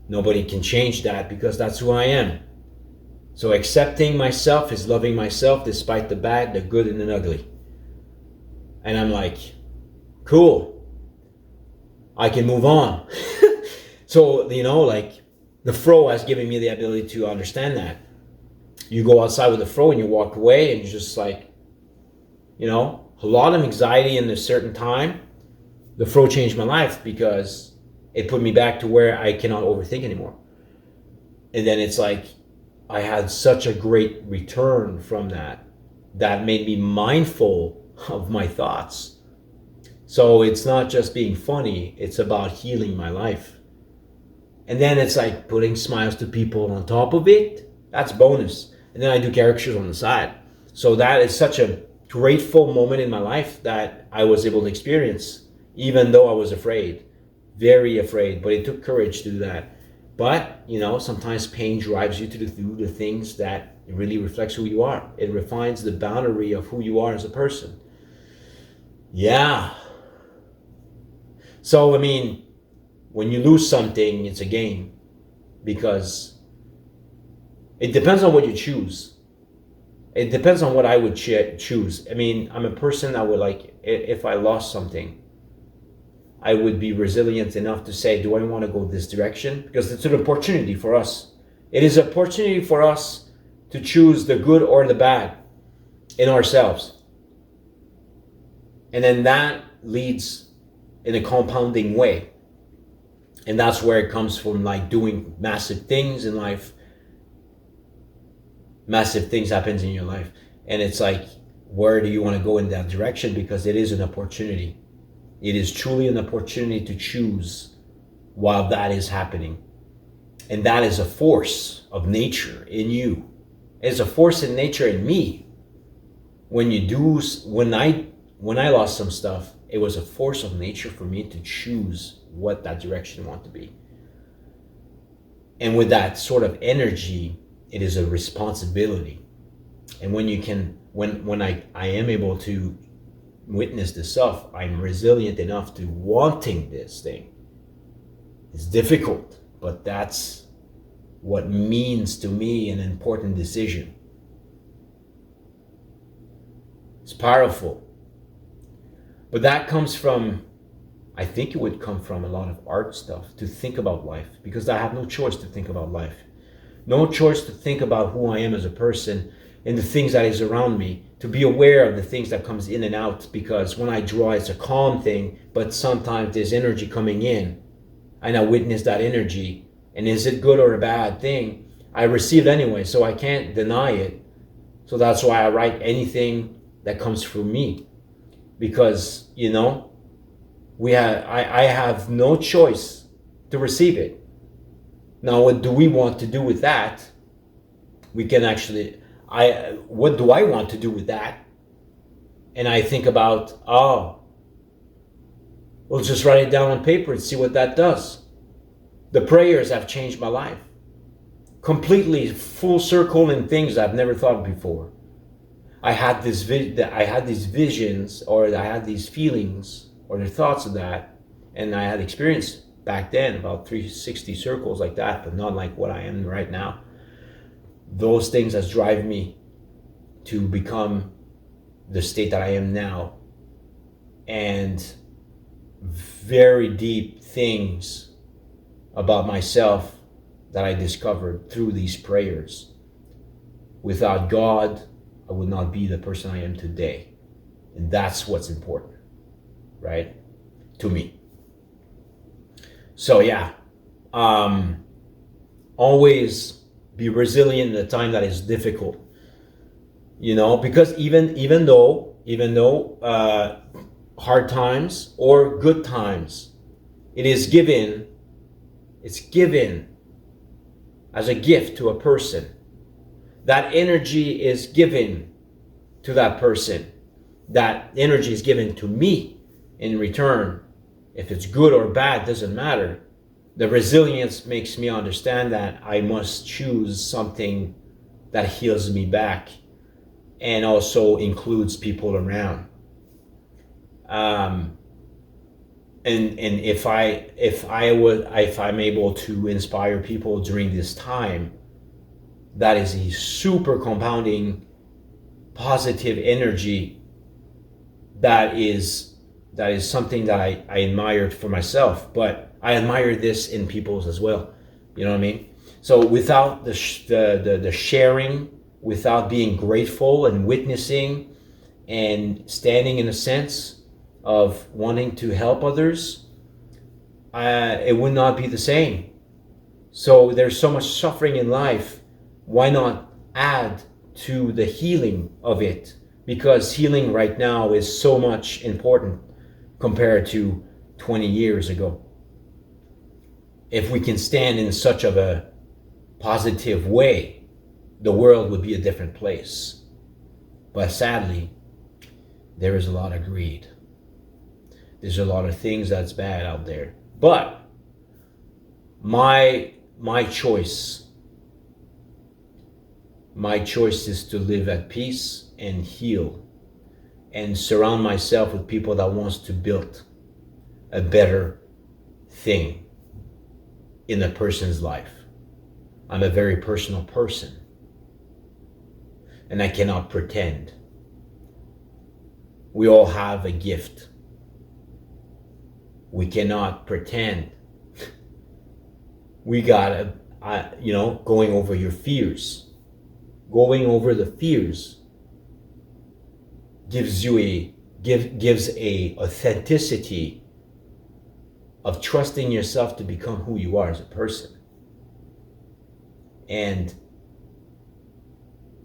Nobody can change that because that's who I am. So accepting myself is loving myself despite the bad, the good, and the ugly. And I'm like, cool, I can move on. So, like the fro has given me the ability to understand that. You go outside with the fro and you walk away and you're just like, a lot of anxiety in a certain time. The fro changed my life because it put me back to where I cannot overthink anymore. And then it's like, I had such a great return from that made me mindful of my thoughts. So it's not just being funny, it's about healing my life. And then it's like putting smiles to people on top of it. That's bonus. And then I do caricatures on the side. So that is such a grateful moment in my life that I was able to experience, even though I was afraid, very afraid, but it took courage to do that. But, sometimes pain drives you to do the things that really reflects who you are. It refines the boundary of who you are as a person. Yeah. So, when you lose something, it's a gain because it depends on what you choose. It depends on what I would choose. I'm a person that would if I lost something, I would be resilient enough to say, do I want to go this direction? Because it's an opportunity for us. It is an opportunity for us to choose the good or the bad in ourselves. And then that leads in a compounding way. And that's where it comes from, doing massive things in life. Massive things happens in your life. And it's like, where do you want to go in that direction? Because it is an opportunity. It is truly an opportunity to choose while that is happening. And that is a force of nature in you. It's a force in nature in me. When I lost some stuff, it was a force of nature for me to choose what that direction I want to be. And with that sort of energy, it is a responsibility. And when I am able to witness this stuff, I'm resilient enough to wanting this thing. It's difficult, but that's what means to me an important decision. It's powerful. But that comes from, I think it would come from a lot of art stuff, to think about life, because I have no choice to think about life. No choice to think about who I am as a person and the things that is around me, to be aware of the things that comes in and out, because when I draw, it's a calm thing, but sometimes there's energy coming in, and I witness that energy, and is it good or a bad thing? I receive it anyway, so I can't deny it. So that's why I write anything that comes through me, because, I have no choice to receive it. Now, what do we want to do with that? We can actually, what do I want to do with that? And I think about, we'll just write it down on paper and see what that does. The prayers have changed my life. Completely full circle in things I've never thought of before. I had these visions, or I had these feelings, or the thoughts of that, and I had experienced back then about 360 circles like that, but not like what I am right now. Those things has driven me to become the state that I am now. And very deep things about myself that I discovered through these prayers. Without God, I would not be the person I am today. And that's what's important, right? To me. So yeah, always be resilient in a time that is difficult, because even though hard times or good times, it's given as a gift to a person. That energy is given to that person. That energy is given to me in return. If it's good or bad, doesn't matter. The resilience makes me understand that I must choose something that heals me back and also includes people around. And if I'm able to inspire people during this time, that is a super compounding positive energy. That is something that I admired for myself, but I admire this in people's as well. You know what I mean? So without the sharing, without being grateful and witnessing and standing in a sense of wanting to help others, it would not be the same. So there's so much suffering in life. Why not add to the healing of it? Because healing right now is so much important compared to 20 years ago. If we can stand in such of a positive way, the world would be a different place. But sadly, there is a lot of greed. There's a lot of things that's bad out there. But my choice is to live at peace and heal and surround myself with people that wants to build a better thing in a person's life. I'm a very personal person, and I cannot pretend. We all have a gift. We cannot pretend. We gotta, going over your fears. Going over the fears gives a authenticity of trusting yourself to become who you are as a person, and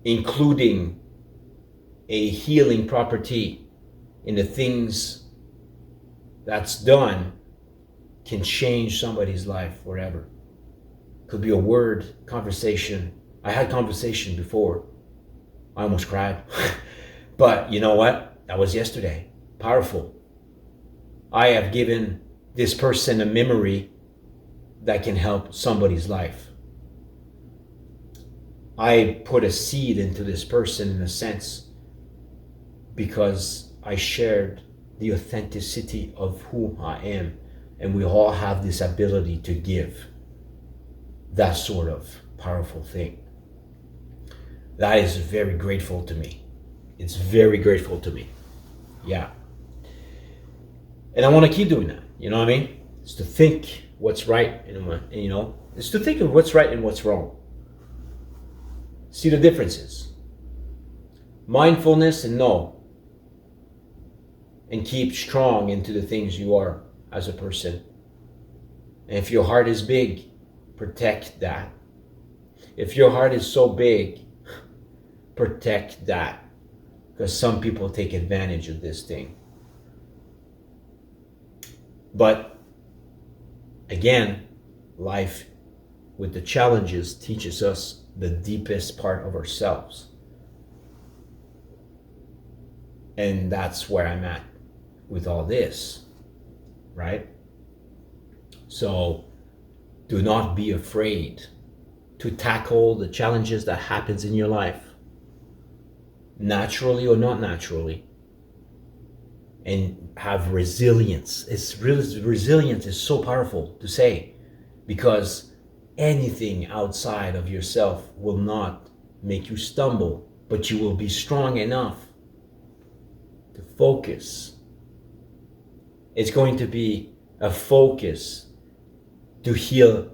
including a healing property in the things that's done can change somebody's life forever. Could be a word, conversation. I had conversation before. I almost cried. But you know what? That was yesterday. Powerful. I have given this person a memory that can help somebody's life. I put a seed into this person in a sense because I shared the authenticity of who I am, and we all have this ability to give that sort of powerful thing. That is very grateful to me. It's very grateful to me. Yeah. And I want to keep doing that. You know what I mean? It's to think what's right and it's to think of what's right and what's wrong. See the differences. Mindfulness and know. And keep strong into the things you are as a person. And if your heart is big, protect that. If your heart is so big, protect that. Because some people take advantage of this thing. But again, life with the challenges teaches us the deepest part of ourselves. And that's where I'm at with all this, right? So do not be afraid to tackle the challenges that happens in your life, naturally or not naturally, and have resilience. Resilience is so powerful to say, because anything outside of yourself will not make you stumble, but you will be strong enough to focus. It's going to be a focus to heal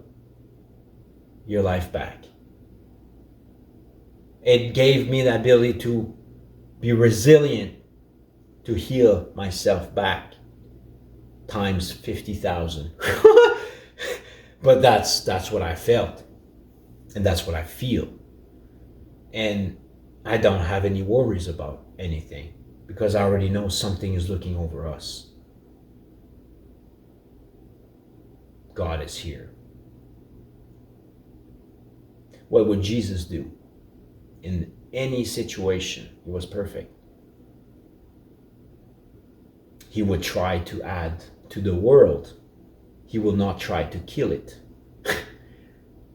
your life back. It gave me the ability to be resilient, to heal myself back times 50,000. But that's what I felt, and that's what I feel. And I don't have any worries about anything, because I already know something is looking over us. God is here. What would Jesus do in any situation? He was perfect. He would try to add to the world he will not try to kill it. He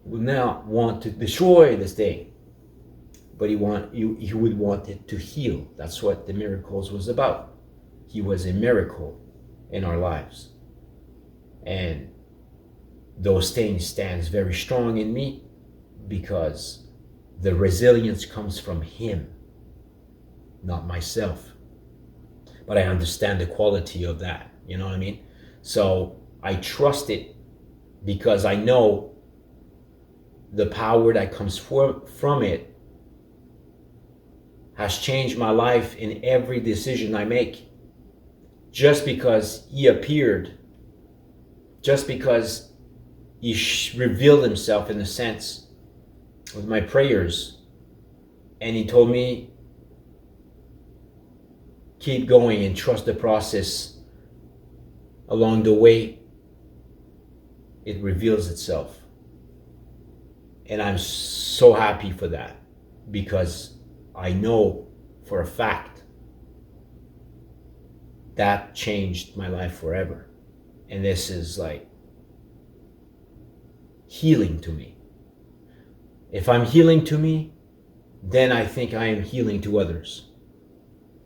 would not want to destroy this thing, but he would want it to heal. That's what the miracles was about. He was a miracle in our lives, and those things stands very strong in me because the resilience comes from him, not myself. But I understand the quality of that, you know what I mean? So I trust it because I know the power that comes from it has changed my life in every decision I make. Just because he appeared, just because he revealed himself in a sense with my prayers, and he told me, keep going and trust the process. Along the way, it reveals itself. And I'm so happy for that, because I know for a fact that changed my life forever. And this is like healing to me. If I'm healing to me, then I think I am healing to others.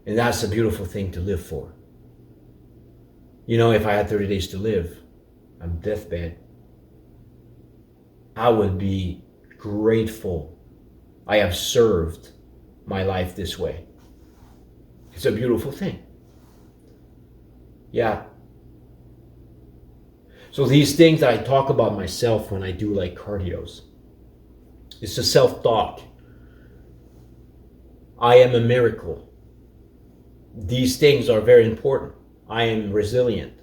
And that's a beautiful thing to live for. You know, if I had 30 days to live on deathbed, I would be grateful I have served my life this way. It's a beautiful thing. Yeah. So these things that I talk about myself when I do like cardios, it's a self-talk. I am a miracle. These things are very important. I am resilient.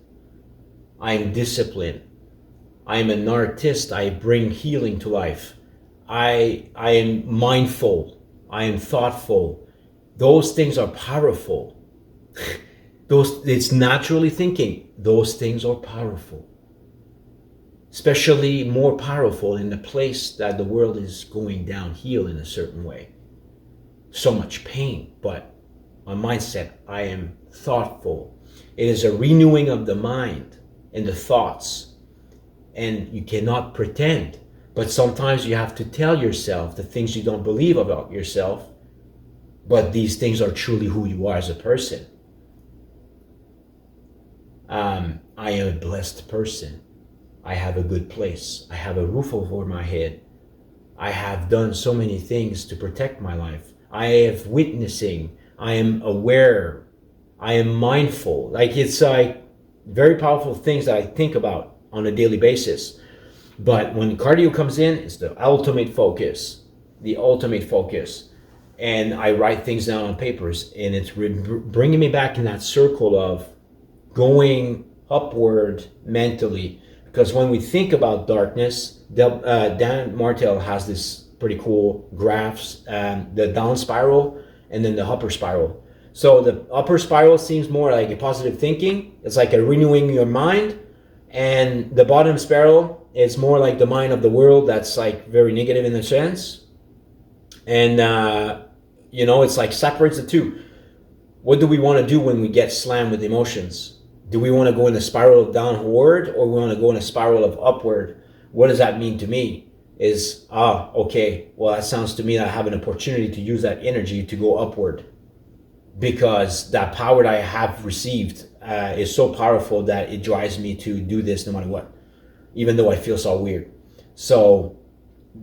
I am disciplined. I am an artist. I bring healing to life. I am mindful. I am thoughtful. Those things are powerful. It's naturally thinking. Those things are powerful. Especially more powerful in the place that the world is going downhill in a certain way. So much pain, but my mindset, I am thoughtful. It is a renewing of the mind and the thoughts. And you cannot pretend, but sometimes you have to tell yourself the things you don't believe about yourself, but these things are truly who you are as a person. I am a blessed person. I have a good place. I have a roof over my head. I have done so many things to protect my life. I have witnessing. I am aware. I am mindful. Like, it's like very powerful things that I think about on a daily basis. But when cardio comes in, it's the ultimate focus. The ultimate focus. And I write things down on papers, and it's bringing me back in that circle of going upward mentally. Because when we think about darkness, Dan Martell has this pretty cool graphs, the down spiral and then the upper spiral. So the upper spiral seems more like a positive thinking. It's like a renewing your mind. And the bottom spiral is more like the mind of the world that's like very negative in a sense. And, it's like separates the two. What do we want to do when we get slammed with emotions? Do we want to go in a spiral of downward, or we want to go in a spiral of upward? What does that mean to me? Is, okay, well, that sounds to me that I have an opportunity to use that energy to go upward, because that power that I have received is so powerful that it drives me to do this no matter what, even though I feel so weird. So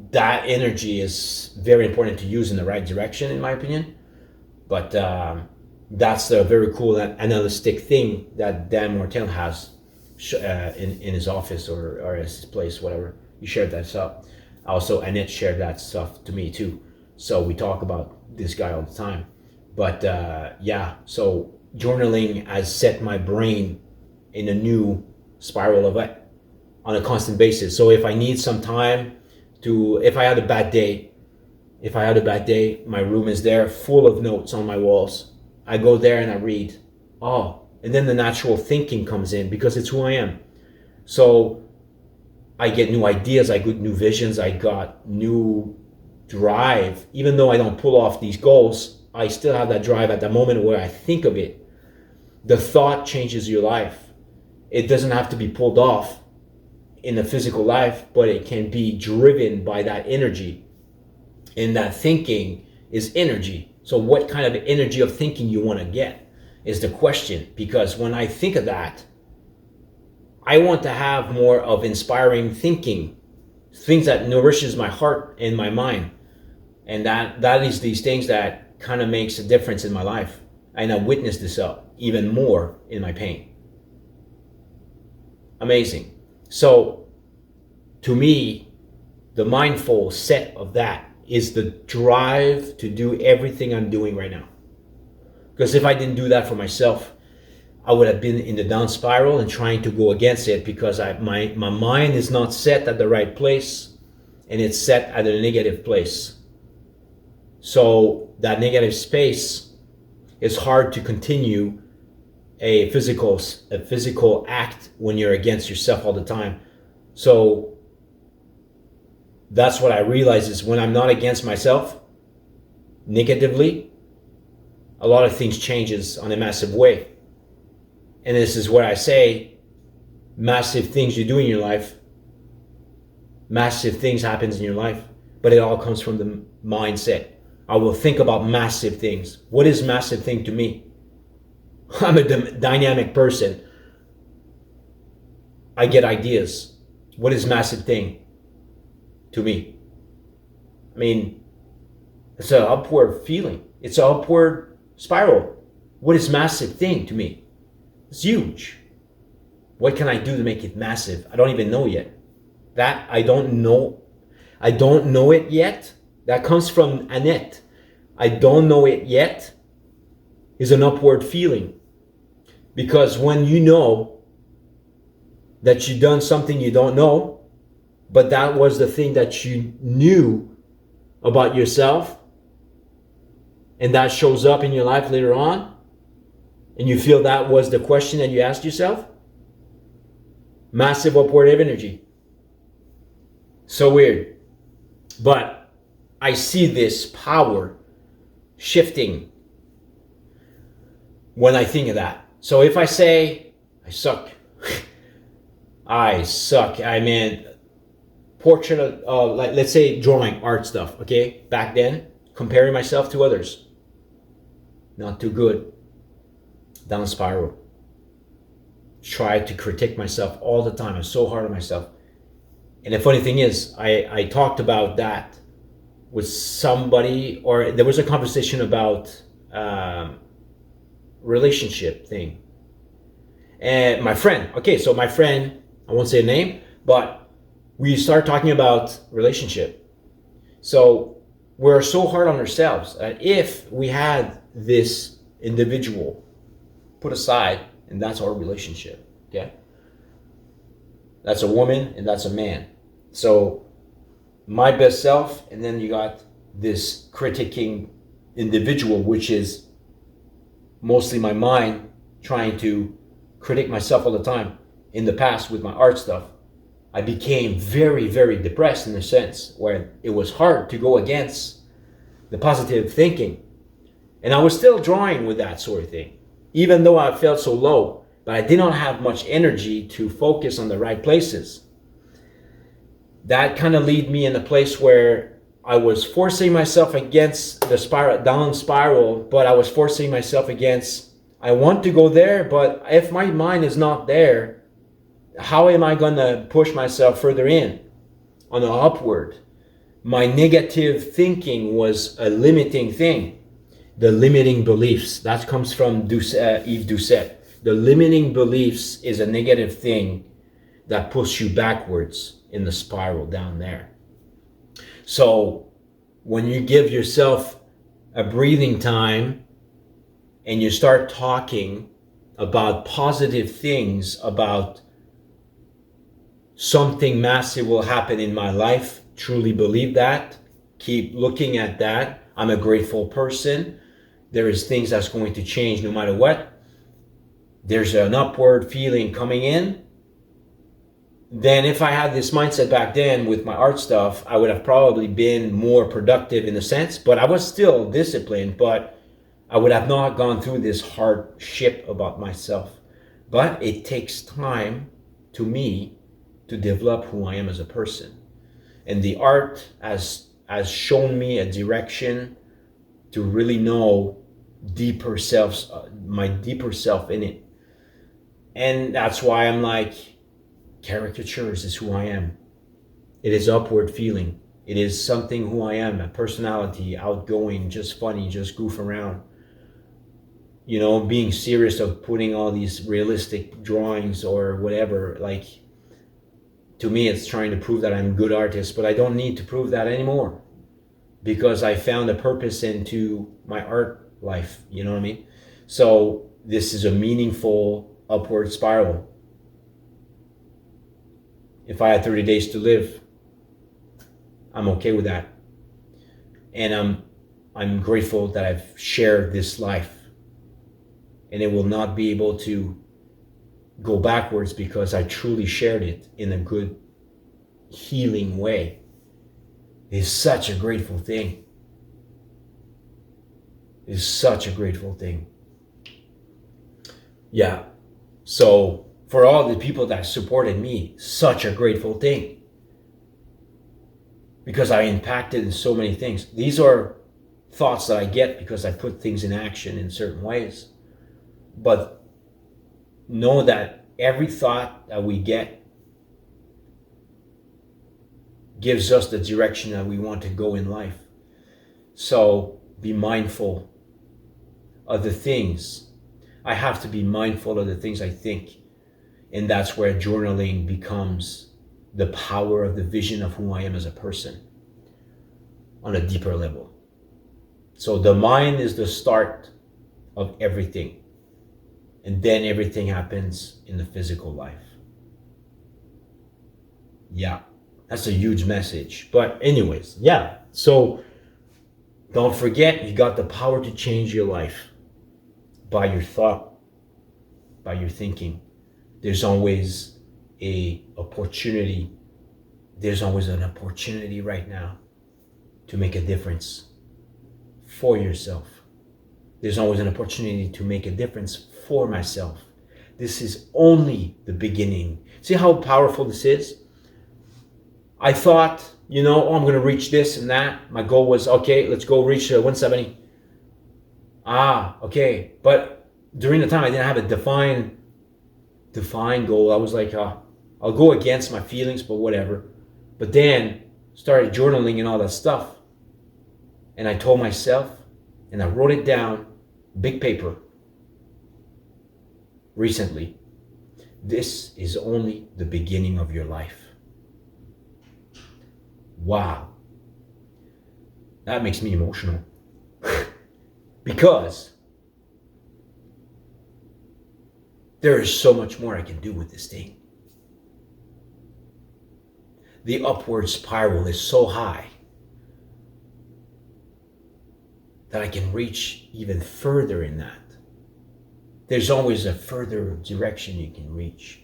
that energy is very important to use in the right direction, in my opinion. But that's a very cool analytic thing that Dan Martell has in his office or his place, whatever. He shared that stuff. Also, Annette shared that stuff to me too. So we talk about this guy all the time. But so journaling has set my brain in a new spiral of it on a constant basis. So if I need some time if I had a bad day, my room is there full of notes on my walls. I go there and I read. And then the natural thinking comes in because it's who I am. So I get new ideas, I get new visions, I got new drive. Even though I don't pull off these goals, I still have that drive at the moment where I think of it. The thought changes your life. It doesn't have to be pulled off. in the physical life, but it can be driven by that energy. And that thinking is energy. So what kind of energy of thinking you want to get is the question. Because when I think of that, I want to have more of inspiring thinking, things that nourishes my heart and my mind. And that is these things that kind of makes a difference in my life. And I witness this even more in my pain. Amazing. So to me, the mindful set of that is the drive to do everything I'm doing right now. Because if I didn't do that for myself, I would have been in the down spiral and trying to go against it, because my mind is not set at the right place, and it's set at a negative place. So that negative space is hard to continue a physical act when you're against yourself all the time. So that's what I realize, is when I'm not against myself negatively, a lot of things changes on a massive way. And this is where I say, massive things you do in your life, massive things happens in your life, but it all comes from the mindset. I will think about massive things. What is massive thing to me? I'm a dynamic person. I get ideas. What is massive thing to me? I mean, it's an upward feeling. It's an upward spiral. What is massive thing to me? It's huge. What can I do to make it massive? I don't even know yet. That I don't know. I don't know it yet. That comes from Annette. I don't know it yet is an upward feeling. Because when you know that you've done something you don't know, but that was the thing that you knew about yourself, and that shows up in your life later on, and you feel that was the question that you asked yourself, massive upward energy. So weird. But I see this power shifting when I think of that. So if I say, I suck, I mean, portrait, like let's say drawing, art stuff, okay? Back then, comparing myself to others, not too good, down spiral. Try to critique myself all the time. I'm so hard on myself. And the funny thing is, I talked about that with somebody, or there was a conversation about relationship thing. And my friend, okay, so my friend, I won't say a name, but we start talking about relationship. So we're so hard on ourselves that if we had this individual put aside, and that's our relationship, okay? That's a woman and that's a man. So my best self, and then you got this critiquing individual, which is mostly my mind trying to critique myself all the time. In the past with my art stuff, I became very, very depressed in a sense where it was hard to go against the positive thinking. And I was still drawing with that sort of thing, even though I felt so low, but I did not have much energy to focus on the right places. That kind of led me in a place where I was forcing myself against the spiral, down spiral, but I was forcing myself against, I want to go there, but if my mind is not there, how am I going to push myself further in on the upward? My negative thinking was a limiting thing. The limiting beliefs, that comes from Yves Doucet. The limiting beliefs is a negative thing that pushes you backwards in the spiral down there. So when you give yourself a breathing time and you start talking about positive things, about something massive will happen in my life, truly believe that, keep looking at that. I'm a grateful person. There is things that's going to change no matter what. There's an upward feeling coming in. Then if I had this mindset back then with my art stuff, I would have probably been more productive in a sense, but I was still disciplined, but I would have not gone through this hardship about myself. But it takes time to me to develop who I am as a person. And the art has shown me a direction to really know deeper selves, my deeper self in it. And that's why I'm like, caricatures is who I am. It is upward feeling. It is something who I am, a personality, outgoing, just funny, just goof around. You know, being serious of putting all these realistic drawings or whatever. Like, to me, it's trying to prove that I'm a good artist, but I don't need to prove that anymore because I found a purpose into my art life. You know what I mean? So this is a meaningful upward spiral. If I had 30 days to live, I'm okay with that. And I'm grateful that I've shared this life. And it will not be able to go backwards because I truly shared it in a good, healing way. It's such a grateful thing. It's such a grateful thing. Yeah. So for all the people that supported me, such a grateful thing. Because I impacted in so many things. These are thoughts that I get because I put things in action in certain ways. But know that every thought that we get gives us the direction that we want to go in life. So be mindful of the things. I have to be mindful of the things I think. And that's where journaling becomes the power of the vision of who I am as a person on a deeper level. So the mind is the start of everything. And then everything happens in the physical life. Yeah, that's a huge message. But anyways, yeah. So don't forget, you got the power to change your life by your thought, by your thinking. There's always an opportunity. There's always an opportunity right now to make a difference for yourself. There's always an opportunity to make a difference for myself. This is only the beginning. See how powerful this is? I thought, I'm going to reach this and that. My goal was, okay, let's go reach 170. Okay. But during the time, I didn't have a defined goal. I was like, I'll go against my feelings, but whatever. But then started journaling and all that stuff. And I told myself, and I wrote it down, big paper, recently. This is only the beginning of your life. Wow. That makes me emotional. Because there is so much more I can do with this thing. The upward spiral is so high that I can reach even further in that. There's always a further direction you can reach.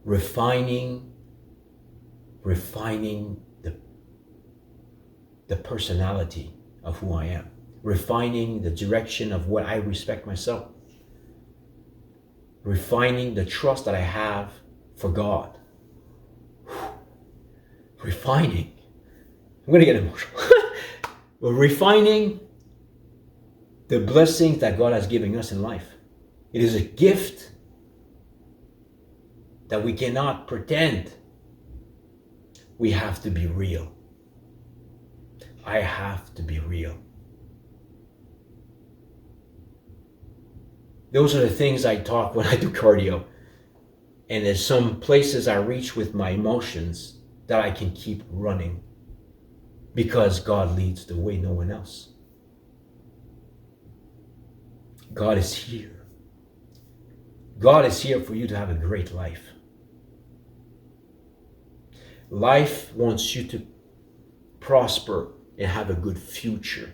Refining the personality of who I am. Refining the direction of what I respect myself. Refining the trust that I have for God. Refining. I'm going to get emotional. But refining the blessings that God has given us in life. It is a gift that we cannot pretend. We have to be real. I have to be real. Those are the things I talk when I do cardio. And there's some places I reach with my emotions that I can keep running because God leads the way, no one else. God is here. God is here for you to have a great life. Life wants you to prosper and have a good future.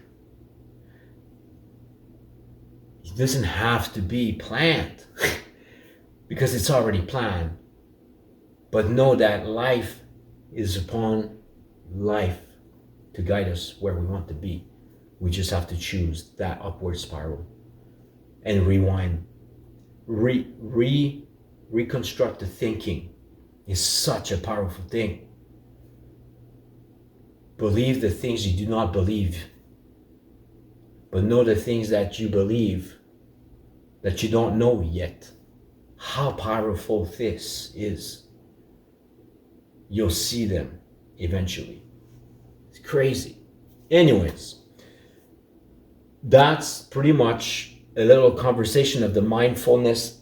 It doesn't have to be planned because it's already planned. But know that life is upon life to guide us where we want to be. We just have to choose that upward spiral and rewind, reconstruct the thinking is such a powerful thing. Believe the things you do not believe, but know the things that you believe that you don't know yet. How powerful this is. You'll see them eventually. It's crazy. Anyways, that's pretty much a little conversation of the mindfulness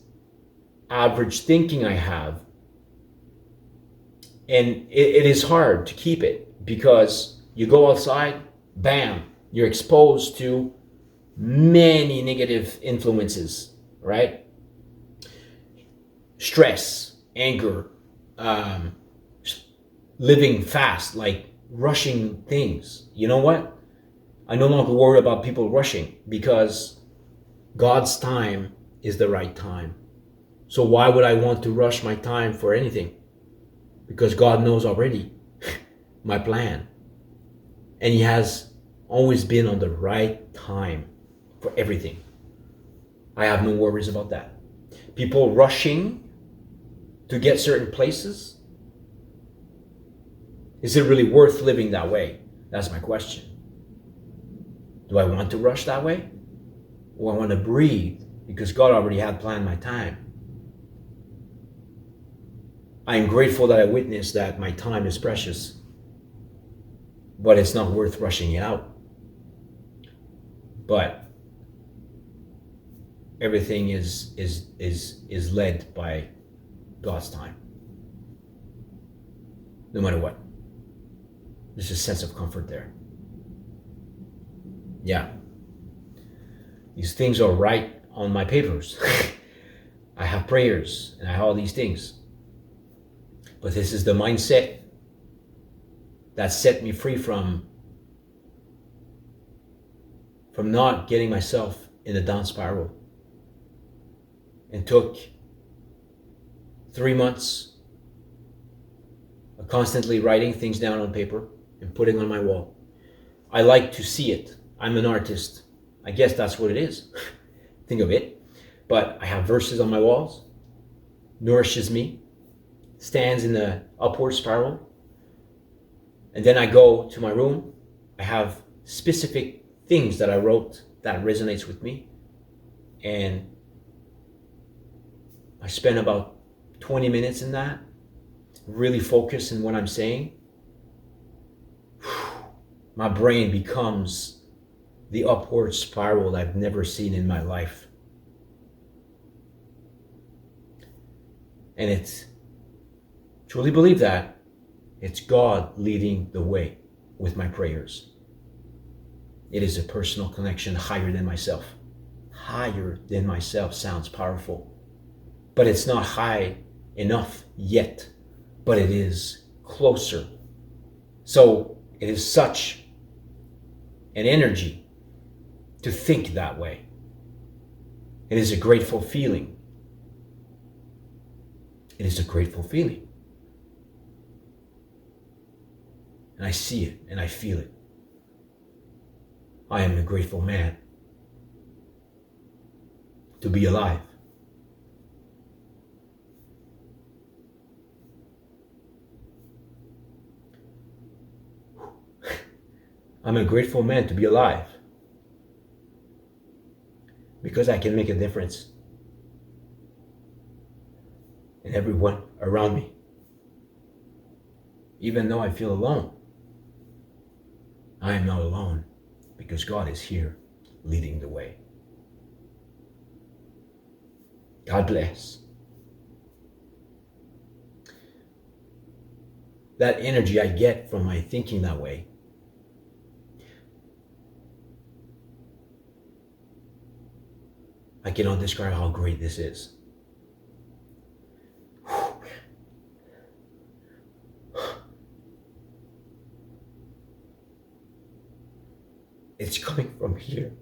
average thinking I have. And it is hard to keep it because you go outside, bam, you're exposed to many negative influences, right? Stress, anger, living fast, like rushing things. You know what? I no longer worry about people rushing because God's time is the right time. So why would I want to rush my time for anything? Because God knows already my plan. And He has always been on the right time for everything. I have no worries about that. People rushing to get certain places, is it really worth living that way? That's my question. Do I want to rush that way? Or I want to breathe because God already had planned my time? I am grateful that I witnessed that my time is precious, but it's not worth rushing it out. But everything is led by God's time. No matter what. There's a sense of comfort there. Yeah. These things are right on my papers. I have prayers and I have all these things. But this is the mindset that set me free from not getting myself in a down spiral. And took 3 months of constantly writing things down on paper and putting on my wall. I like to see it. I'm an artist. I guess that's what it is. Think of it. But I have verses on my walls. Nourishes me. Stands in the upward spiral. And then I go to my room. I have specific things that I wrote that resonates with me. And I spend about 20 minutes in that. Really focus on what I'm saying. My brain becomes the upward spiral I've never seen in my life. And it's truly believe that it's God leading the way with my prayers. It is a personal connection higher than myself. Higher than myself sounds powerful, but it's not high enough yet, but it is closer. So it is such an energy to think that way. It is a grateful feeling. It is a grateful feeling. And I see it and I feel it. I am a grateful man to be alive. I'm a grateful man to be alive because I can make a difference in everyone around me. Even though I feel alone, I am not alone because God is here leading the way. God bless. That energy I get from my thinking that way I cannot describe how great this is. It's coming from here.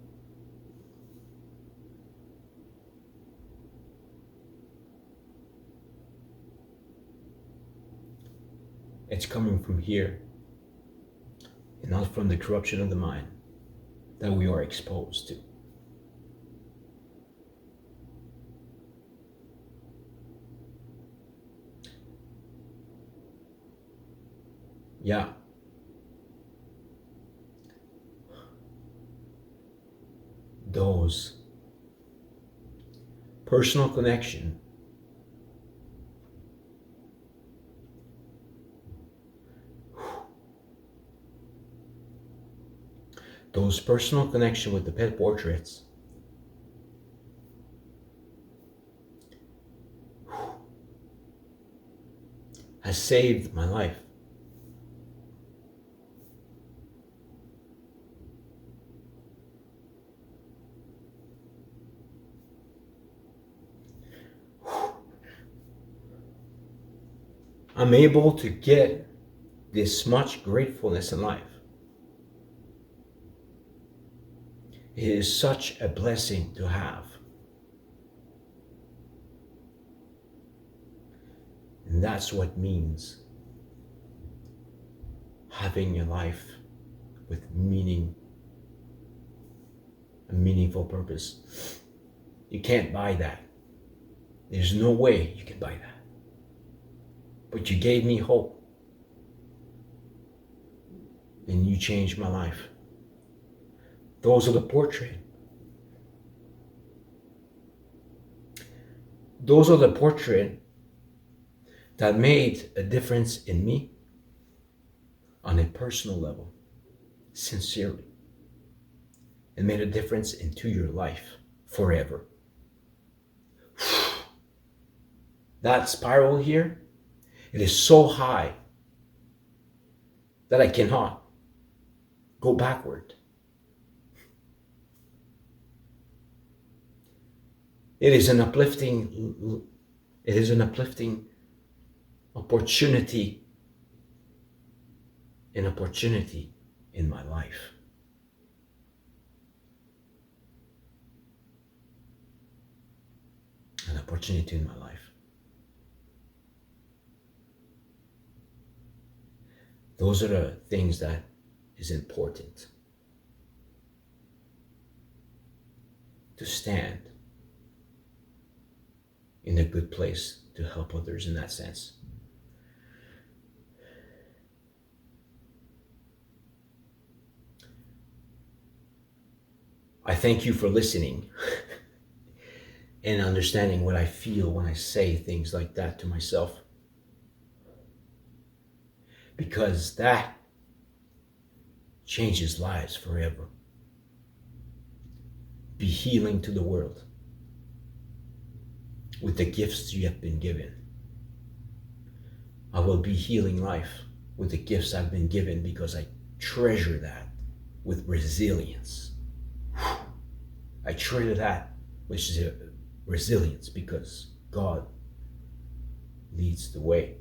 It's coming from here, and not from the corruption of the mind that we are exposed to. Yeah. Those personal connection with the pet portraits has saved my life. I'm able to get this much gratefulness in life. It is such a blessing to have. And that's what means having a life with meaning, a meaningful purpose. You can't buy that. There's no way you can buy that. But you gave me hope. And you changed my life. Those are the portraits. Those are the portraits that made a difference in me on a personal level, sincerely. It made a difference into your life forever. That spiral here, it is so high that I cannot go backward. It is an uplifting opportunity in my life. An opportunity in my life. Those are the things that is important. To stand in a good place to help others in that sense. I thank you for listening and understanding what I feel when I say things like that to myself. Because that changes lives forever. Be healing to the world with the gifts you have been given. I will be healing life with the gifts I've been given because I treasure that with resilience. I treasure that which is resilience because God leads the way.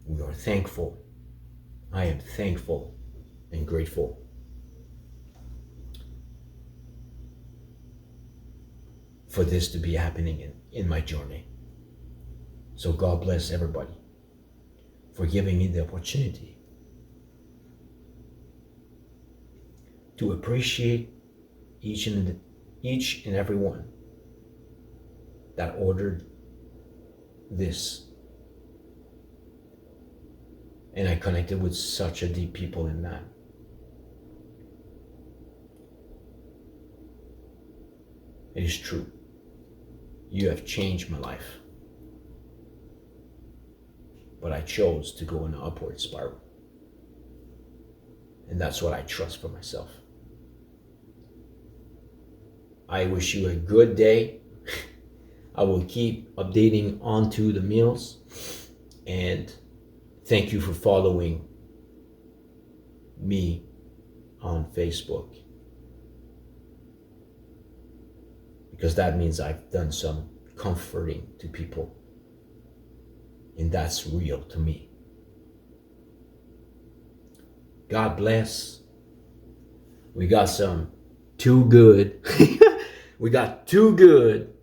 We are thankful. I am thankful and grateful for this to be happening in my journey. So God bless everybody for giving me the opportunity to appreciate each and every one that ordered this. And I connected with such a deep people in that. It is true. You have changed my life. But I chose to go in an upward spiral. And that's what I trust for myself. I wish you a good day. I will keep updating onto the meals. And thank you for following me on Facebook. Because that means I've done some comforting to people. And that's real to me. God bless. We got some too good. We got too good.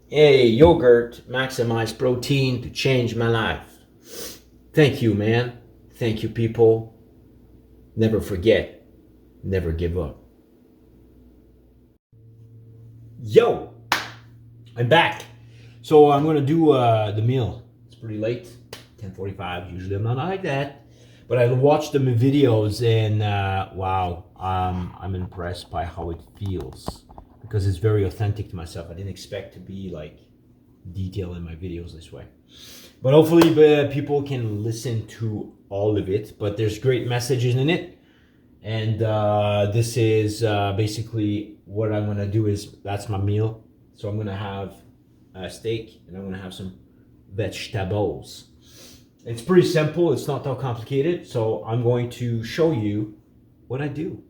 Hey, yogurt, maximize protein to change my life. Thank you, man. Thank you, people. Never forget. Never give up. Yo, I'm back. So I'm going to do the meal. It's pretty late. 10:45. Usually I'm not like that. But I watch them in videos and wow, I'm impressed by how it feels because it's very authentic to myself. I didn't expect to be like detailed in my videos this way. But hopefully people can listen to all of it. But there's great messages in it. And this is basically what I'm gonna do is, that's my meal. So I'm gonna have a steak and I'm gonna have some vegetables. It's pretty simple, it's not that complicated. So I'm going to show you what I do.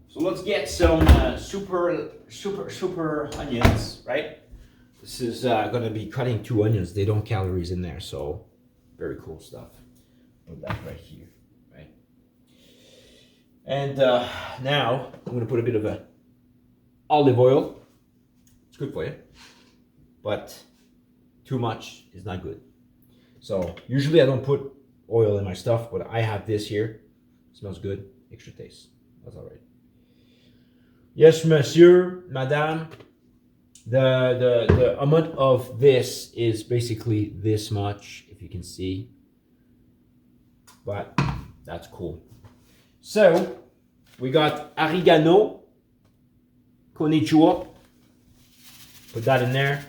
So let's get some super onions, right? This is gonna be cutting 2 onions. They don't calories in there, so very cool stuff. Put that right here, right? And now I'm gonna put a bit of olive oil. It's good for you, but too much is not good. So usually I don't put oil in my stuff, but I have this here. It smells good, extra taste. That's all right. Yes, monsieur, madame. The amount of this is basically this much, if you can see. But that's cool. So we got oregano, konnichiwa. Put that in there.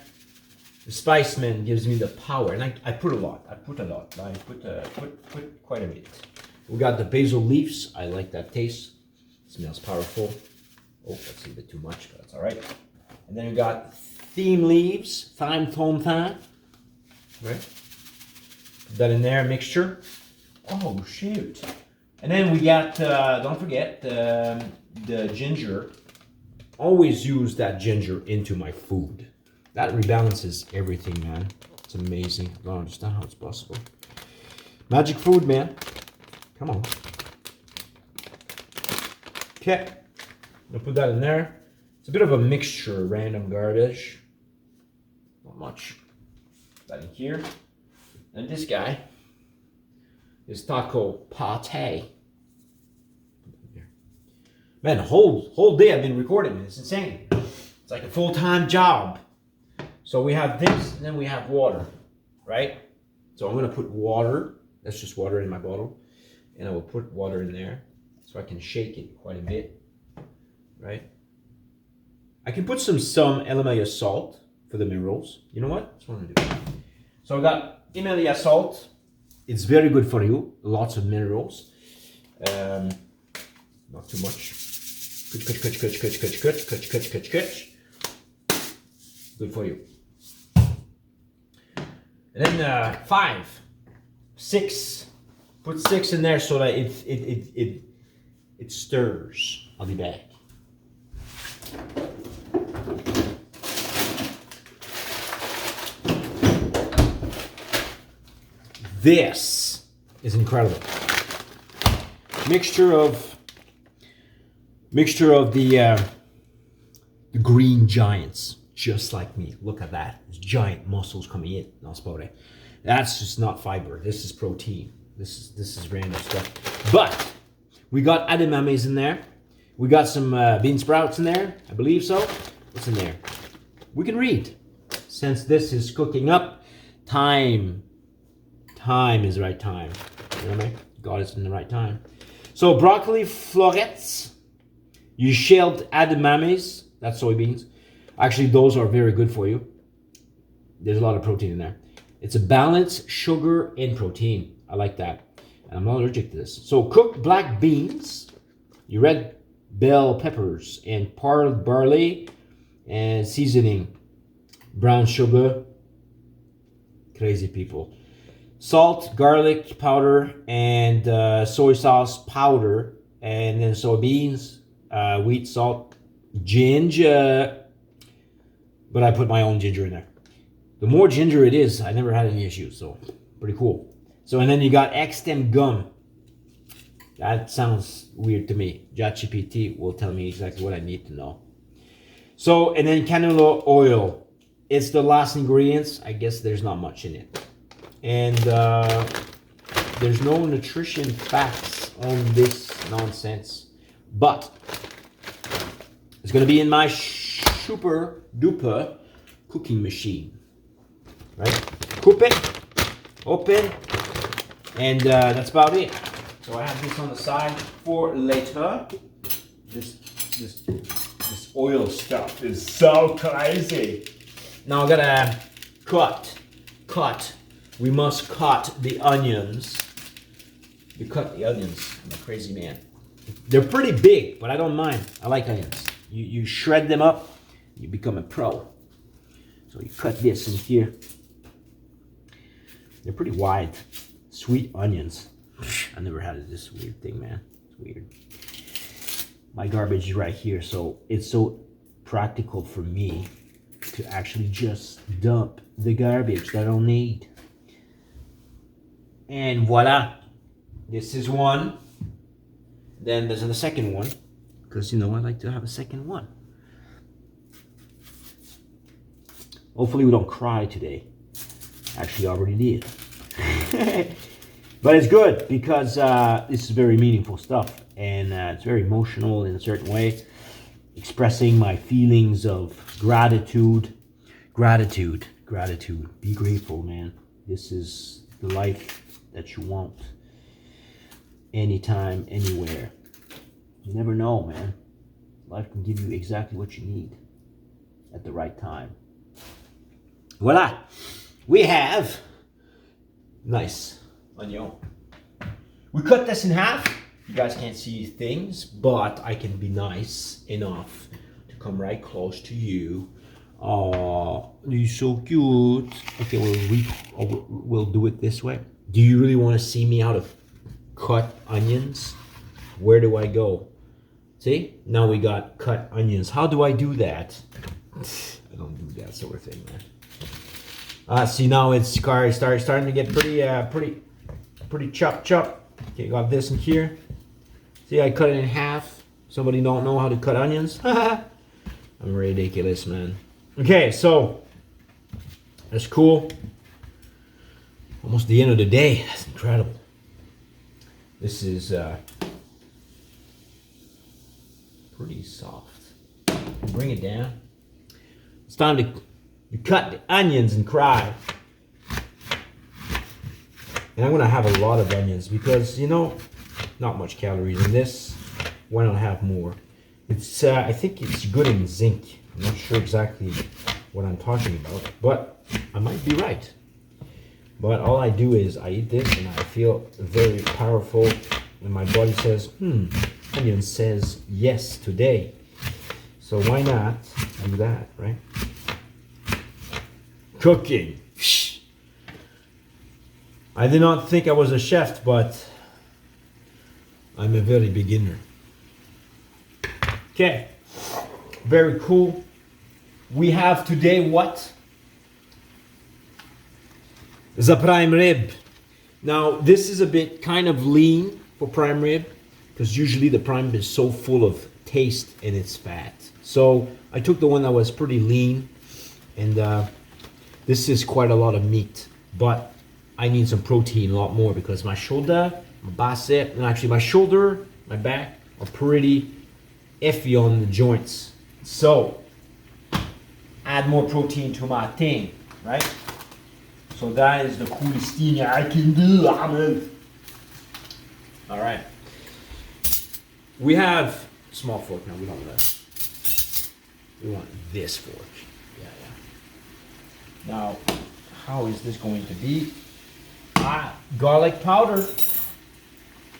The spice man gives me the power, and I put a lot. I put quite a bit. We got the basil leaves. I like that taste. It smells powerful. Oh, that's a bit too much, but that's all right. And then we got thyme leaves, thyme, right? Put that in there, mixture. Oh shoot! And then we got, don't forget the ginger. Always use that ginger into my food. That rebalances everything, man. It's amazing. I don't understand how it's possible. Magic food, man. Come on. Okay. I'm gonna put that in there. It's a bit of a mixture, random garbage. Not much. Put that in here. And this guy is taco pate. Man, the whole day I've been recording it. It's insane. It's like a full-time job. So we have this, and then we have water, right? So I'm gonna put water. That's just water in my bottle. And I will put water in there so I can shake it quite a bit, right? I can put some Himalaya salt for the minerals. You know what? That's what I'm gonna do. So I got Himalaya salt. It's very good for you. Lots of minerals. Not too much. Good for you. And then 5, 6. Put 6 in there so that it stirs. I'll be back. This is incredible. Mixture of the green giants, just like me. Look at that. There's giant muscles coming in. That's just not fiber. This is protein. This is random stuff. But we got edamames in there. We got some bean sprouts in there. I believe so. What's in there? We can read. Since this is cooking up, time is the right time. You know what I mean? God is in the right time. So broccoli florets. You shelled edamames. That's soybeans. Actually, those are very good for you. There's a lot of protein in there. It's a balance, sugar, and protein. I like that. And I'm not allergic to this. So cooked black beans, your red bell peppers, and parred barley, and seasoning. Brown sugar. Crazy people. Salt, garlic powder, and soy sauce powder. And then soybeans, wheat, salt, ginger. But I put my own ginger in there. The more ginger it is, I never had any issues, so pretty cool. So, and then you got X-Stem gum. That sounds weird to me. ChatGPT will tell me exactly what I need to know. So, and then canola oil. It's the last ingredients. I guess there's not much in it. And there's no nutrition facts on this nonsense. But it's going to be in my super duper cooking machine. Right? Coupe it, open, and that's about it. So I have this on the side for later. This oil stuff is so crazy. Now I gotta cut. We must cut the onions. You cut the onions. I'm a crazy man. They're pretty big, but I don't mind. I like onions. You shred them up, you become a pro. So you cut this in here. They're pretty wide. Sweet onions. I never had this weird thing, man. It's weird. My garbage is right here, so it's so practical for me to actually just dump the garbage that I don't need. And voila. This is one. Then there's the second one. Because, you know, I like to have a second one. Hopefully we don't cry today. Actually, I already did. But it's good because this is very meaningful stuff. And it's very emotional in a certain way. Expressing my feelings of gratitude. Gratitude. Be grateful, man. This is the life that you want. Anytime, anywhere. You never know, man. Life can give you exactly what you need at the right time. Voila! We have nice onion. We cut this in half. You guys can't see things, but I can be nice enough to come right close to you. Oh, you're so cute. Okay, we'll do it this way. Do you really want to see me how to cut onions? Where do I go? See? Now we got cut onions. How do I do that? I don't do that sort of thing, man. See, now it's starting to get pretty chop. Okay, got this in here. See, I cut it in half. Somebody don't know how to cut onions? I'm ridiculous, man. Okay, so that's cool. Almost the end of the day. That's incredible. This is pretty soft. Bring it down. It's time to cut the onions and cry. And I'm gonna have a lot of onions because, you know, not much calories in this. Why not have more? It's I think it's good in zinc. I'm not sure exactly what I'm talking about, but I might be right. But all I do is I eat this and I feel very powerful, and my body says, onion says yes today. So why not do that, right? Cooking. I did not think I was a chef, but I'm a very beginner. Okay, very cool. We have today what? The prime rib. Now this is a bit kind of lean for prime rib because usually the prime rib is so full of taste and it's fat. So I took the one that was pretty lean, and this is quite a lot of meat, but I need some protein a lot more because my shoulder, my bicep, and actually my shoulder, my back are pretty iffy on the joints. So add more protein to my thing, right? So that is the coolest thing I can do, Ahmed. All right. We have small fork now. We don't want that. We want this fork. Yeah. Now, how is this going to be? Garlic powder.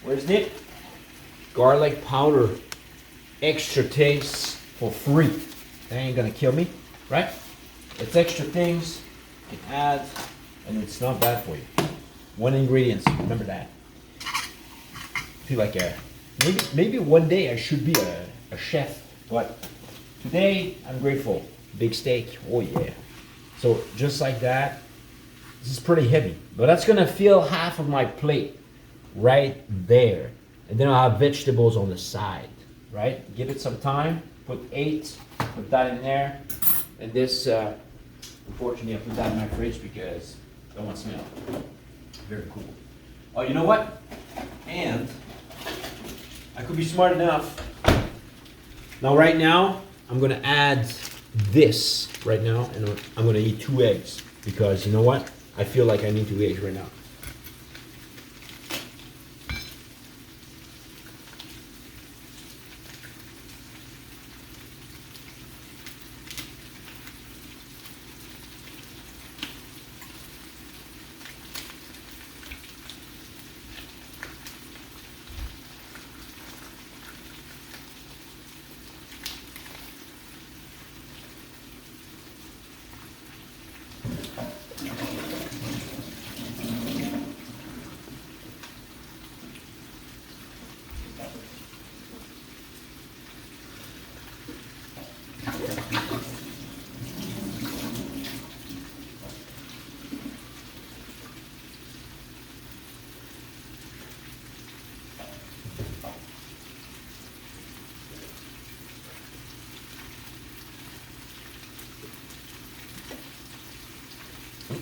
Where's it? Garlic powder. Extra taste for free. That ain't gonna kill me, right? It's extra things you can add, and it's not bad for you. One ingredient, remember that. I feel like maybe one day I should be a chef, but today I'm grateful. Big steak, oh yeah. So just like that, this is pretty heavy, but that's gonna fill half of my plate right there. And then I'll have vegetables on the side, right? Give it some time, put 8, put that in there. And this, unfortunately I put that in my fridge because I don't want to smell. Very cool. Oh, you know what? And I could be smart enough. Now right now, I'm gonna add this right now, and I'm gonna eat 2 eggs because you know what? I feel like I need 2 eggs right now.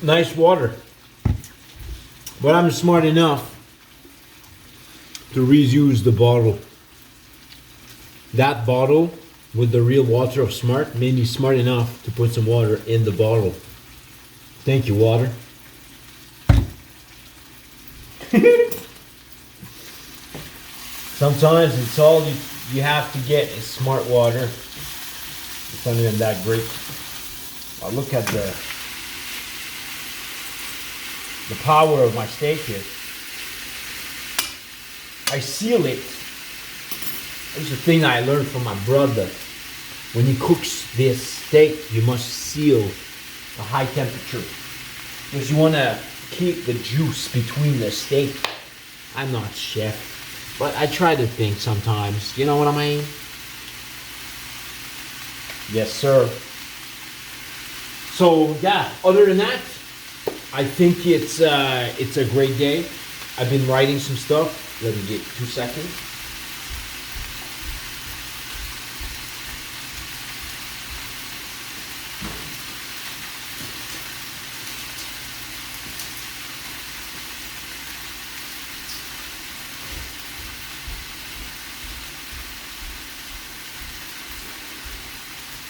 Nice water. But I'm smart enough to reuse the bottle. That bottle with the real water of Smart made me smart enough to put some water in the bottle. Thank you, water. Sometimes it's all you have to get is smart water. It's not even that great. Oh, look at the power of my steak here. I seal it. It's a thing I learned from my brother. When he cooks this steak, you must seal a high temperature because you want to keep the juice between the steak. I'm not chef, but I try to think sometimes. You know what I mean? Yes, sir. So yeah, other than that, I think it's a great day. I've been writing some stuff. Let me get 2 seconds.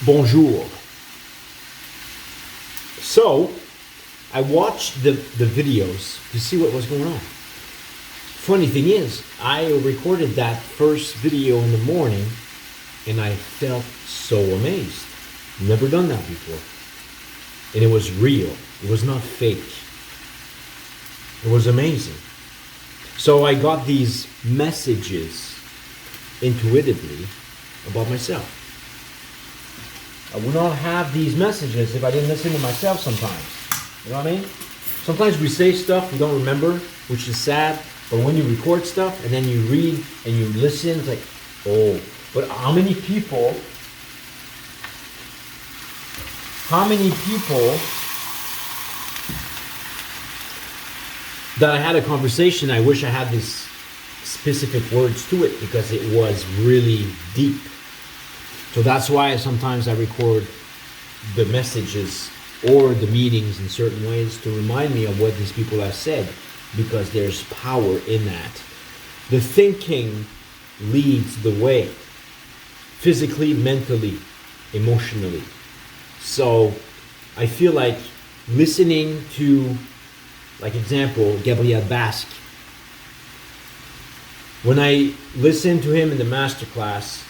Bonjour. So, I watched the videos to see what was going on. Funny thing is, I recorded that first video in the morning and I felt so amazed. Never done that before. And it was real. It was not fake. It was amazing. So I got these messages intuitively about myself. I would not have these messages if I didn't listen to myself sometimes. You know what I mean? Sometimes we say stuff we don't remember, which is sad. But when you record stuff and then you read and you listen, it's like, oh. But how many people that I had a conversation, I wish I had these specific words to it because it was really deep. So that's why sometimes I record the messages or the meetings in certain ways to remind me of what these people have said, because there's power in that. The thinking leads the way, physically, mentally, emotionally. So I feel like listening to, like example, Gabriel Basque, when I listened to him in the masterclass,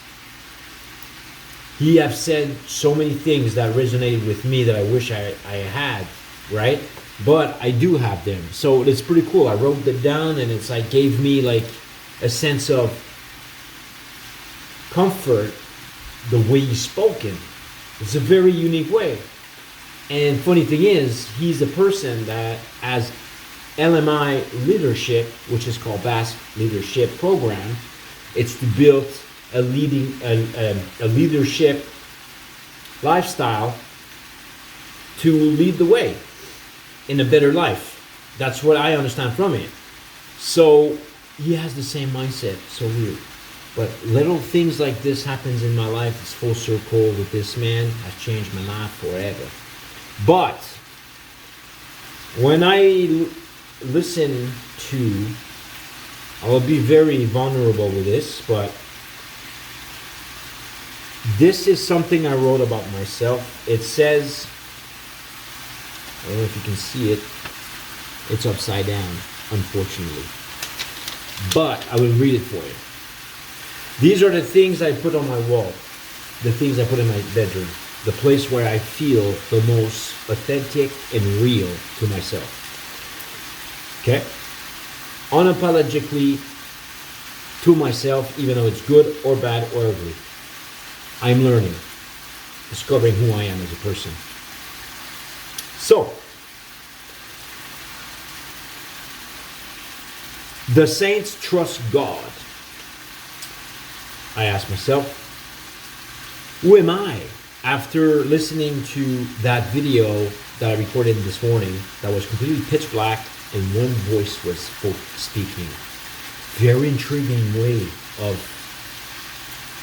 he have said so many things that resonated with me that I wish I had, right? But I do have them. So it's pretty cool. I wrote them down and it's like gave me like a sense of comfort the way he's spoken. It's a very unique way. And funny thing is, he's a person that as LMI leadership, which is called Basque Leadership Program, it's to build a leadership lifestyle to lead the way in a better life. That's what I understand from it. So he has the same mindset. So weird. But little things like this happens in my life. It's full circle with this man. Has changed my life forever. But when I listen to, I will be very vulnerable with this, but This is something I wrote about myself. It says, I don't know if you can see it. It's upside down, unfortunately. But I will read it for you. These are the things I put on my wall. The things I put in my bedroom. The place where I feel the most authentic and real to myself. Okay? Unapologetically to myself, even though it's good or bad or ugly. I'm learning, discovering who I am as a person. So, the saints trust God. I ask myself, who am I? After listening to that video that I recorded this morning, that was completely pitch black and one voice was speaking. Very intriguing way of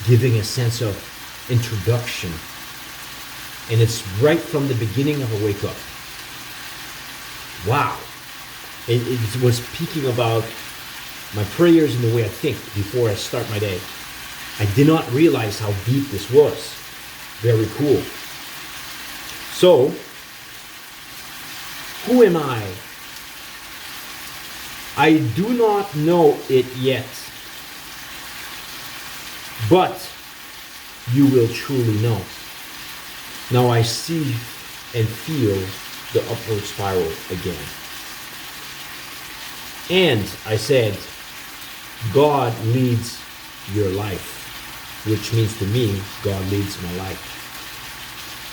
giving a sense of introduction. And it's right from the beginning of a wake up. Wow. It was speaking about my prayers and the way I think before I start my day. I did not realize how deep this was. Very cool. So, who am I? I do not know it yet. But you will truly know. Now I see and feel the upward spiral again. And I said, God leads your life, which means to me, God leads my life.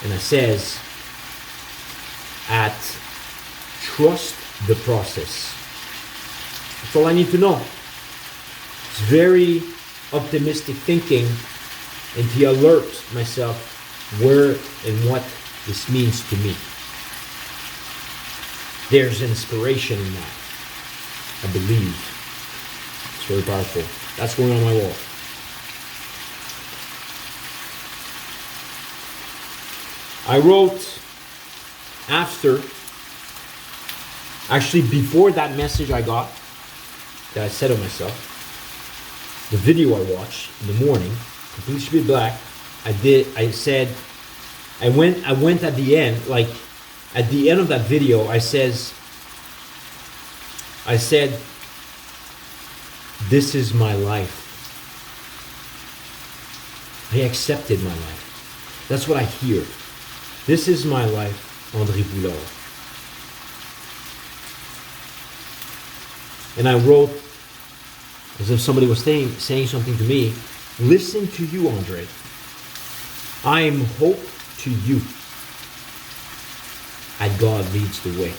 And I says, trust the process. That's all I need to know. It's very optimistic thinking, and to alert myself where and what this means to me. There's inspiration in that. I believe. It's very powerful. That's going on my wall. I wrote actually before that message I got, that I said of myself, the video I watched in the morning, completely should be black. I went at the end, like at the end of that video, I said, this is my life. I accepted my life. That's what I hear. This is my life, André Boulard. And I wrote, as if somebody was saying something to me, listen to you, Andre. I'm hope to you. And God leads the way.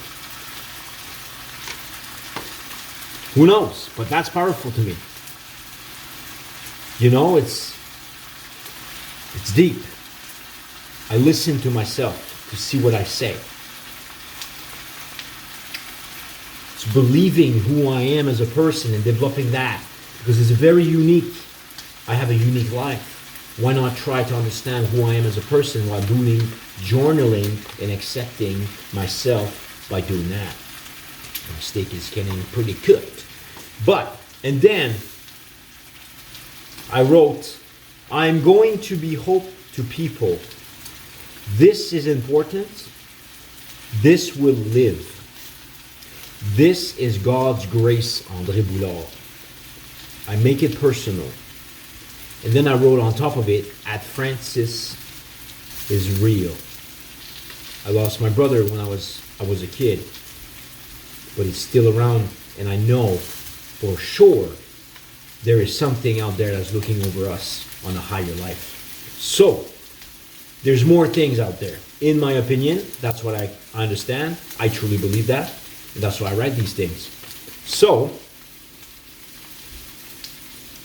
Who knows? But that's powerful to me. You know, it's deep. I listen to myself to see what I say. It's believing who I am as a person and developing that. Because it's very unique. I have a unique life. Why not try to understand who I am as a person while doing journaling and accepting myself by doing that? My steak is getting pretty cooked. And then I wrote, I'm going to be hope to people. This is important. This will live. This is God's grace, André Boulard. I make it personal. And then I wrote on top of it, at Francis is real. I lost my brother when I was a kid, but he's still around, and I know for sure there is something out there that's looking over us on a higher life. So, there's more things out there. In my opinion, that's what I understand. I truly believe that. And that's why I write these things. So,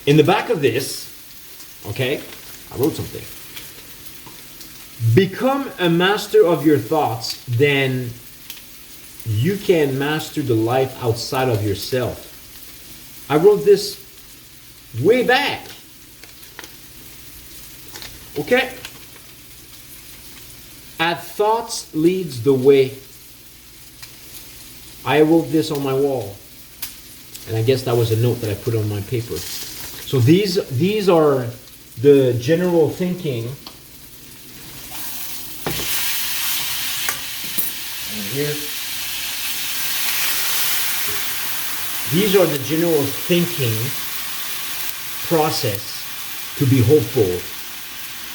in the back of this, okay, I wrote something. Become a master of your thoughts, then you can master the life outside of yourself. I wrote this way back. Okay? At thoughts leads the way. I wrote this on my wall. And I guess that was a note that I put on my paper. So these are the general thinking. And here. These are the general thinking process to be hopeful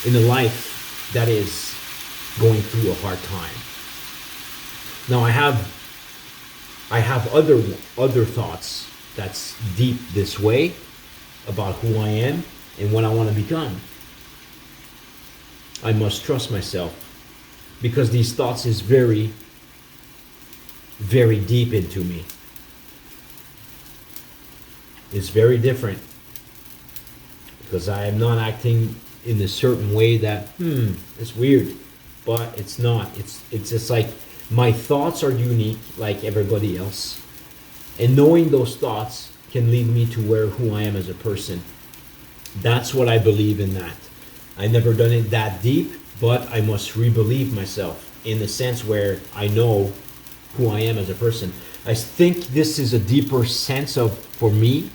in a life that is going through a hard time. Now I have other thoughts that's deep this way about who I am and what I want to become. I must trust myself because these thoughts is very, very deep into me. It's very different because I am not acting in a certain way that it's weird, but it's not. It's just like my thoughts are unique like everybody else, and knowing those thoughts can lead me to who I am as a person. That's what I believe in that. I never done it that deep, but I must re-believe myself in the sense where I know who I am as a person. I think this is a deeper sense of, for me,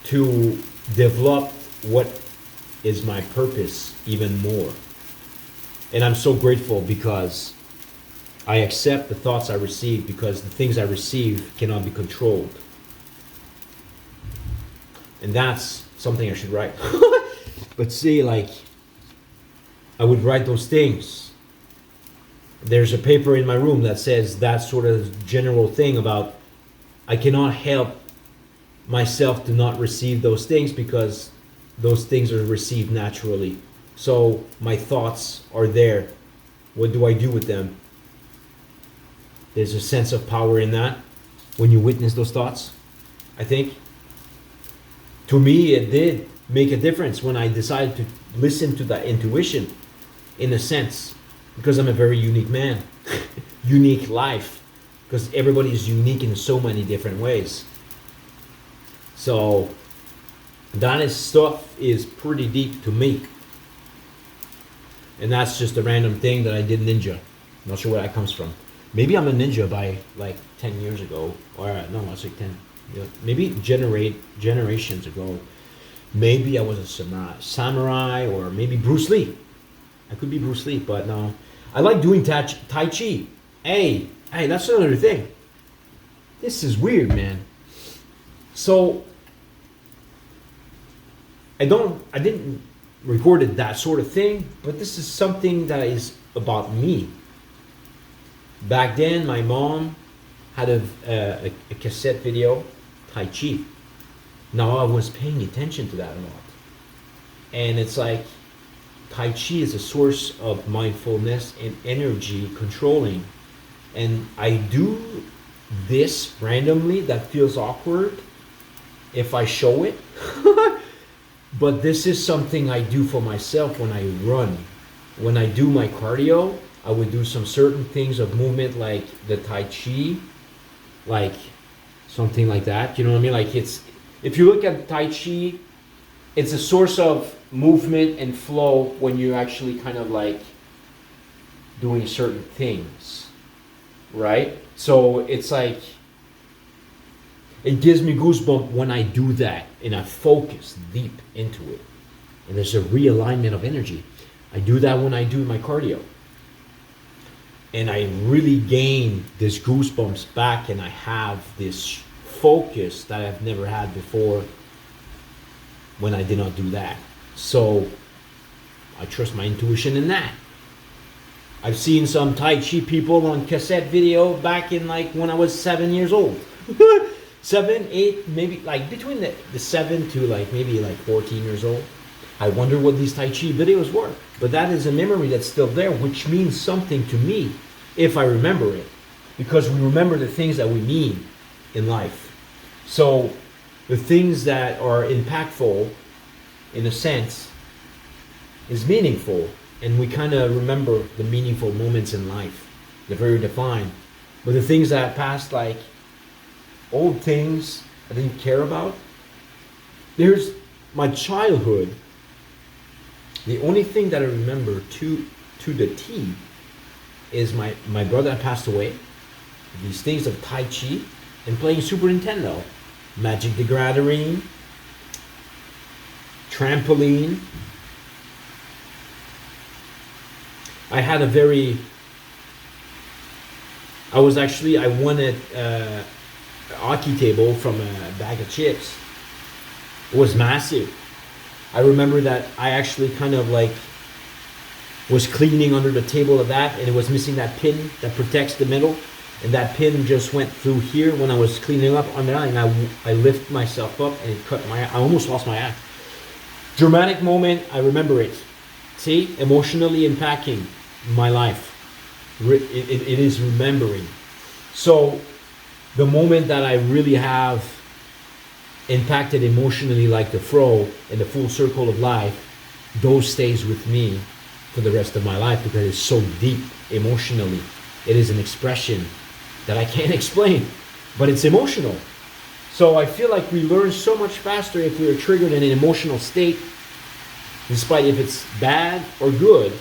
to develop what is my purpose even more. And I'm so grateful because I accept the thoughts I receive, because the things I receive cannot be controlled. And that's something I should write. But see, like, I would write those things. There's a paper in my room that says that sort of general thing about I cannot help myself to not receive those things because those things are received naturally. So my thoughts are there. What do I do with them? There's a sense of power in that when you witness those thoughts, I think. To me, it did make a difference when I decided to listen to that intuition, in a sense, because I'm a very unique man. Unique life, because everybody is unique in so many different ways. So that stuff is pretty deep to me. And that's just a random thing that I did ninja. Not sure where that comes from. Maybe I'm a ninja by like 10 years ago. Or no, I was like 10. Maybe generations ago. Maybe I was a samurai, or maybe Bruce Lee. I could be Bruce Lee, but no. I like doing Tai Chi. Hey, that's another thing. This is weird, man. So I didn't record that sort of thing, but this is something that is about me. Back then, my mom had a cassette video, Tai Chi. Now I was paying attention to that a lot. And it's like, Tai Chi is a source of mindfulness and energy controlling. And I do this randomly that feels awkward if I show it. But this is something I do for myself when I run. When I do my cardio, I would do some certain things of movement like the Tai Chi, like something like that. You know what I mean? Like if you look at Tai Chi, it's a source of movement and flow when you're actually kind of like doing certain things, right? So it's like, it gives me goosebumps when I do that and I focus deep into it. And there's a realignment of energy. I do that when I do my cardio. And I really gain this goosebumps back, and I have this focus that I've never had before when I did not do that. So I trust my intuition in that. I've seen some Tai Chi people on cassette video back in like when I was 7 years old. 7, 8, maybe like between the 7 to like maybe like 14 years old. I wonder what these Tai Chi videos were. But that is a memory that's still there, which means something to me if I remember it. Because we remember the things that we mean in life. So the things that are impactful, in a sense, is meaningful. And we kind of remember the meaningful moments in life. They're very defined. But the things that passed, like old things I didn't care about. There's my childhood. The only thing that I remember to the T is my brother that passed away. These things of Tai Chi and playing Super Nintendo. Magic the Gathering, trampoline. I had a very, I won a hockey table from a bag of chips. It was massive. I remember that I actually kind of like was cleaning under the table of that, and it was missing that pin that protects the middle, and that pin just went through here when I was cleaning up on that, and I lift myself up and it cut my eye. I almost lost my eye. Dramatic moment, I remember it. See, emotionally impacting my life. It is remembering. So the moment that I really have impacted emotionally, like the fro and the full circle of life, those stays with me for the rest of my life because it's so deep emotionally. It is an expression that I can't explain, but it's emotional. So I feel like we learn so much faster if we are triggered in an emotional state, despite if it's bad or good.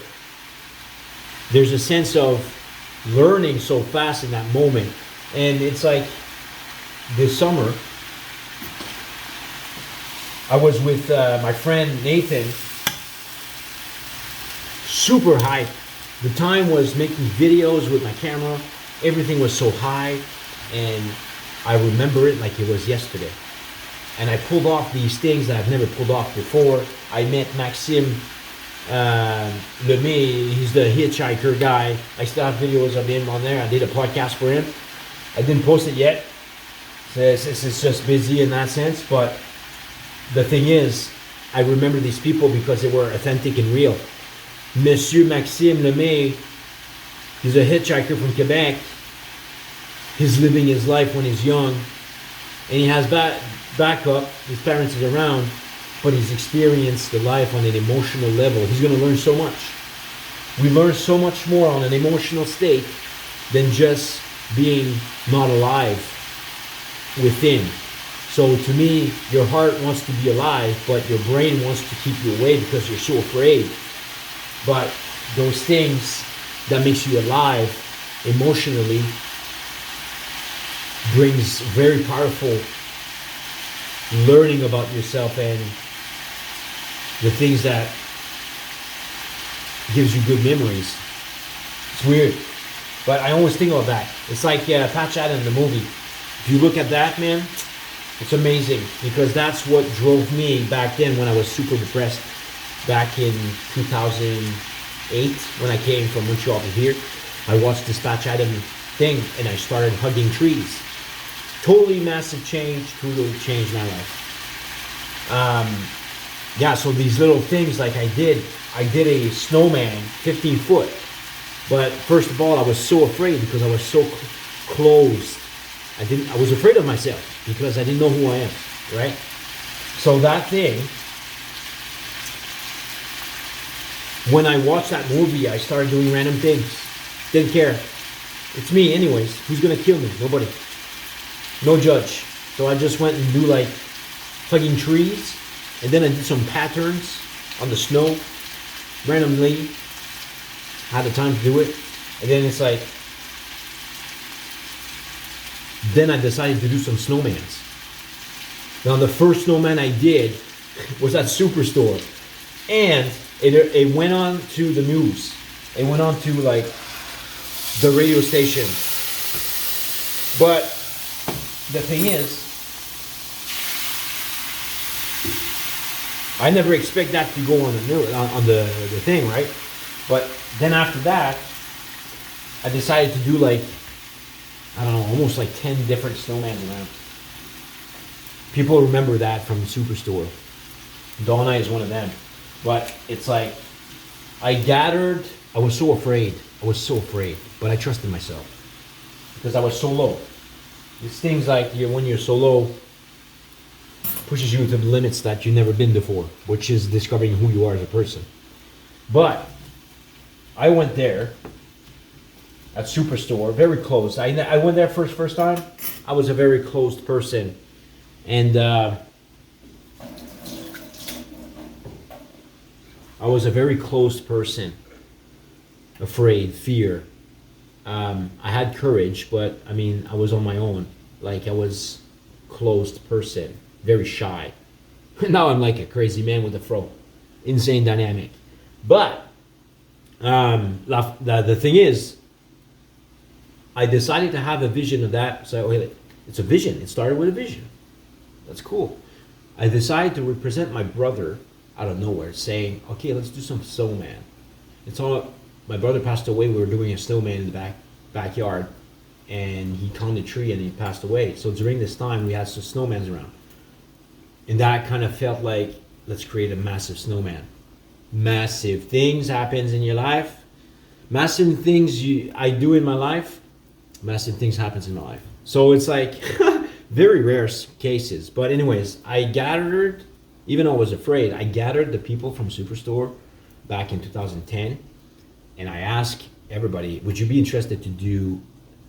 There's a sense of learning so fast in that moment. And it's like this summer, I was with my friend Nathan, super hyped. The time was making videos with my camera. Everything was so high, and I remember it like it was yesterday. And I pulled off these things that I've never pulled off before. I met Maxime Lemay, he's the hitchhiker guy. I still have videos of him on there. I did a podcast for him. I didn't post it yet. It's just busy in that sense, but the thing is, I remember these people because they were authentic and real. Monsieur Maxime Lemay, he's a hitchhiker from Quebec. He's living his life when he's young, and he has backup. His parents is around, but he's experienced the life on an emotional level. He's going to learn so much. We learn so much more on an emotional state than just being not alive within. So to me, your heart wants to be alive, but your brain wants to keep you away because you're so afraid. But those things that makes you alive emotionally brings very powerful learning about yourself and the things that gives you good memories. It's weird, but I always think about that. It's like Patch Adams, the movie. If you look at that, man, it's amazing because that's what drove me back then when I was super depressed back in 2008 when I came from Montreal to here. I watched this Patch Adams thing and I started hugging trees. Totally massive change, totally changed my life. Yeah, so these little things like I did a snowman 15 foot. But first of all, I was so afraid because I was so closed. I was afraid of myself because I didn't know who I am, right? So that thing, when I watched that movie, I started doing random things. Didn't care. It's me anyways. Who's gonna kill me? Nobody. No judge. So I just went and do like hugging trees, and then I did some patterns on the snow randomly. Had the time to do it, and then it's like, then I decided to do some snowmans. Now the first snowman I did was at Superstore, and it went on to the news. It went on to like the radio station. But the thing is, I never expect that to go on the news, on the thing, right? But then after that, I decided to do like, I don't know, almost like 10 different snowmans around. People remember that from Superstore. Donna is one of them. But it's like, I was so afraid. But I trusted myself. Because I was so low. It's things like when you're so low, pushes you to the limits that you've never been before, which is discovering who you are as a person. But I went there at Superstore, very closed. I went there first time. I was a very closed person, and I was a very closed person, afraid, fear. I had courage, but I mean, I was on my own. Like I was closed person, very shy. Now I'm like a crazy man with a fro. Insane dynamic. But the thing is, I decided to have a vision of that. So wait, it's a vision. It started with a vision. That's cool. I decided to represent my brother out of nowhere, saying, "Okay, let's do some snowman." It's all. My brother passed away. We were doing a snowman in the backyard, and he climbed a tree and he passed away. So during this time, we had some snowmans around, and that kind of felt like, let's create a massive snowman. Massive things happens in your life. Massive things I do in my life. Massive things happens in my life. So it's like very rare cases. But anyways, I gathered, even though I was afraid, I gathered the people from Superstore back in 2010, and I asked everybody, would you be interested to do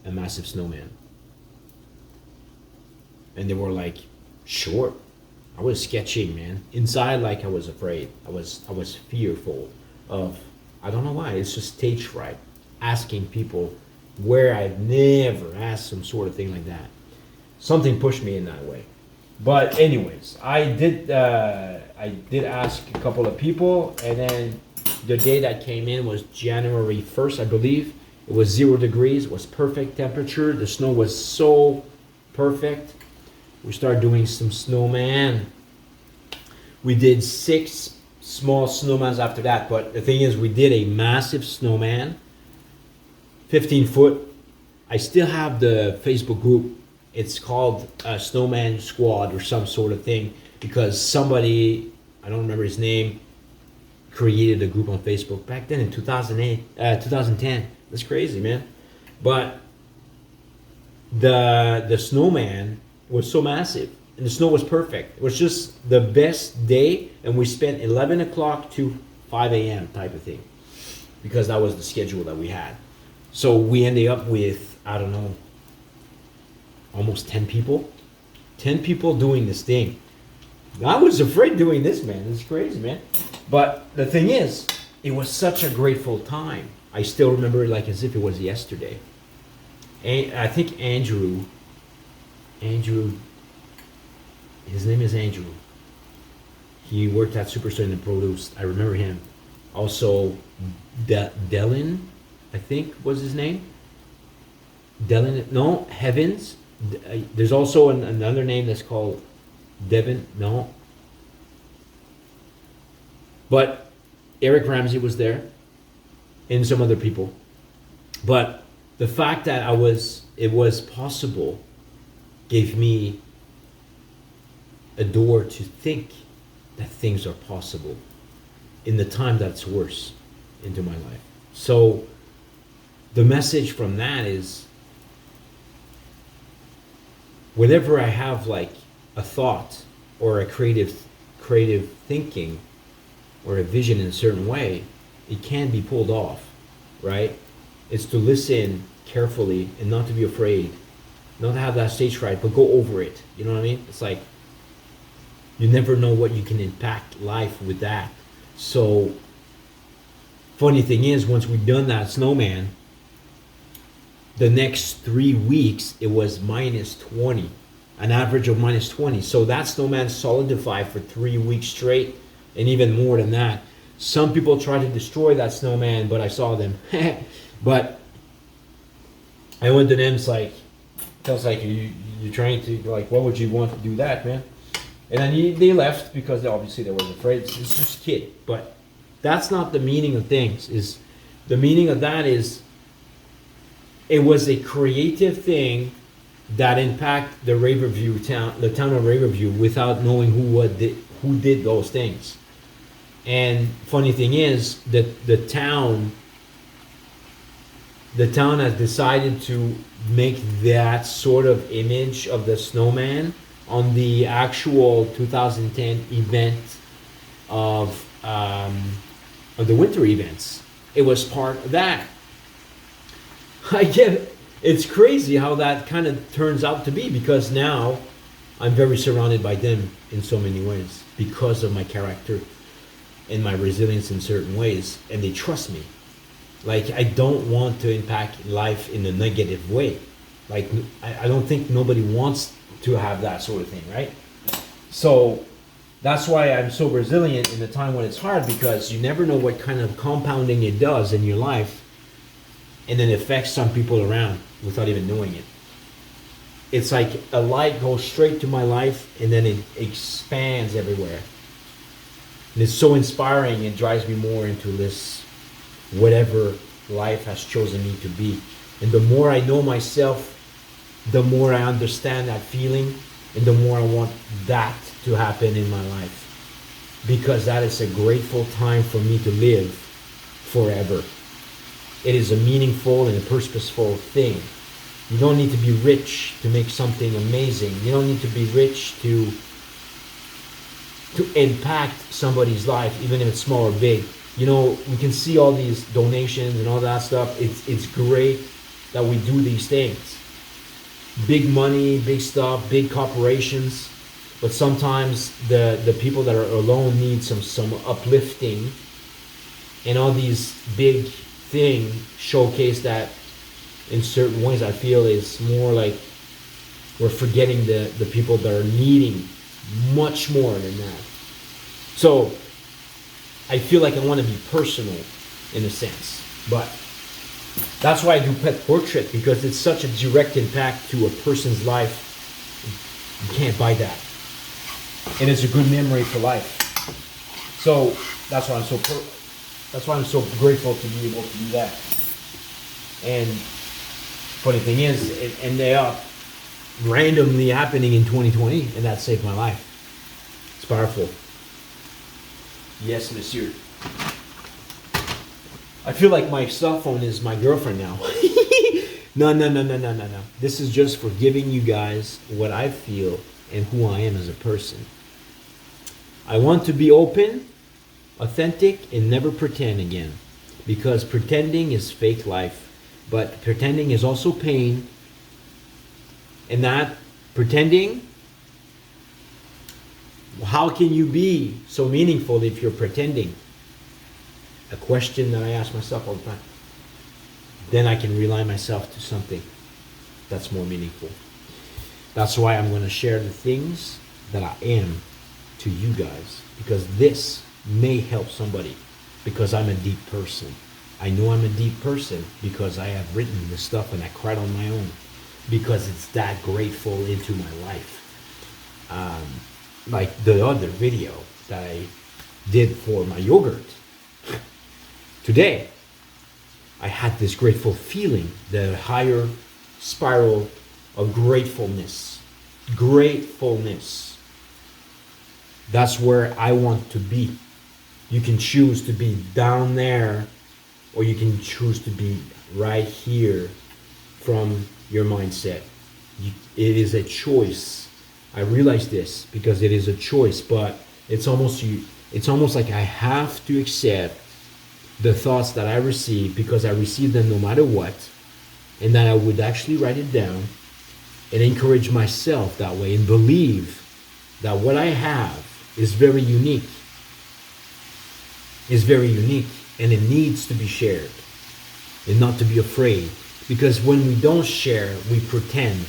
a massive snowman? And they were like, sure. I was sketching, man. Inside, like, I was afraid. I was fearful of, I don't know why, it's just stage fright. Asking people where I've never asked some sort of thing like that. Something pushed me in that way. But anyways, I did ask a couple of people, and then the day that came in was January 1st, I believe. It was 0 degrees, it was perfect temperature. The snow was so perfect. We started doing some snowman. We did 6 small snowmans after that, but the thing is, we did a massive snowman, 15 foot. I still have the Facebook group. It's called Snowman Squad or some sort of thing, because somebody, I don't remember his name, created a group on Facebook back then in 2010. That's crazy, man. But the snowman was so massive, and the snow was perfect. It was just the best day, and we spent 11 o'clock to 5 a.m. type of thing, because that was the schedule that we had. So we ended up with, I don't know, almost 10 people. 10 people doing this thing. I was afraid doing this, man. It's crazy, man. But the thing is, it was such a grateful time. I still remember it like as if it was yesterday. And I think Andrew, his name is Andrew. He worked at Superstore in the produce. I remember him. Also, Delin, I think was his name. Delin, no, Heavens. There's also another name that's called Devin, no. But Eric Ramsey was there, and some other people. But the fact that it was possible gave me a door to think that things are possible in the time that's worse into my life. So the message from that is, whenever I have like a thought or a creative thinking or a vision in a certain way, it can be pulled off, right? It's to listen carefully and not to be afraid, not to have that stage fright, but go over it. You know what I mean? It's like, you never know what you can impact life with that. So funny thing is, once we've done that snowman, the next 3 weeks it was minus 20, an average of minus 20. So that snowman solidified for 3 weeks straight, and even more than that. Some people tried to destroy that snowman, but I saw them. But I went to them, it's like, you're trying to, like, what would you want to do that, man? And then they left because obviously they was afraid. It's just a kid. But that's not the meaning of things. Is the meaning of that is, it was a creative thing that impacted the Riverview town, the town of Riverview, without knowing who did those things. And funny thing is that the town has decided to make that sort of image of the snowman on the actual 2010 event of the winter events. It was part of that. I get it. It's crazy how that kind of turns out to be, because now I'm very surrounded by them in so many ways because of my character and my resilience in certain ways, and they trust me. Like, I don't want to impact life in a negative way. Like, I don't think nobody wants to have that sort of thing, right? So That's why I'm so resilient in the time when it's hard, because you never know what kind of compounding it does in your life, and then it affects some people around without even knowing it. It's like a light goes straight to my life and then it expands everywhere. And it's so inspiring, it drives me more into this whatever life has chosen me to be. And the more I know myself, the more I understand that feeling, and the more I want that to happen in my life. Because that is a grateful time for me to live forever. It is a meaningful and a purposeful thing. You don't need to be rich to make something amazing. You don't need to be rich to impact somebody's life, even if it's small or big. You know, we can see all these donations and all that stuff. It's great that we do these things. Big money, big stuff, big corporations. But sometimes the people that are alone need some uplifting. And all these big things showcase that in certain ways. I feel is more like we're forgetting the people that are needing much more than that. So I feel like I want to be personal in a sense, but that's why I do pet portrait, because it's such a direct impact to a person's life. You can't buy that, and it's a good memory for life. So that's why I'm so grateful to be able to do that. And funny thing is, and they are randomly happening in 2020, and that saved my life. It's powerful. Yes, monsieur. I feel like my cell phone is my girlfriend now. No. This is just for giving you guys what I feel and who I am as a person. I want to be open, authentic, and never pretend again. Because pretending is fake life. But pretending is also pain. And that pretending, how can you be so meaningful if you're pretending? A question that I ask myself all the time. Then I can rely myself to something that's more meaningful. That's why I'm going to share the things that I am to you guys, because this may help somebody, because I'm a deep person. I know I'm a deep person because I have written this stuff and I cried on my own, because it's that grateful into my life. Like the other video that I did for my yogurt. Today, I had this grateful feeling, the higher spiral of gratefulness. Gratefulness. That's where I want to be. You can choose to be down there, or you can choose to be right here from your mindset. It is a choice. I realize this because it is a choice, but it's almost like I have to accept the thoughts that I receive, because I receive them no matter what, and that I would actually write it down and encourage myself that way, and believe that what I have is very unique. Is very unique, and it needs to be shared, and not to be afraid, because when we don't share, we pretend.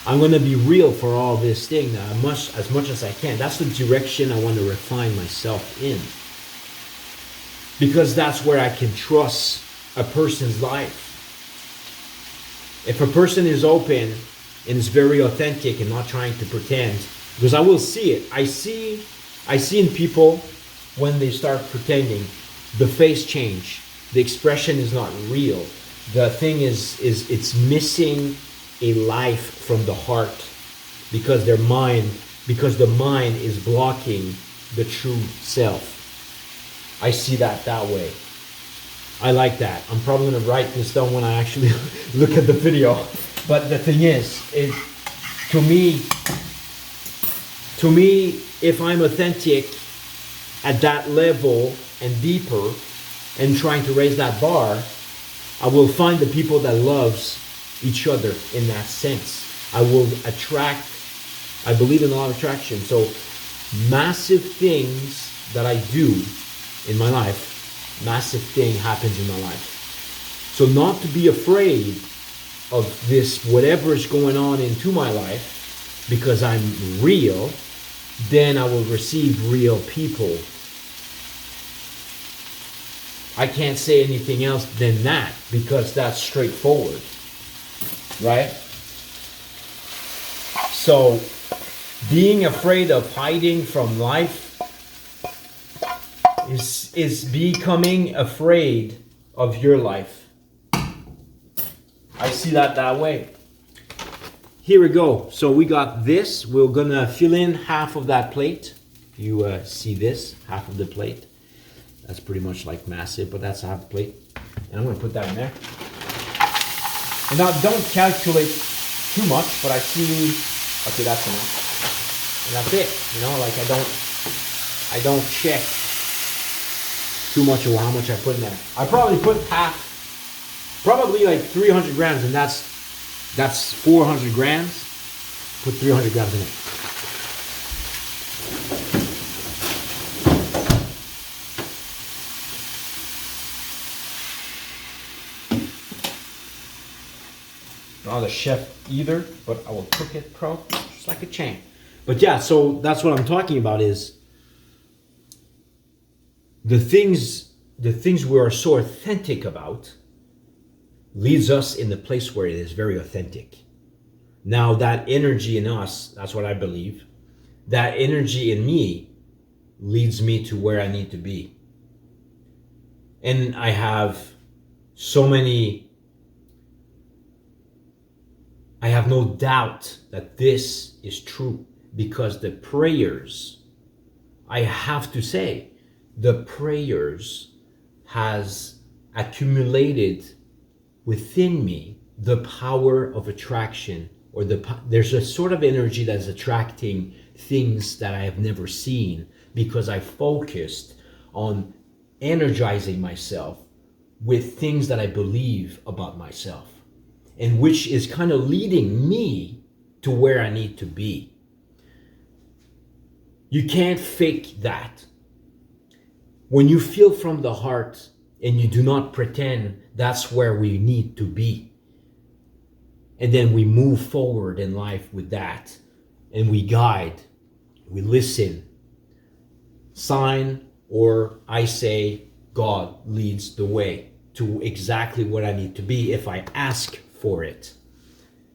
I'm going to be real for all this thing as much as I can. That's the direction I want to refine myself in, because that's where I can trust a person's life. If a person is open and is very authentic and not trying to pretend, because I will see it. I see in people when they start pretending, the face change, the expression is not real. The thing is it's missing a life from the heart, because the mind is blocking the true self. I see that way. I like that. I'm probably going to write this down when I actually look at the video. But the thing is, to me, if I'm authentic at that level and deeper, and trying to raise that bar, I will find the people that loves each other in that sense. I will attract. I believe in a lot of attraction. So massive things that I do in my life, massive thing happens in my life. So not to be afraid of this, whatever is going on into my life, because I'm real, then I will receive real people. I can't say anything else than that, because that's straightforward, right? So being afraid of hiding from life is becoming afraid of your life. I see that way. Here we go. So we got this. We're gonna fill in half of that plate. You see this, half of the plate. That's pretty much like massive, but that's half the plate. And I'm gonna put that in there. And now don't calculate too much, but I see, okay, that's enough. And that's it. You know, like I don't check too much of how much I put in there. I probably put half, probably like 300 grams, and that's 400 grams. Put 300 grams in it. Not a chef either, but I will cook it just like a champ. But yeah, so that's what I'm talking about, is the things we are so authentic about leads us in the place where it is very authentic. Now that energy in us, that's what I believe, that energy in me leads me to where I need to be. And I have no doubt that this is true, because the prayers, I have to say, the prayers has accumulated within me the power of attraction, or there's a sort of energy that is attracting things that I have never seen, because I focused on energizing myself with things that I believe about myself, and which is kind of leading me to where I need to be. You can't fake that. When you feel from the heart and you do not pretend, that's where we need to be. And then we move forward in life with that, and we guide, we listen. Sign, or I say, God leads the way to exactly what I need to be if I ask for it.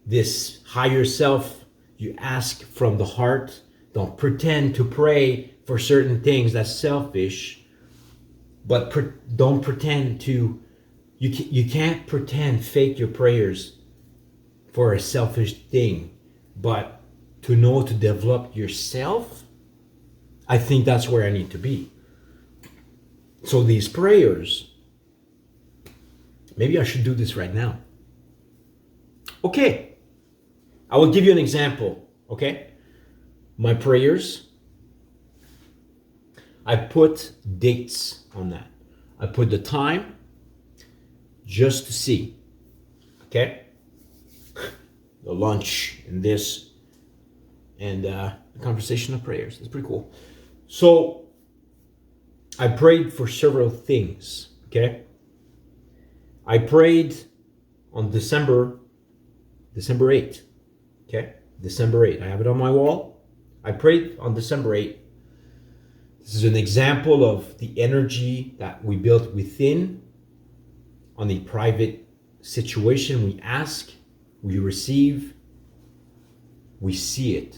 This higher self, you ask from the heart. Don't pretend to pray for certain things. That's selfish. But don't pretend to, you can't pretend, fake your prayers for a selfish thing. But to know to develop yourself, I think that's where I need to be. So these prayers, maybe I should do this right now. Okay, I will give you an example, okay? My prayers, I put dates on that. I put the time just to see, okay? The lunch and this, and the conversation of prayers. It's pretty cool. So I prayed for several things, okay? I prayed on December 8th, okay? December 8th. I have it on my wall. I prayed on December 8th. This is an example of the energy that we built within on the private situation. We ask, we receive, we see it.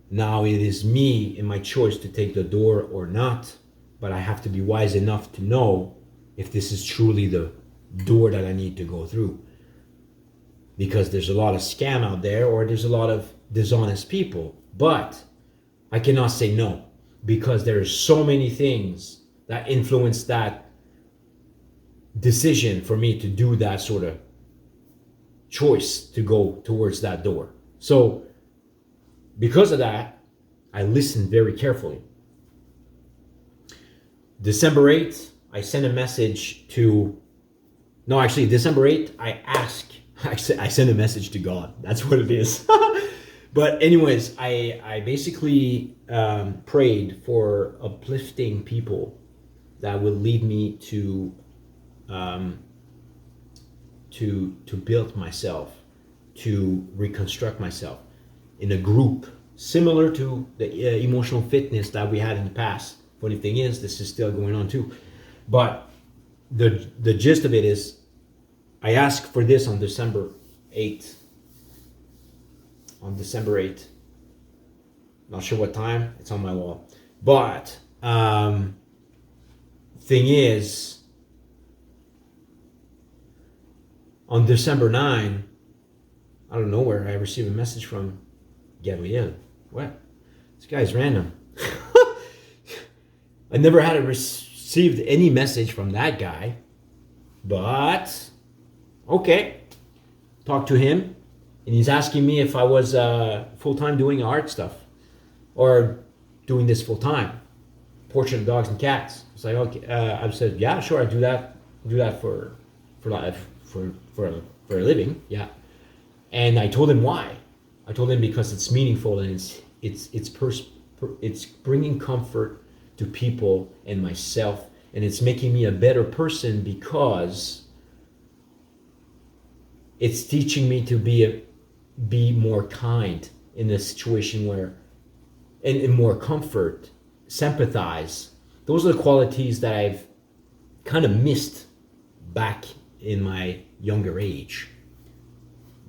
Now it is me and my choice to take the door or not, but I have to be wise enough to know if this is truly the door that I need to go through. Because there's a lot of scam out there, or there's a lot of dishonest people. But I cannot say no, because there are so many things that influence that decision for me to do that sort of choice to go towards that door. So because of that, I listened very carefully. December 8th, I sent a message to, no, actually December 8th, I sent a message to God. That's what it is. But anyways, I basically prayed for uplifting people that will lead me to build myself, to reconstruct myself. in a group, similar to the emotional fitness that we had in the past. Funny thing is, this is still going on too. But the gist of it is, I asked for this on December 8th. On December 8th. Not sure what time, it's on my wall. But thing is, on December 9, out of nowhere, I received a message from Gabriel. What? This guy's random. I never had received any message from that guy. But, okay. Talked to him, and he's asking me if I was full-time doing art stuff. Or doing this full-time. Portrait of dogs and cats. It's like, okay. I said, yeah, sure, I do that. Do that for life, for a living. Yeah. And I told him why. I told him because it's meaningful and it's bringing comfort to people and myself, and it's making me a better person because it's teaching me to be more kind in a situation where, and more comfort, sympathize. Those are the qualities that I've kind of missed back in my younger age.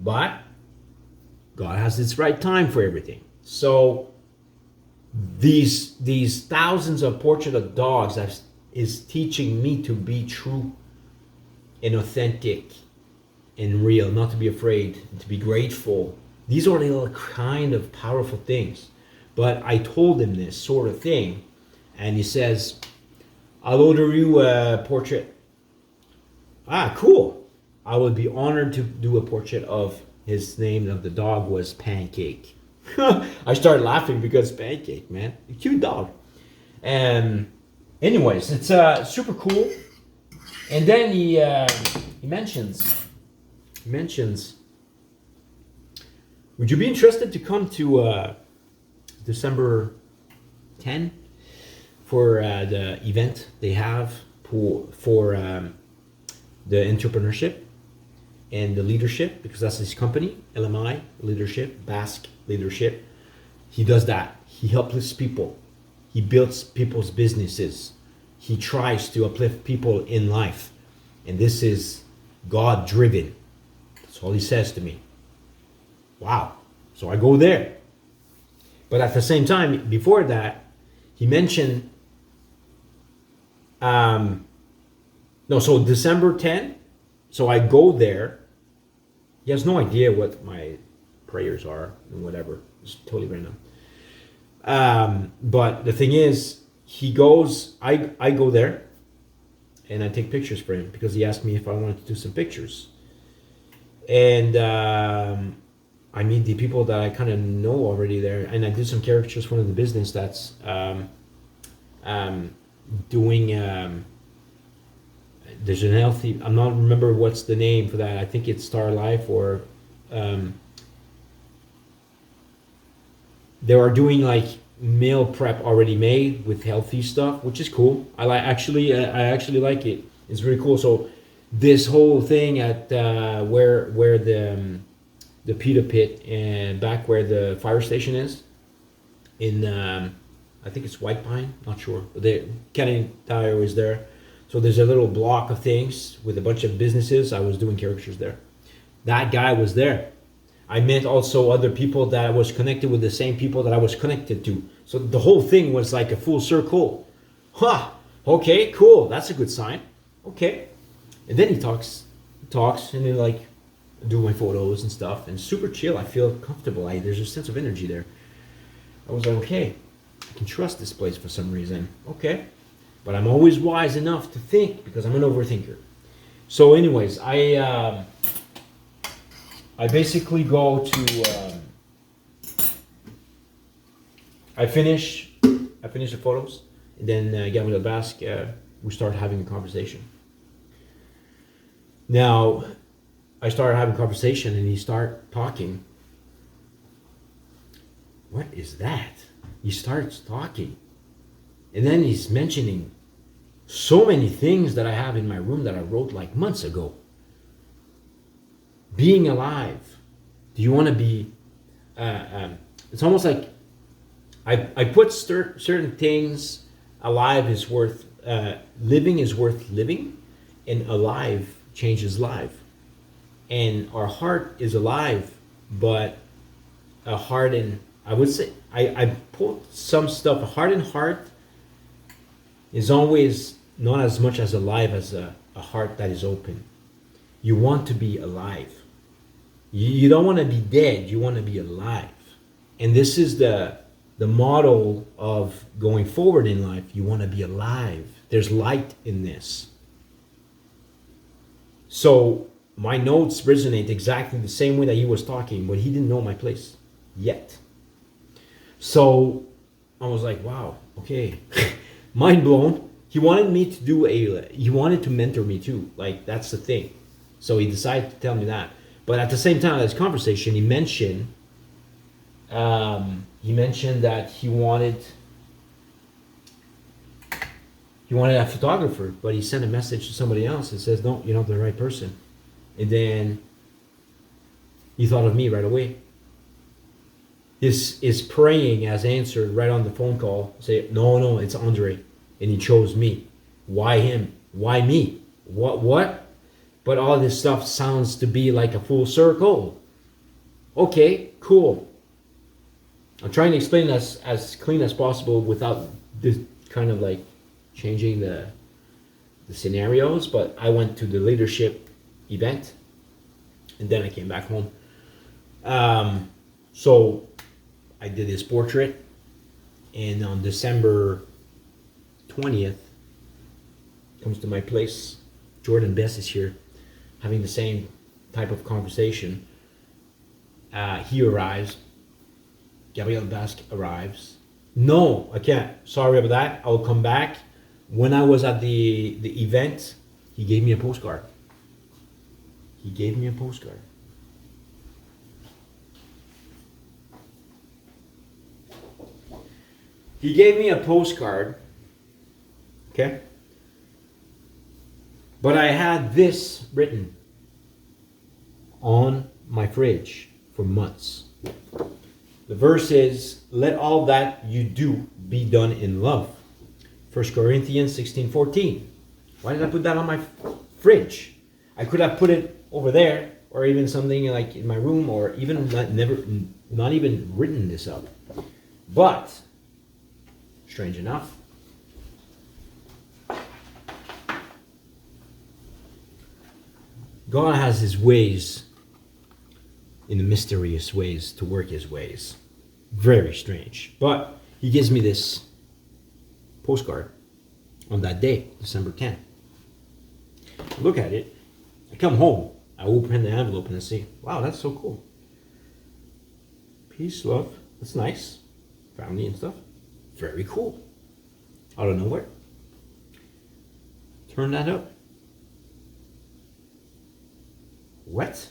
But God has its right time for everything. So these thousands of portraits of dogs is teaching me to be true and authentic and real, not to be afraid, and to be grateful. These are little kind of powerful things. But I told him this sort of thing, and he says, I'll order you a portrait. Ah, cool. I would be honored to do a portrait of his name of the dog was Pancake. I started laughing because Pancake, man, a cute dog. And anyways, it's super cool. And then he mentions, would you be interested to come to December 10 for the event they have for the entrepreneurship and the leadership, because that's his company, LMI Leadership, Basque Leadership. He does that. He helps people. He builds people's businesses. He tries to uplift people in life. And this is God driven. That's all he says to me. Wow. So I go there. But at the same time, before that, he mentioned, so December 10, so I go there. He has no idea what my prayers are and whatever. It's totally random. But the thing is, he goes, I go there and I take pictures for him because he asked me if I wanted to do some pictures. And I meet the people that I kind of know already there, and I did some characters for one of the business that's doing. There's an healthy. I'm not remember what's the name for that. I think it's Star Life or. They are doing like meal prep already made with healthy stuff, which is cool. I actually like it. It's very cool. So this whole thing at where the pita pit and back where the fire station is in I think it's White Pine, not sure. But Kenny Tire is there. So there's a little block of things with a bunch of businesses. I was doing characters there. That guy was there. I met also other people that was connected with the same people that I was connected to. So the whole thing was like a full circle. Huh. Okay, cool. That's a good sign. Okay. And then he talks, and then like do my photos and stuff, and super chill. I feel comfortable. There's a sense of energy there. I was like, okay, I can trust this place for some reason. Okay. But I'm always wise enough to think because I'm an overthinker. So anyways, I basically go to, I finish the photos, and then Gabriel Basque, we start having a conversation. Now, I started having a conversation, and he started talking. What is that? He starts talking. And then he's mentioning so many things that I have in my room that I wrote like months ago. Being alive. Do you want to be it's almost like I put certain things. Alive is worth living is worth living, and alive changes life. And our heart is alive, but a hardened, I would say, I put some stuff. A hardened heart is always not as much as alive as a heart that is open. You want to be alive. You don't want to be dead. You want to be alive. And this is the model of going forward in life. You want to be alive. There's light in this. So my notes resonate exactly the same way that he was talking, but he didn't know my place yet. So I was like, wow, okay. Mind blown. He wanted me to he wanted to mentor me too. Like, that's the thing. So he decided to tell me that. But at the same time, in this conversation, he mentioned that he wanted a photographer, but he sent a message to somebody else and says, no, you're not the right person. And then he thought of me right away. His praying has answered right on the phone call. Say, no, it's Andre. And he chose me. Why him? Why me? What? But all this stuff sounds to be like a full circle. Okay, cool. I'm trying to explain this as clean as possible without this kind of like changing the scenarios. But I went to the leadership event, and then I came back home. So I did his portrait, and on December 20th, comes to my place. Jordan Bess is here, having the same type of conversation. He arrives. Gabriel Basque arrives. No, I can't. Sorry about that. I'll come back. When I was at the event, he gave me a postcard. He gave me a postcard. He gave me a postcard. Okay? But I had this written on my fridge for months. The verse is, let all that you do be done in love. 1 Corinthians 16:14. Why did I put that on my fridge? I could have put it over there, or even something like in my room, or even not even written this up. But, strange enough, God has his ways, in the mysterious ways, to work his ways. Very strange. But he gives me this postcard on that day, December 10th. I look at it. I come home. I open the envelope and I say, wow, that's so cool. Peace, love. That's nice. Family and stuff. Very cool. Out of nowhere. Turn that up. What?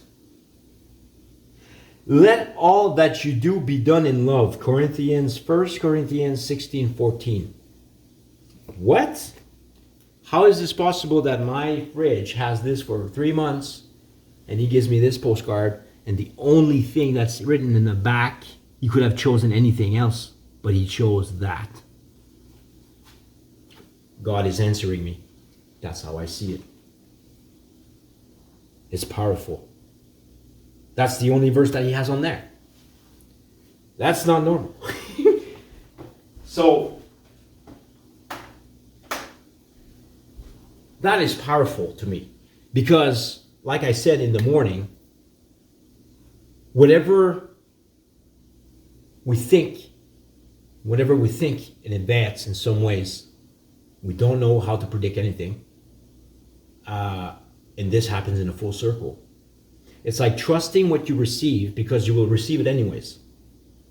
Let all that you do be done in love. 1 Corinthians 16:14. What? How is this possible that my fridge has this for 3 months and he gives me this postcard, and the only thing that's written in the back, he could have chosen anything else, but he chose that? God is answering me. That's how I see it. It's powerful. That's the only verse that he has on there. That's not normal. So, that is powerful to me. Because, like I said in the morning, whatever we think in advance in some ways, we don't know how to predict anything. And this happens in a full circle. It's like trusting what you receive, because you will receive it anyways.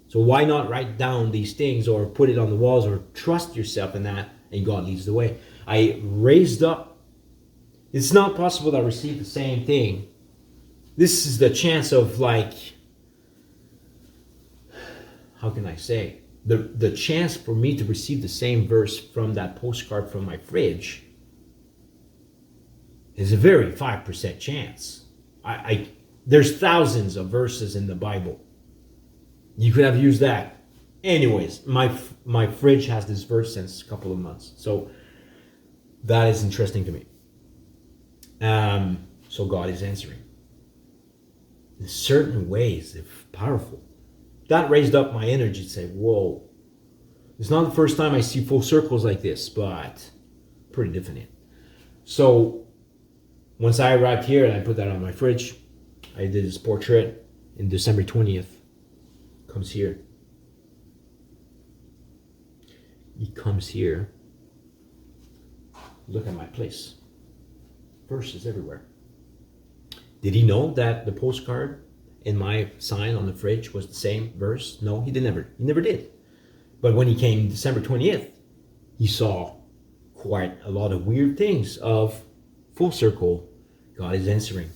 So why not write down these things or put it on the walls, or trust yourself in that, and God leads the way. I raised up. It's not possible that I receive the same thing. This is the chance of, like, how can I say? The chance for me to receive the same verse from that postcard from my fridge is a very 5% chance. There's thousands of verses in the Bible. You could have used that. Anyways, my fridge has this verse since a couple of months, so that is interesting to me. So God is answering in certain ways, if powerful. That raised up my energy to say, "Whoa, it's not the first time I see full circles like this, but pretty definite." So once I arrived here and I put that on my fridge, I did this portrait in December 20th. Comes here. He comes here. Look at my place. Verses everywhere. Did he know that the postcard and my sign on the fridge was the same verse? No, he never did. But when he came December 20th, he saw quite a lot of weird things of full circle. God is answering.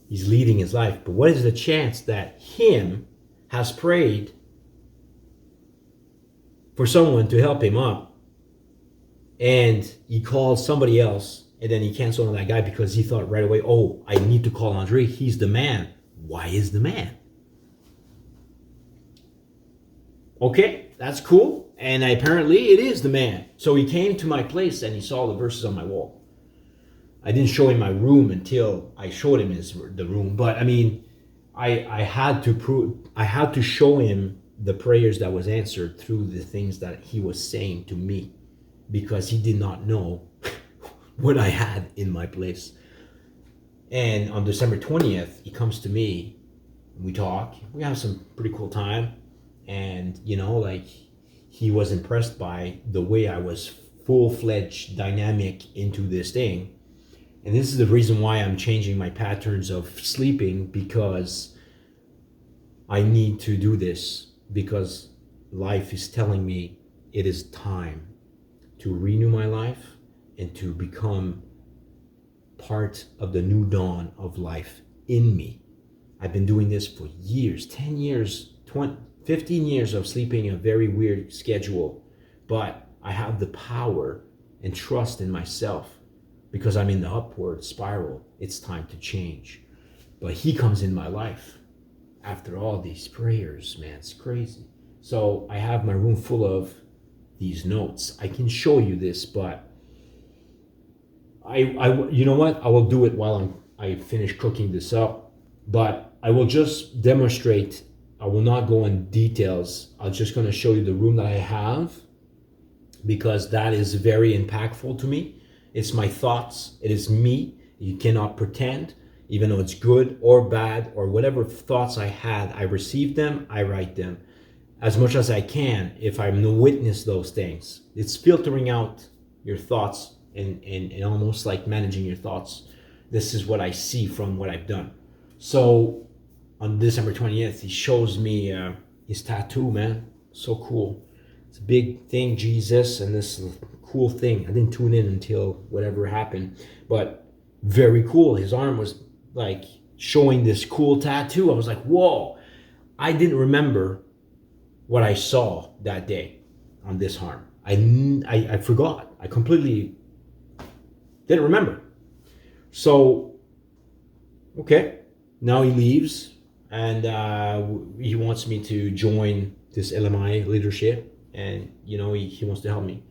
He's leading his life. But what is the chance that him has prayed for someone to help him up, and he calls somebody else, and then he canceled on that guy because he thought right away, oh, I need to call Andre. He's the man. Why is the man? Okay, that's cool. And apparently it is the man. So he came to my place and he saw the verses on my wall. I didn't show him my room until I showed him the room. But I mean, I had to show him the prayers that was answered through the things that he was saying to me, because he did not know what I had in my place. And on December 20th, he comes to me, we talk, we have some pretty cool time. And, you know, like, he was impressed by the way I was full-fledged dynamic into this thing. And this is the reason why I'm changing my patterns of sleeping, because I need to do this, because life is telling me it is time to renew my life and to become part of the new dawn of life in me. I've been doing this for years, 10 years, 20, 15 years of sleeping a very weird schedule, but I have the power and trust in myself because I'm in the upward spiral. It's time to change. But he comes in my life after all these prayers, man, it's crazy. So I have my room full of these notes. I can show you this, but I you know what? I will do it while I finish cooking this up, but I will just demonstrate. I will not go in details. I'm just going to show you the room that I have, because that is very impactful to me. It's my thoughts. It is me. You cannot pretend, even though it's good or bad or whatever thoughts I had, I receive them, I write them as much as I can. If I'm to witness those things, it's filtering out your thoughts and almost like managing your thoughts. This is what I see from what I've done. So on December 20th, he shows me his tattoo, man. So cool. It's a big thing, Jesus, and this cool thing. I didn't tune in until whatever happened, but very cool. His arm was like showing this cool tattoo. I was like, whoa. I didn't remember what I saw that day on this arm. I forgot. I completely didn't remember. So, okay. Now he leaves, and he wants me to join this LMI leadership. And, you know, he wants to help me.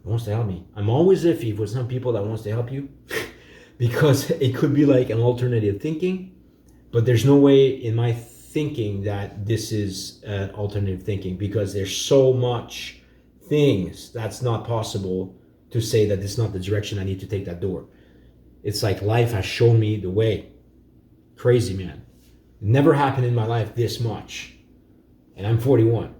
He wants to help me. I'm always iffy with some people that wants to help you because it could be like an alternative thinking, but there's no way in my thinking that this is an alternative thinking, because there's so much things that's not possible to say that this is not the direction I need to take that door. It's like life has shown me the way. Crazy, man. It never happened in my life this much. And I'm 41.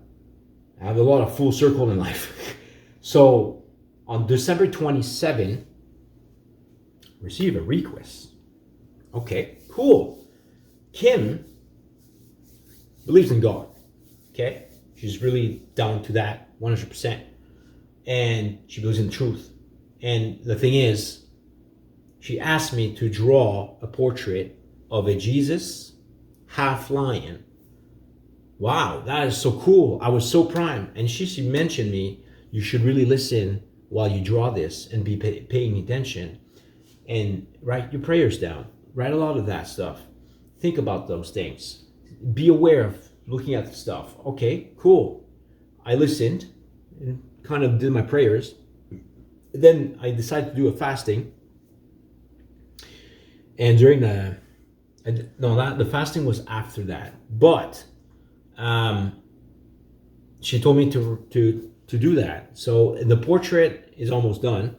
I have a lot of full circle in life. So on December 27, receive a request. Okay, cool. Kim believes in God. Okay, she's really down to that 100%. And she believes in truth. And the thing is, she asked me to draw a portrait of a Jesus half lion. Wow, that is so cool. I was so primed. And she mentioned me, you should really listen while you draw this and be paying attention and write your prayers down. Write a lot of that stuff. Think about those things. Be aware of looking at the stuff. Okay, cool. I listened and kind of did my prayers. Then I decided to do a fasting. And during the fasting was after that. But she told me to do that. So the portrait is almost done.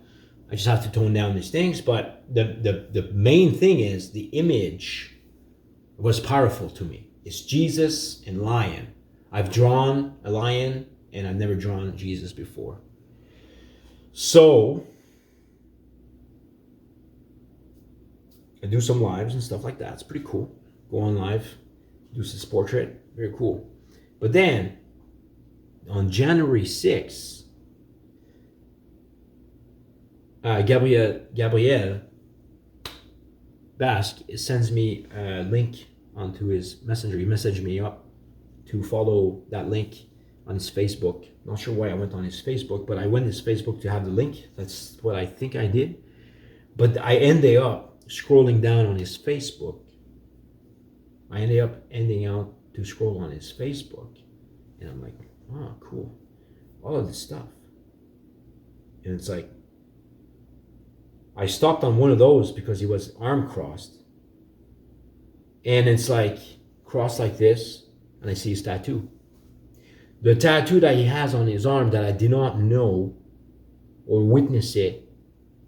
I just have to tone down these things. But the main thing is the image was powerful to me. It's Jesus and lion. I've drawn a lion and I've never drawn Jesus before. So I do some lives and stuff like that. It's pretty cool. Go on live, do this portrait. Very cool. But then on January 6th, Gabriel Basque sends me a link onto his messenger. He messaged me up to follow that link on his Facebook. Not sure why I went on his Facebook, but I went to his Facebook to have the link. That's what I think I did. But I ended up scrolling down on his Facebook. I ended up ending out to scroll on his Facebook. And I'm like, oh, cool. All of this stuff. And it's like, I stopped on one of those because he was arm crossed. And it's like, crossed like this, and I see his tattoo. The tattoo that he has on his arm that I did not know or witness it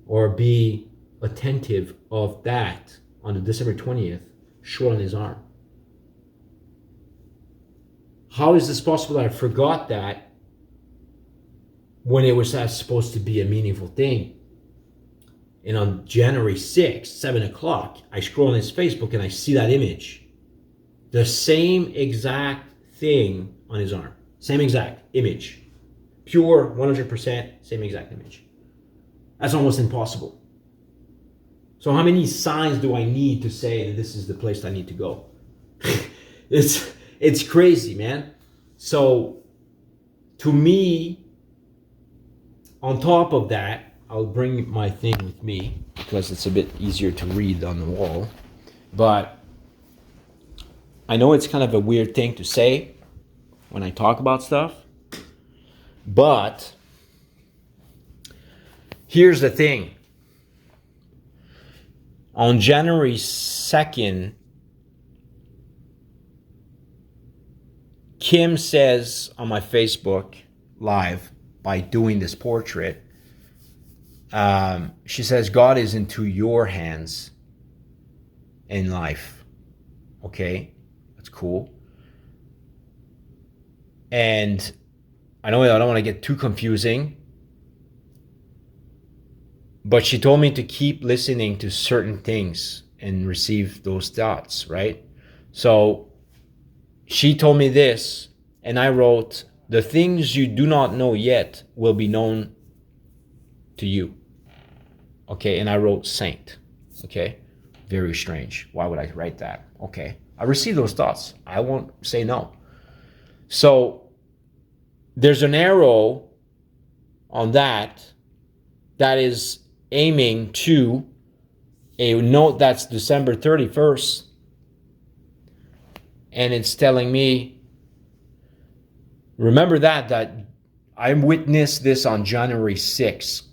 or be attentive of that on the December 20th, showed on his arm. How is this possible that I forgot that when it was supposed to be a meaningful thing? And on January 6th, 7 o'clock, I scroll on his Facebook and I see that image. The same exact thing on his arm. Same exact image. Pure, 100%, same exact image. That's almost impossible. So how many signs do I need to say that this is the place I need to go? It's crazy, man. So to me, on top of that, I'll bring my thing with me because it's a bit easier to read on the wall. But I know it's kind of a weird thing to say when I talk about stuff. But here's the thing. On January 2nd, Kim says on my Facebook Live, by doing this portrait, she says, God is into your hands in life. Okay, that's cool. And I know I don't want to get too confusing, but she told me to keep listening to certain things and receive those thoughts, right? So she told me this, and I wrote, the things you do not know yet will be known to you. Okay, and I wrote saint. Okay, very strange. Why would I write that? Okay, I received those thoughts. I won't say no. So there's an arrow on that is aiming to a note that's December 31st. And it's telling me, remember that I witnessed this on January 6th.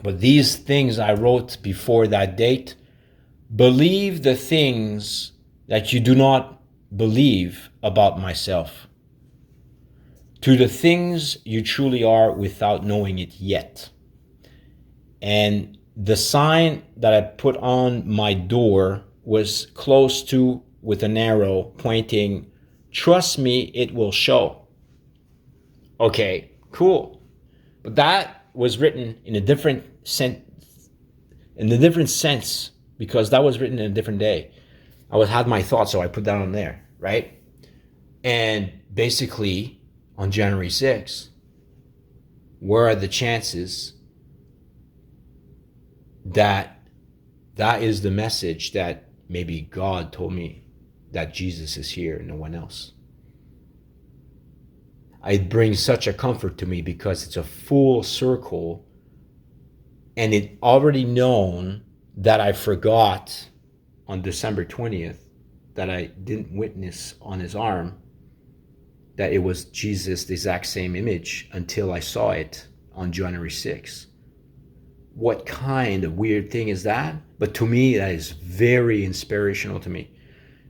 But these things I wrote before that date, believe the things that you do not believe about myself, to the things you truly are without knowing it yet. And the sign that I put on my door was close to with an arrow pointing, trust me, it will show. Okay, cool. But that was written in a different sense, because that was written in a different day. I had my thoughts, so I put that on there, right? And basically, on January 6th, where are the chances that is the message that maybe God told me that Jesus is here and no one else? It brings such a comfort to me because it's a full circle, and it already known that I forgot on December 20th that I didn't witness on his arm. that it was Jesus, the exact same image, until I saw it on January 6th. What kind of weird thing is that? But to me, that is very inspirational to me,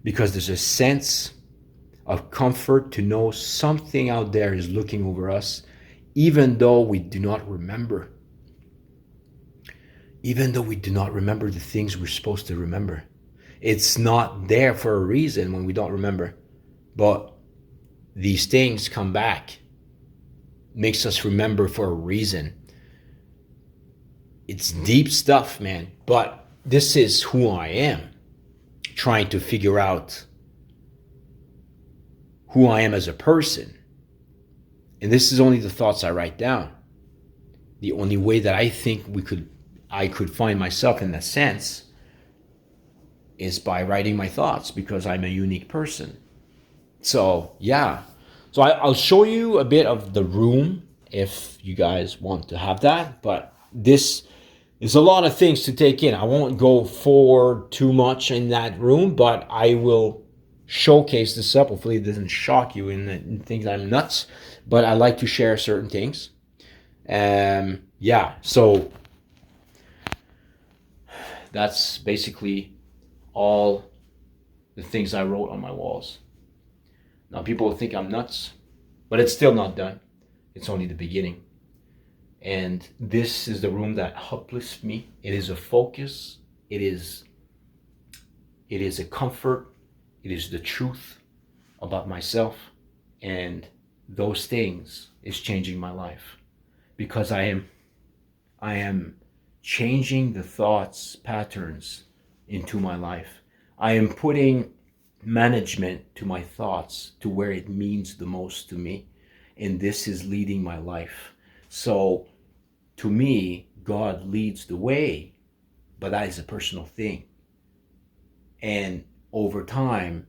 because there's a sense of comfort to know something out there is looking over us, even though we do not remember. Even though we do not remember the things we're supposed to remember. It's not there for a reason when we don't remember. But these things come back. Makes us remember for a reason. It's deep stuff, man. But this is who I am. Trying to figure out who I am as a person. And this is only the thoughts I write down. The only way that I think I could find myself in that sense is by writing my thoughts, because I'm a unique person. So, yeah. So I'll show you a bit of the room if you guys want to have that. But this is a lot of things to take in. I won't go forward too much in that room, but I will showcase this up. Hopefully it doesn't shock you and think I'm nuts. But I like to share certain things. Yeah, so that's basically all the things I wrote on my walls. Now people will think I'm nuts, but it's still not done. It's only the beginning. And this is the room that uplifts me. It is a focus. It is a comfort. It is the truth about myself. And those things is changing my life, because I am changing the thoughts patterns into my life. I am putting management to my thoughts to where it means the most to me, and this is leading my life. So to me, God leads the way, but that is a personal thing. And over time,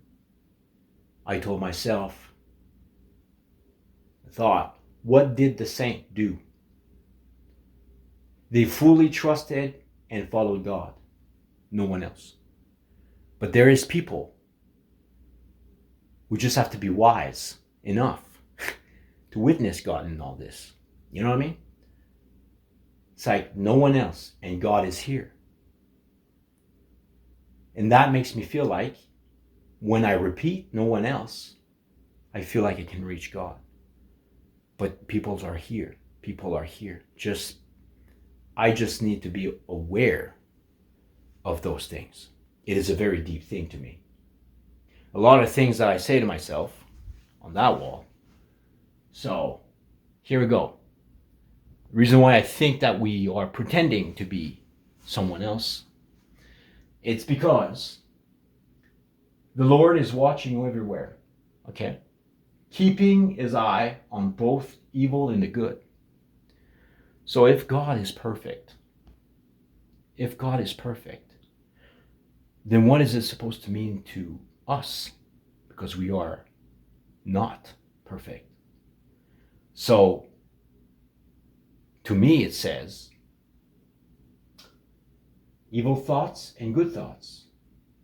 I told myself, what did the saint do? They fully trusted and followed God. No one else. But there is people who just have to be wise enough to witness God in all this. You know what I mean? It's like no one else, and God is here. And that makes me feel like when I repeat no one else, I feel like I can reach God. But people are here. People are here. I just need to be aware of those things. It is a very deep thing to me. A lot of things that I say to myself on that wall. So, here we go. The reason why I think that we are pretending to be someone else, it's because the Lord is watching you everywhere. Okay? Keeping his eye on both evil and the good. So if God is perfect, then what is it supposed to mean to us? Because we are not perfect. So to me it says evil thoughts and good thoughts.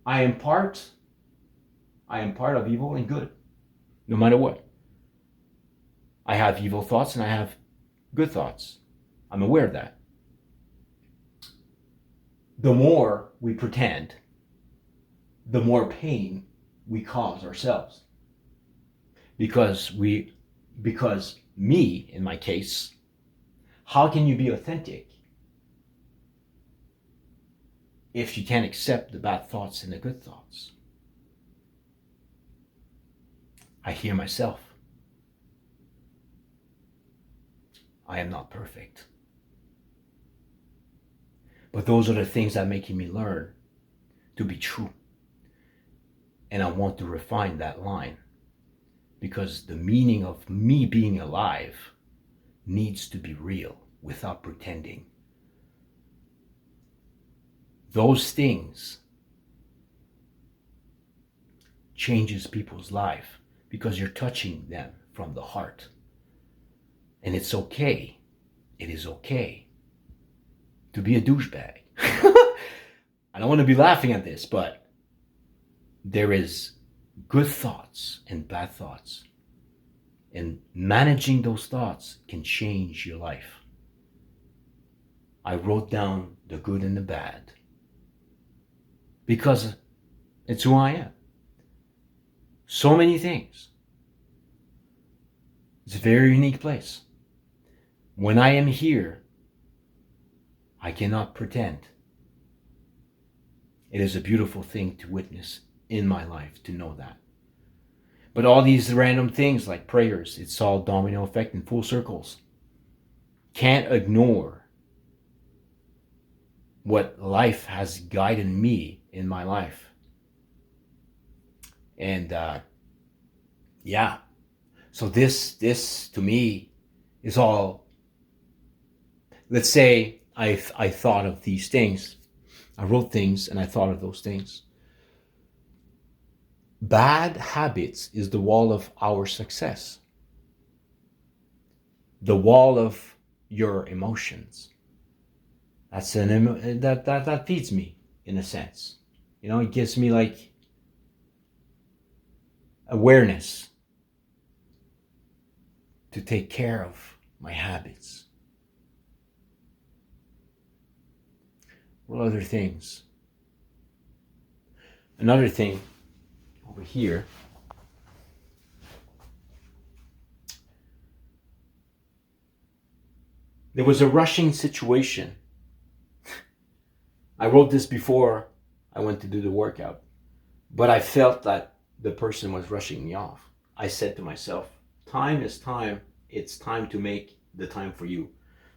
I am part of evil and good. No matter what. I have evil thoughts and I have good thoughts. I'm aware of that. The more we pretend, the more pain we cause ourselves. Because me, in my case, how can you be authentic if you can't accept the bad thoughts and the good thoughts? I hear myself. I am not perfect. But those are the things that are making me learn to be true. And I want to refine that line, because the meaning of me being alive needs to be real without pretending. Those things changes people's life because you're touching them from the heart. And it's okay. It is okay to be a douchebag. I don't want to be laughing at this, but there is good thoughts and bad thoughts. And managing those thoughts can change your life. I wrote down the good and the bad because it's who I am. So many things. It's a very unique place. When I am here, I cannot pretend. It is a beautiful thing to witness in my life, to know that. But all these random things like prayers, it's all domino effect in full circles. Can't ignore what life has guided me in my life. And yeah, so this to me is all, let's say I thought of these things. I wrote things and I thought of those things. Bad habits is the wall of our success. The wall of your emotions. That's that feeds me in a sense. You know, it gives me like awareness to take care of my habits. What other things? Another thing over here. There was a rushing situation. I wrote this before I went to do the workout, but I felt that the person was rushing me off. I said to myself, time is time. It's time to make the time for you.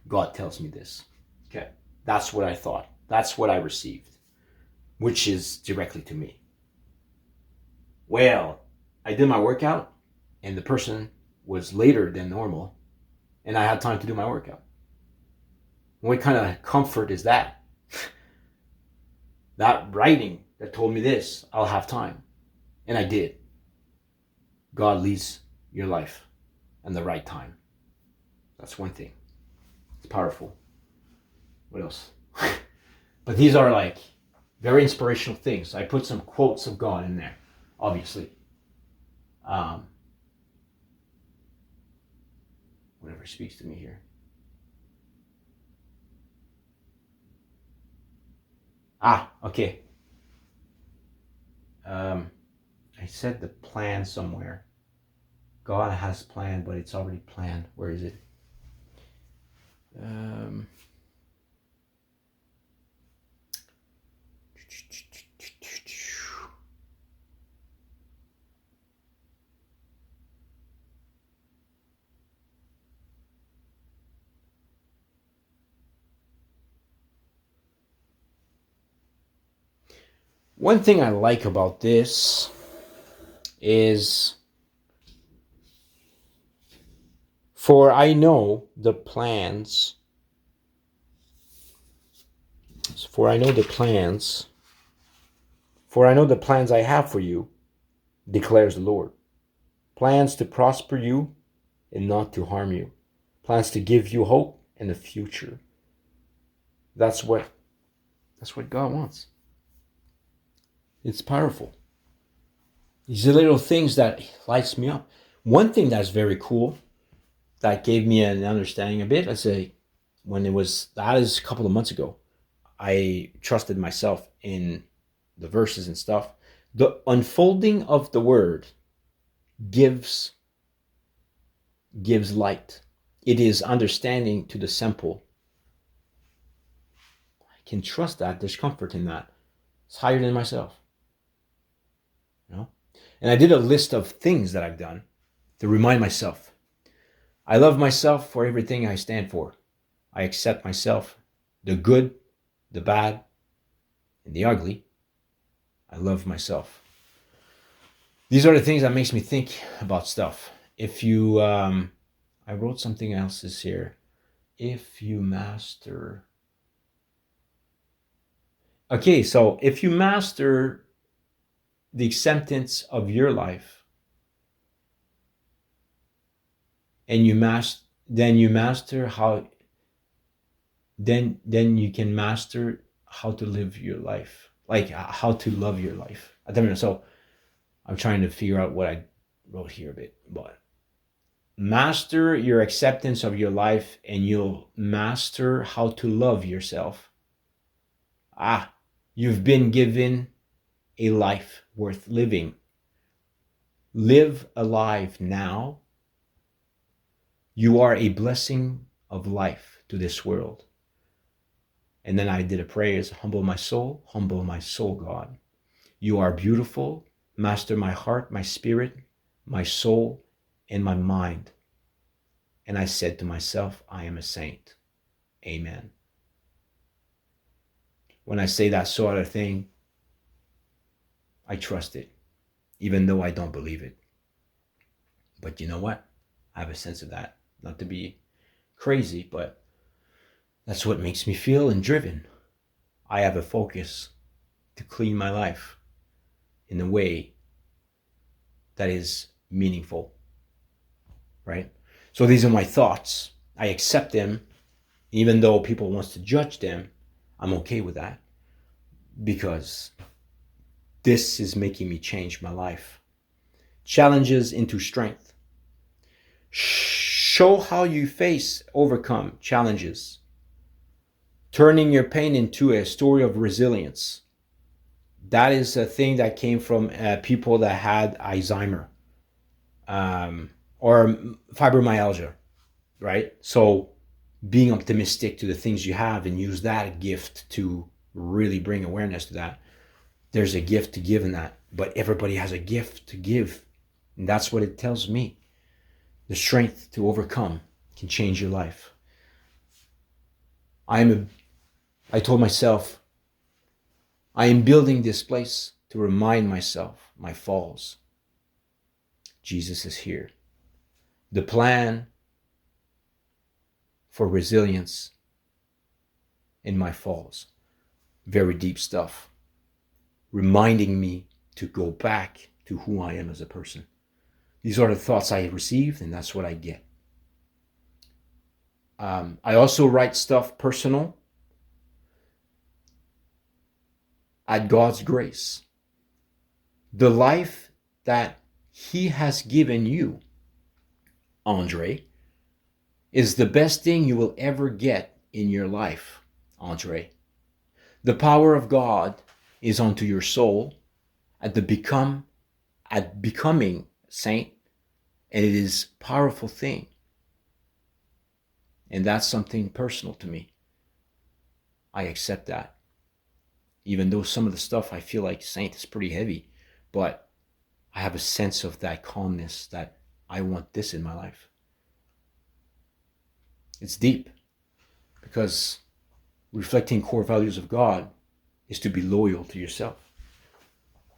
God tells me this. Okay, that's what I thought. That's what I received, which is directly to me. Well, I did my workout and the person was later than normal and I had time to do my workout. What kind of comfort is that? That writing that told me this, I'll have time. And I did. God leads your life in the right time. That's one thing. It's powerful. What else? But these are like very inspirational things. I put some quotes of God in there, obviously. Whatever speaks to me here. Okay. I said the plan somewhere. God has planned, but it's already planned. Where is it? One thing I like about this is, for I know the plans I have for you, declares the Lord. Plans to prosper you and not to harm you. Plans to give you hope and a future. That's what God wants. It's powerful. These are little things that lights me up. One thing that's very cool that gave me an understanding a bit, that is a couple of months ago. I trusted myself in the verses and stuff. The unfolding of the word gives light. It is understanding to the simple. I can trust that. There's comfort in that. It's higher than myself. You know? And I did a list of things that I've done to remind myself. I love myself for everything I stand for. I accept myself, the good, the bad, and the ugly. I love myself. These are the things that makes me think about stuff. If you, I wrote something else this here. If you master. Okay, so if you master the acceptance of your life, and then you can master how to live your life, like how to love your life. I don't know. So I'm trying to figure out what I wrote here a bit, but master your acceptance of your life, and you'll master how to love yourself. You've been given a life worth living. Live alive now. You are a blessing of life to this world. And then I did a prayer, humble my soul, God. You are beautiful. Master my heart, my spirit, my soul, and my mind. And I said to myself, I am a saint. Amen. When I say that sort of thing, I trust it, even though I don't believe it. But you know what? I have a sense of that. Not to be crazy, but that's what makes me feel and driven. I have a focus to clean my life in a way that is meaningful, right? So these are my thoughts. I accept them, even though people want to judge them. I'm okay with that because this is making me change my life. Challenges into strength. Show how you overcome challenges. Turning your pain into a story of resilience. That is a thing that came from people that had Alzheimer or fibromyalgia, right? So being optimistic to the things you have and use that gift to really bring awareness to that. There's a gift to give in that, but everybody has a gift to give. And that's what it tells me. The strength to overcome can change your life. I told myself, I am building this place to remind myself my falls. Jesus is here. The plan for resilience in my falls. Very deep stuff. Reminding me to go back to who I am as a person. These are the thoughts I received, and that's what I get. I also write stuff personal at God's grace. The life that He has given you, Andre, is the best thing you will ever get in your life, Andre. The power of God is unto your soul at becoming saint, and it is a powerful thing. And that's something personal to me. I accept that. Even though some of the stuff I feel like saint is pretty heavy, but I have a sense of that calmness that I want this in my life. It's deep because reflecting core values of God is to be loyal to yourself.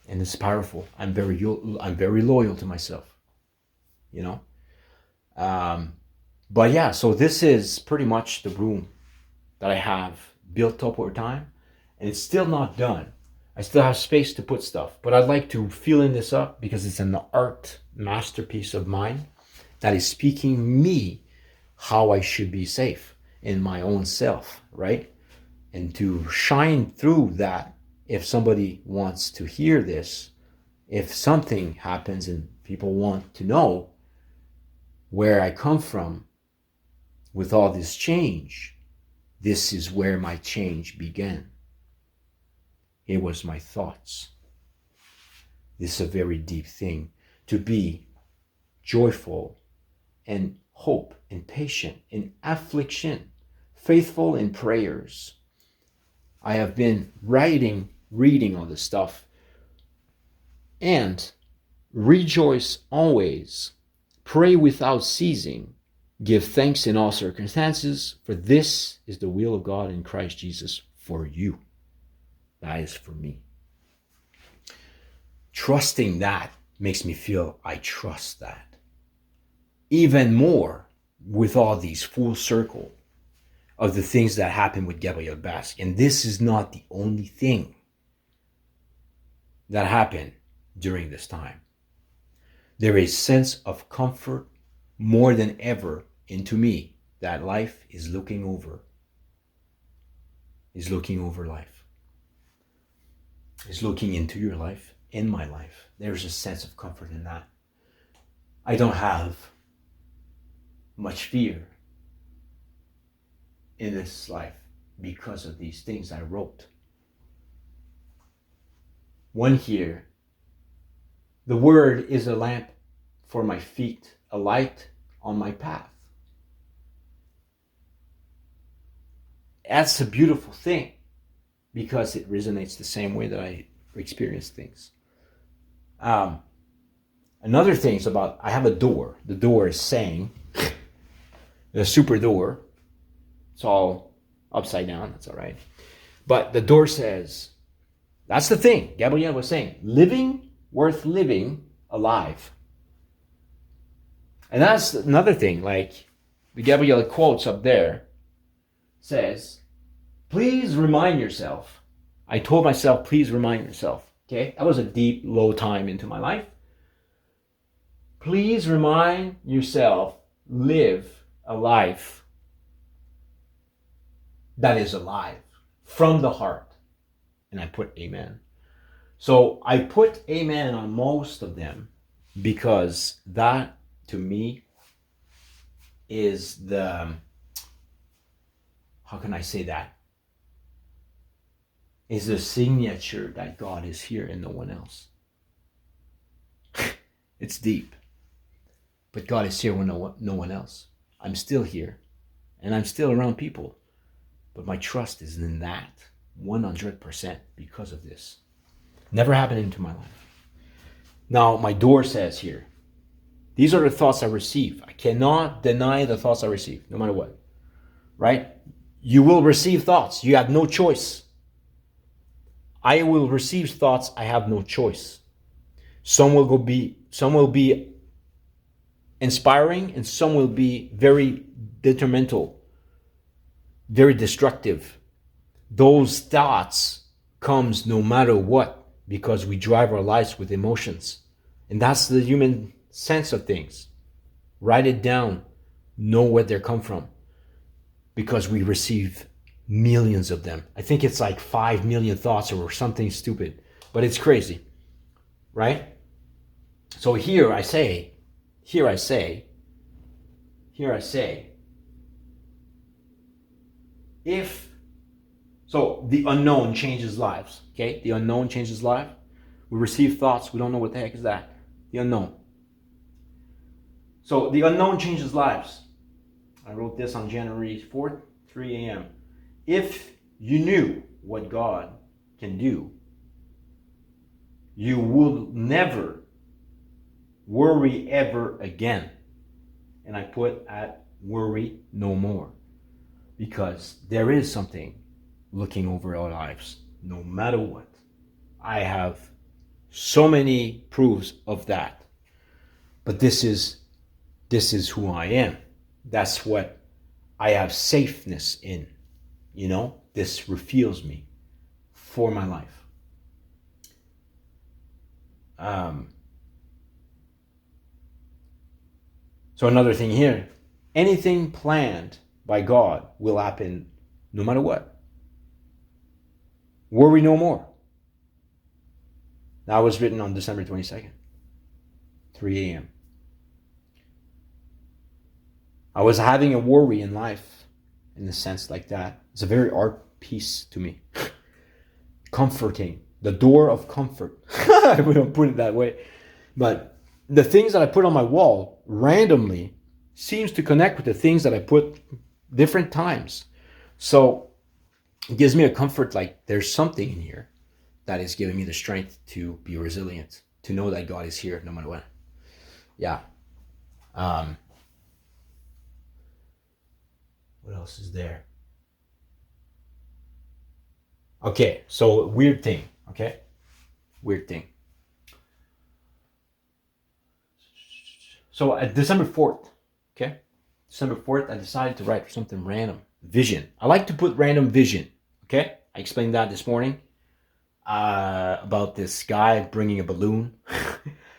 And it's powerful. I'm very loyal to myself, you know? But yeah, so this is pretty much the room that I have built up over time, and it's still not done. I still have space to put stuff, but I'd like to fill in this up because it's an art masterpiece of mine that is speaking me how I should be safe in my own self, right? And to shine through that, if somebody wants to hear this, if something happens and people want to know where I come from with all this change, this is where my change began. It was my thoughts. This is a very deep thing, to be joyful and hope and patient in affliction, faithful in prayers. I have been reading all this stuff. And rejoice always, pray without ceasing, give thanks in all circumstances, for this is the will of God in Christ Jesus for you. That is for me. Trusting that makes me feel I trust that. Even more with all these full circle of the things that happen with Gabriel Basque. And this is not the only thing that happened during this time. There is a sense of comfort more than ever into me that life is looking over life. Is looking into your life, in my life. There's a sense of comfort in that. I don't have much fear in this life because of these things I wrote. One here, the word is a lamp for my feet, a light on my path. That's a beautiful thing because it resonates the same way that I experience things. Another thing is about, I have a door. The door is saying, the super door, it's all upside down, that's all right. But the door says, that's the thing Gabrielle was saying, living, worth living, alive. And that's another thing, like the Gabrielle quotes up there says, please remind yourself. I told myself, please remind yourself. Okay, that was a deep, low time into my life. Please remind yourself, live a life that is alive from the heart. And I put amen. So I put amen on most of them because that, to me, is the, how can I say that? Is the signature that God is here and no one else. It's deep. But God is here when no one else. I'm still here. And I'm still around people. But my trust is in that 100% because of this. Never happened into my life. Now, my door says here, these are the thoughts I receive. I cannot deny the thoughts I receive, no matter what. Right? You will receive thoughts. You have no choice. I will receive thoughts. I have no choice. Some will be inspiring, and some will be very detrimental, very destructive. Those thoughts comes no matter what, because we drive our lives with emotions. And that's the human sense of things. Write it down. Know where they come from. Because we receive millions of them. I think it's like 5 million thoughts or something stupid. But it's crazy. Right? So here I say, if, so the unknown changes lives, okay? The unknown changes life. We receive thoughts, we don't know what the heck is that. The unknown. So the unknown changes lives. I wrote this on January 4th, 3 a.m. If you knew what God can do, you will never worry ever again. And I put at worry no more. Because there is something looking over our lives, no matter what. I have so many proofs of that. But this is who I am. That's what I have safeness in. You know, this refuels me for my life. So another thing here, anything planned by God will happen no matter what. Worry no more. That was written on December 22nd, 3 a.m. I was having a worry in life in a sense like that. It's a very art piece to me. Comforting. The door of comfort. I wouldn't put it that way. But the things that I put on my wall randomly seems to connect with the things that I put different times. So it gives me a comfort, like there's something in here that is giving me the strength to be resilient, to know that God is here no matter what. Yeah. What else is there? Okay, so weird thing, okay? Weird thing. So at December 4th, okay? December 4th, I decided to write something random. Vision. I like to put random vision, okay? I explained that this morning about this guy bringing a balloon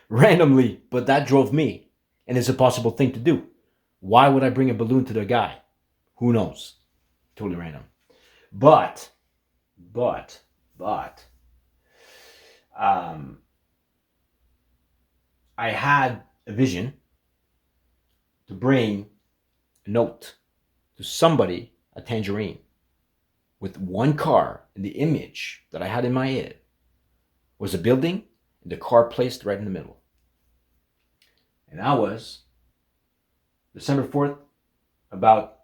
randomly, but that drove me. And it's a possible thing to do. Why would I bring a balloon to the guy? Who knows? Totally random. But, I had a vision to bring note to somebody a tangerine with one car, and the image that I had in my head was a building and the car placed right in the middle. And that was December 4th, about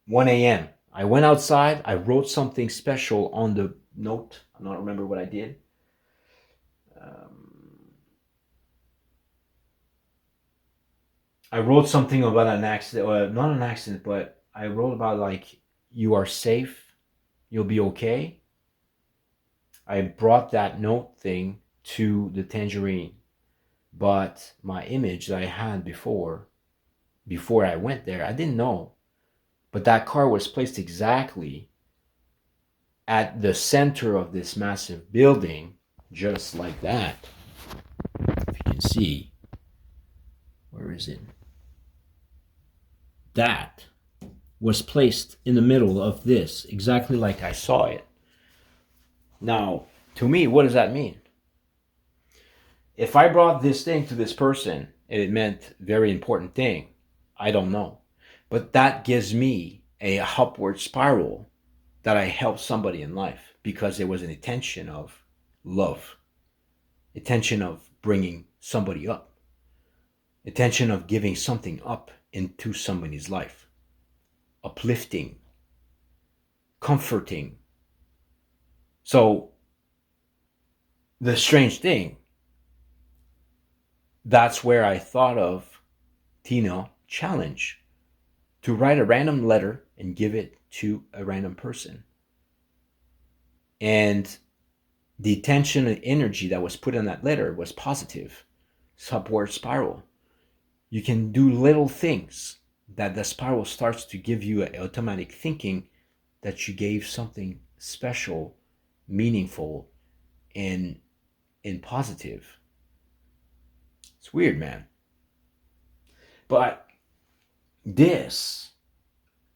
1 a.m. I went outside. I wrote something special on the note. I don't remember what I did. I wrote something about an accident, not an accident, but I wrote about like, you are safe, you'll be okay. I brought that note thing to the tangerine, but my image that I had before I went there, I didn't know, but that car was placed exactly at the center of this massive building, just like that. If you can see, where is it? That was placed in the middle of this, exactly like I saw it. Now, to me, what does that mean? If I brought this thing to this person and it meant very important thing, I don't know. But that gives me a upward spiral that I help somebody in life because there was an intention of love, intention of bringing somebody up, intention of giving something up into somebody's life, uplifting, comforting. So the strange thing, that's where I thought of Tina challenge, to write a random letter and give it to a random person. And the tension and energy that was put in that letter was positive, upward spiral. You can do little things that the spiral starts to give you an automatic thinking that you gave something special, meaningful, and positive. It's weird, man. But this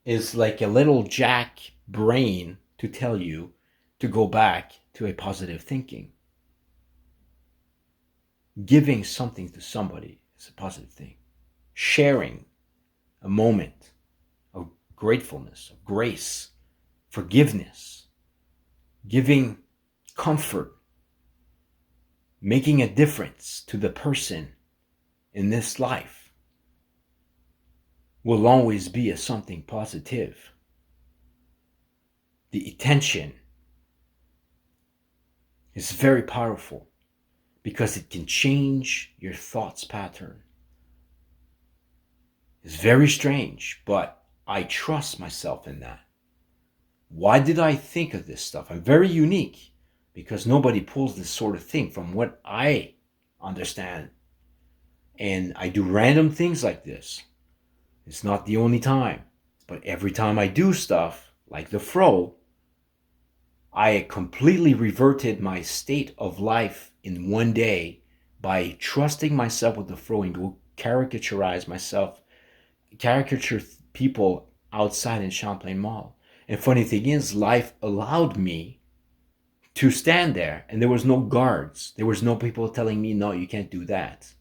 is like a little jack brain to tell you to go back to a positive thinking. Giving something to somebody is a positive thing. Sharing a moment of gratefulness, of grace, forgiveness, giving comfort, making a difference to the person in this life will always be a something positive. The attention is very powerful because it can change your thoughts pattern. It's very strange, but I trust myself in that. Why did I think of this stuff? I'm very unique because nobody pulls this sort of thing from what I understand. And I do random things like this. It's not the only time, but every time I do stuff like the fro, I completely reverted my state of life in one day by trusting myself with the fro and go caricaturize myself, caricature people outside in Champlain Mall. And funny thing is, life allowed me to stand there and there was no guards. There was no people telling me, no, you can't do that.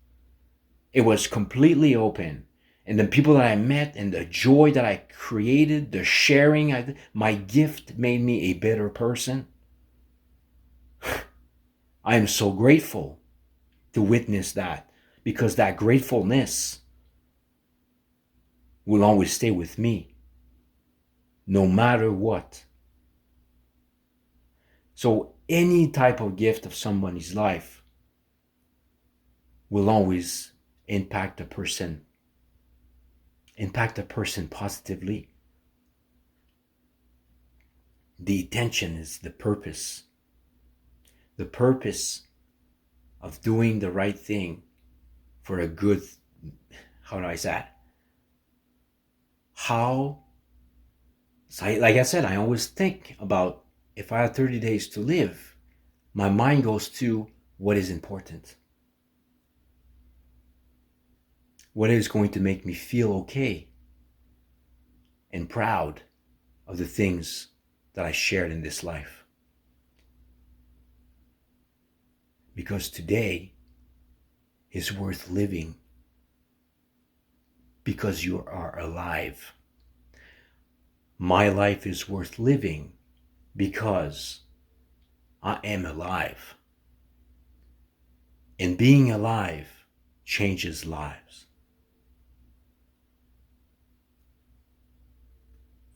It was completely open. And the people that I met and the joy that I created, the sharing, my gift made me a better person. I am so grateful to witness that because that gratefulness will always stay with me no matter what. So any type of gift of somebody's life will always impact a person positively. The intention is the purpose. The purpose of doing the right thing for a good, how do I say that? Like I said, I always think about if I have 30 days to live, my mind goes to what is important. What is going to make me feel okay and proud of the things that I shared in this life. Because today is worth living because you are alive. My life is worth living because I am alive. And being alive changes lives.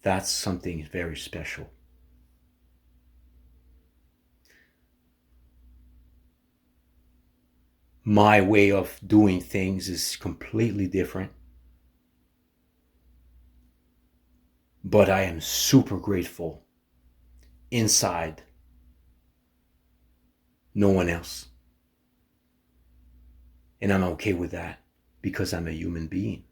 That's something very special. My way of doing things is completely different. But I am super grateful inside. No one else. And I'm okay with that because I'm a human being.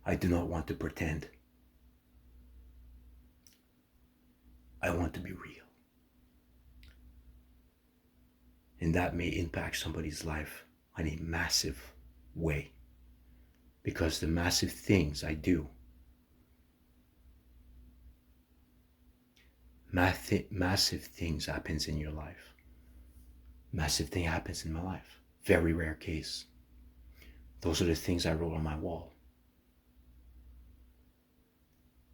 I do not want to pretend. I want to be real. And that may impact somebody's life in a massive way. Because the massive things I do, massive things happens in your life. Massive thing happens in my life. Very rare case. Those are the things I wrote on my wall.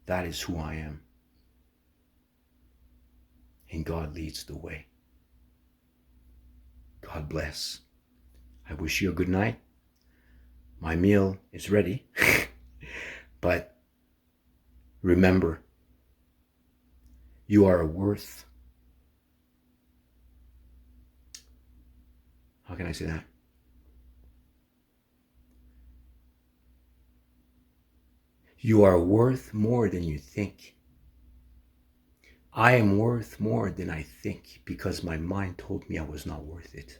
That is who I am. And God leads the way. God bless. I wish you a good night. My meal is ready. But remember, you are worth. How can I say that? You are worth more than you think. I am worth more than I think because my mind told me I was not worth it.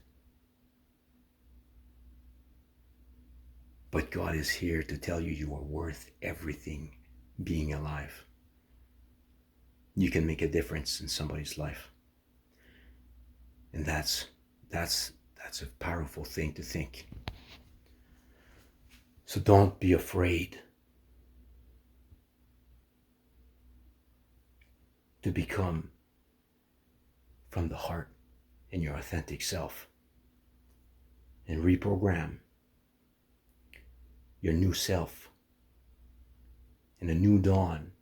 But God is here to tell you you are worth everything being alive. You can make a difference in somebody's life. And that's a powerful thing to think. So don't be afraid to become from the heart in your authentic self and reprogram your new self in a new dawn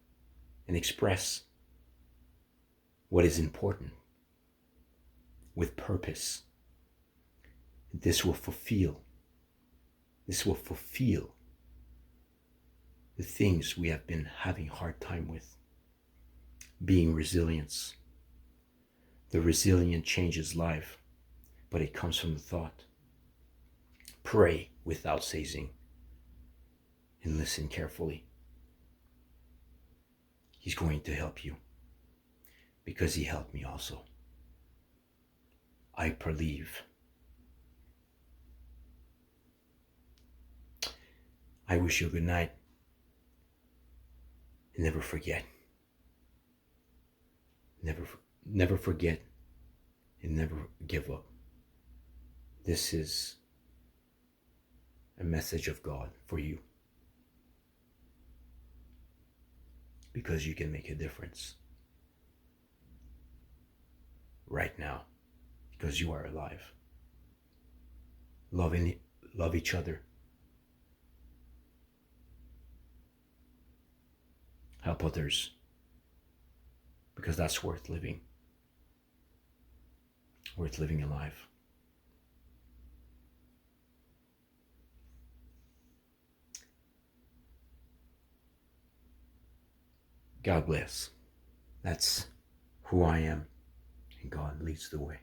and express what is important with purpose. This will fulfill the things we have been having a hard time with. Being resilience. The resilient changes life, but it comes from the thought. Pray without ceasing and listen carefully. He's going to help you because he helped me also. I believe. I wish you a good night. And never forget. Never forget and never give up. This is a message of God for you. Because you can make a difference right now because you are alive. Love each other. Help others because that's worth living. Worth living alive. God bless. That's who I am, and God leads the way.